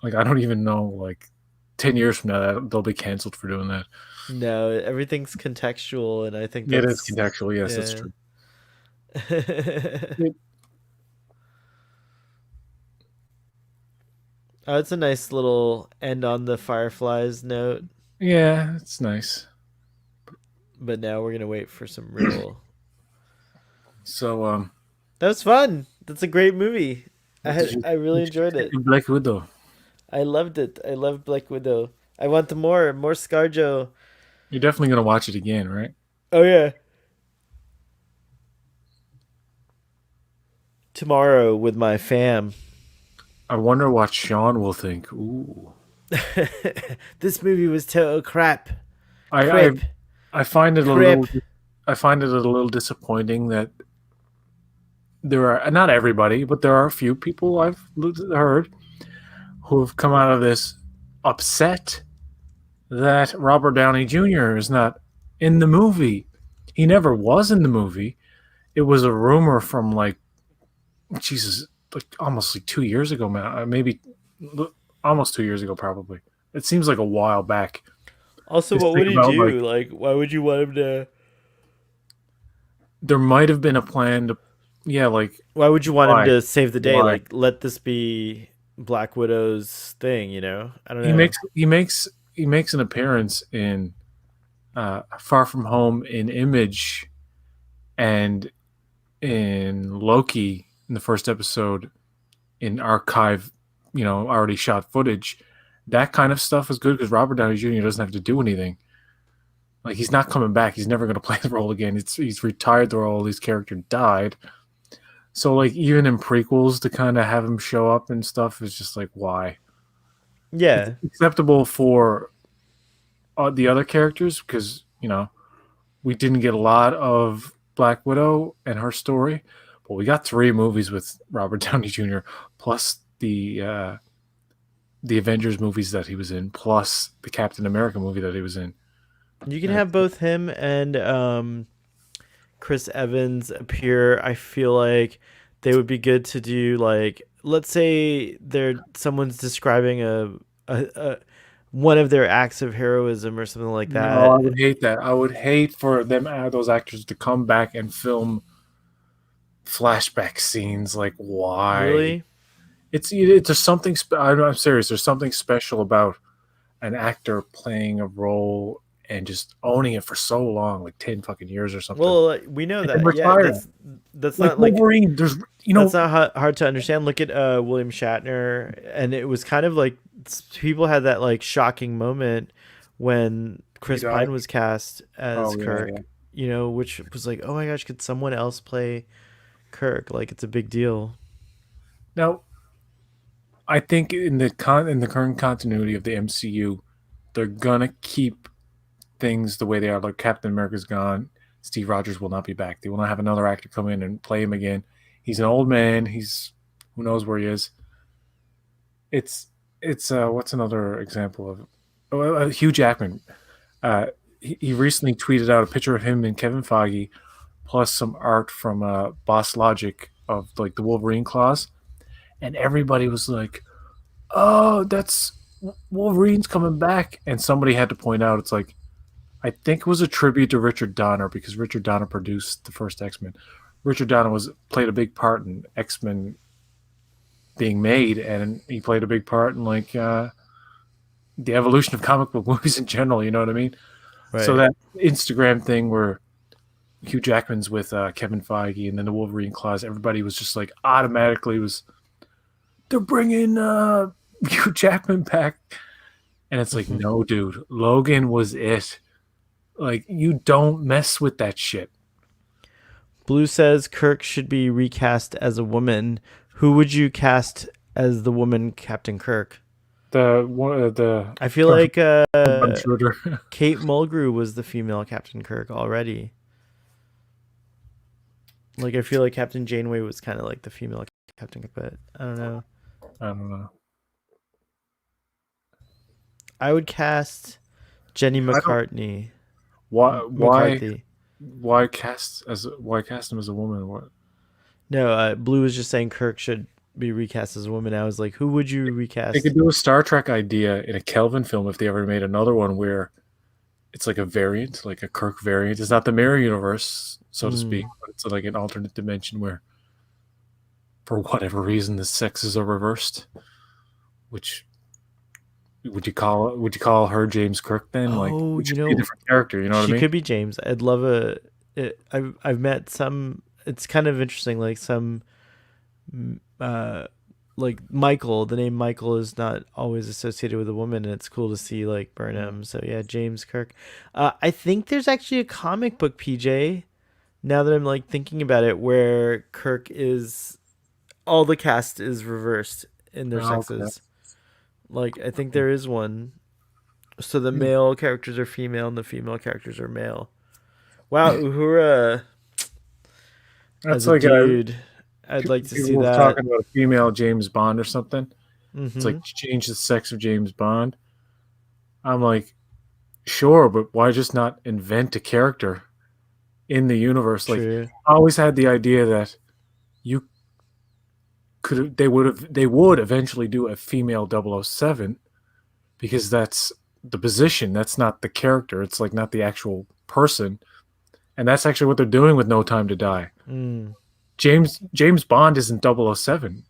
Like, I don't even know. Like, 10 years from now, they'll be canceled for doing that. No, everything's contextual, and I think It that's is contextual. Yes, that's yeah. true. Oh, it's a nice little end on the Fireflies note, Yeah, it's nice. but now we're gonna wait for some real. So, That was fun. That's a great movie. did you I really enjoyed it. Black Widow? I loved it. I loved Black Widow. I want the more ScarJo. You're definitely gonna watch it again, right? Oh yeah. Tomorrow with my fam. I wonder what Sean will think. Ooh, This movie was total crap. I Crap. I find it a Crap. little. I find it a little disappointing that there are not everybody, but there are a few people I've heard who have come out of this upset that Robert Downey Jr. is not in the movie. He never was in the movie. It was a rumor from like Jesus, like almost like 2 years ago, man. Maybe almost 2 years ago, probably. It seems like a while back. Also, Just what would think he about, do? Like, why would you want him to? There might have been a plan to, yeah, like Why would you want why? him to save the day? Why? Like, let this be Black Widow's thing. You know, I don't know. He makes an appearance in Far From Home, in Image, and in Loki in the first episode, in archive, already shot footage. That kind of stuff is good because Robert Downey Jr. doesn't have to do anything. Like, he's not coming back. He's never going to play the role again. He's retired the role. His character died. So, like, even in prequels, to kind of have him show up and stuff is just like, why? Yeah, It's acceptable for the other characters because, we didn't get a lot of Black Widow and her story, but we got 3 movies with Robert Downey Jr. plus the Avengers movies that he was in, plus the Captain America movie that he was in. you can have both him and Chris Evans appear. I feel like they would be good to do. Like, let's say someone's describing a one of their acts of heroism or something like that. No, I would hate that. I would hate for them, those actors, to come back and film flashback scenes. Like, why? Really? It's just something. I'm serious. There's something special about an actor playing a role and just owning it for so long, like 10 fucking years or something. Well, we know And that. Yeah, retire. that's Like not like Wolverine. There's that's not hard to understand. Look at William Shatner, and it was kind of like people had that like shocking moment when Chris He died. Pine was cast as yeah, Kirk. yeah. You know, which was like, oh my gosh, could someone else play Kirk? Like, it's a big deal. Now, I think in the current continuity of the MCU, they're gonna keep things the way they are. Like, Captain America's gone. Steve Rogers will not be back. They will not have another actor come in and play him again. He's an old man. He's who knows where he is. It's what's another example of Hugh Jackman? He recently tweeted out a picture of him and Kevin Feige, plus some art from Boss Logic of like the Wolverine claws, and everybody was like, "Oh, that's Wolverine's coming back," and somebody had to point out it's like, I think it was a tribute to Richard Donner because Richard Donner produced the first X-Men. Richard Donner played a big part in X-Men being made, and he played a big part in like the evolution of comic book movies in general. You know what I mean? Right. So that Instagram thing where Hugh Jackman's with Kevin Feige, and then the Wolverine clause, everybody was just like automatically they're bringing Hugh Jackman back, and it's like, no, dude, Logan was it. Like, you don't mess with that shit. Blue says Kirk should be recast as a woman. Who would you cast as the woman Captain Kirk? The I feel like Schroeder. Kate Mulgrew was the female Captain Kirk already. Like, I feel like Captain Janeway was kind of like the female Captain Kirk, but I don't know. I don't know. I would cast Jenny McCartney. Why cast him as a woman? What? No, Blue was just saying Kirk should be recast as a woman. I was like, who would you recast? They could do a Star Trek idea in a Kelvin film if they ever made another one where it's like a variant, like a Kirk variant. It's not the mirror universe, so to speak, but it's like an alternate dimension where, for whatever reason, the sexes are reversed. Which would you call her James Kirk then? Oh, like, which would be a different character. You know what I mean? She could be James. I'd love I've met some. It's kind of interesting. Like some, like Michael. The name Michael is not always associated with a woman, and it's cool to see like Burnham. So yeah, James Kirk. I think there's actually a comic book, PJ. Now that I'm like thinking about it, where Kirk is, all the cast is reversed in their sexes. Okay. Like, I think there is one. So the male characters are female and the female characters are male. Wow, Uhura. That's as a dude. I'd like to see that. Talking about a female James Bond or something. It's like change the sex of James Bond. I'm like, sure, but why just not invent a character in the universe? True. Like, I always had the idea that they would eventually do a female 007 because that's the position, that's not the character, it's like not the actual person, and that's actually what they're doing with No Time to Die. James Bond isn't 007.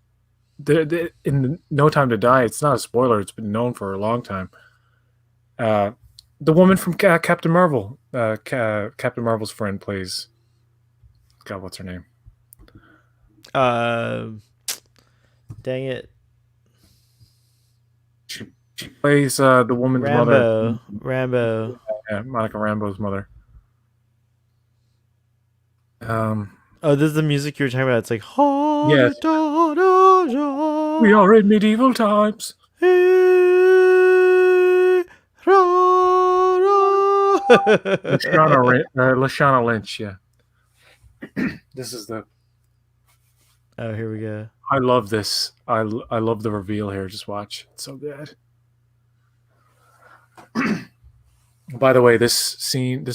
In No Time to Die, it's not a spoiler, it's been known for a long time. The woman from Captain Marvel, Captain Marvel's friend plays, God, what's her name? Dang it. She plays the woman's mother. Rambo. Yeah, Monica Rambeau's mother. Oh, this is the music you were talking about. It's like, yes. We are in medieval times. Lashana Lynch, yeah. This is the... Oh, here we go. I love this. I love the reveal here. Just watch. It's so good. By the way, this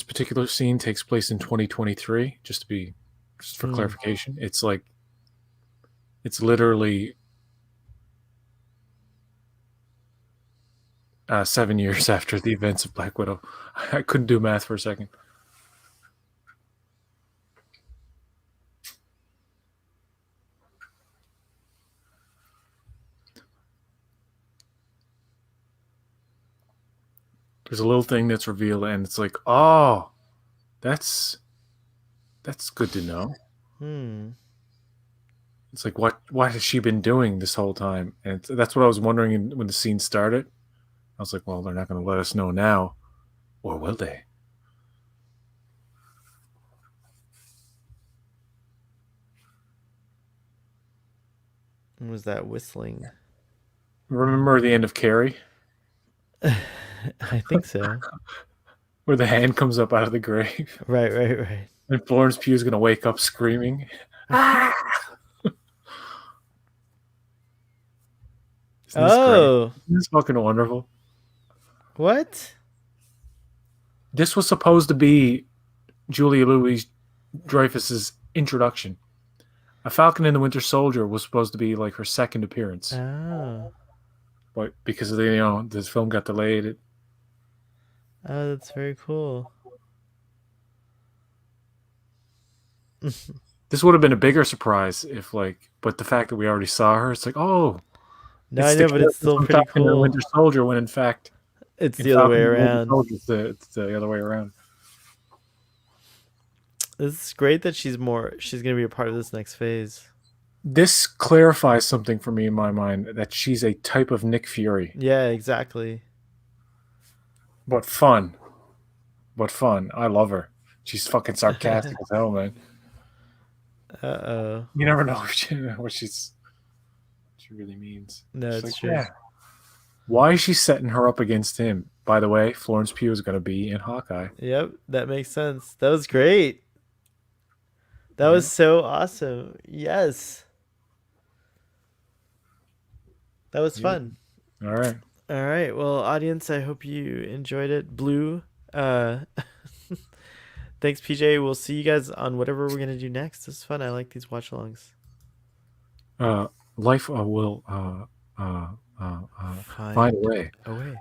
particular scene takes place in 2023. Just for clarification, it's literally 7 years after the events of Black Widow. I couldn't do math for a second. There's a little thing that's revealed, and it's like, oh, that's good to know. It's like, what has she been doing this whole time? And that's what I was wondering when the scene started. I was like, well, they're not going to let us know now, or will they? What was that whistling? Remember the end of Carrie? I think so. Where the hand comes up out of the grave. Right. And Florence Pugh's going to wake up screaming. Ah! Isn't this fucking wonderful? What? This was supposed to be Julia Louis-Dreyfus's introduction. A Falcon and the Winter Soldier was supposed to be like her second appearance. Oh. But because of this film got delayed. Oh, that's very cool. This would have been a bigger surprise if, like, but the fact that we already saw her, it's like, oh, No, it's I the know, but it's character still from pretty Falcon and the cool. Winter Soldier, when in fact, It's in the other way Falcon and the Winter around. Soldier, it's the other way around. It's great that she's gonna be a part of this next phase. This clarifies something for me in my mind, that she's a type of Nick Fury, Yeah, exactly. but fun. But fun. I love her. She's fucking sarcastic as hell, man. Uh-oh. You never know what she really means. No, She's it's like, true. yeah. Why is she setting her up against him? By the way, Florence Pugh is going to be in Hawkeye. Yep, that makes sense. That was great. That was so awesome. Yes. That was fun. All right. All right. Well, audience, I hope you enjoyed it. Blue. Thanks, PJ. We'll see you guys on whatever we're gonna do next. This is fun. I like these watch-alongs. Life will find a way. Away.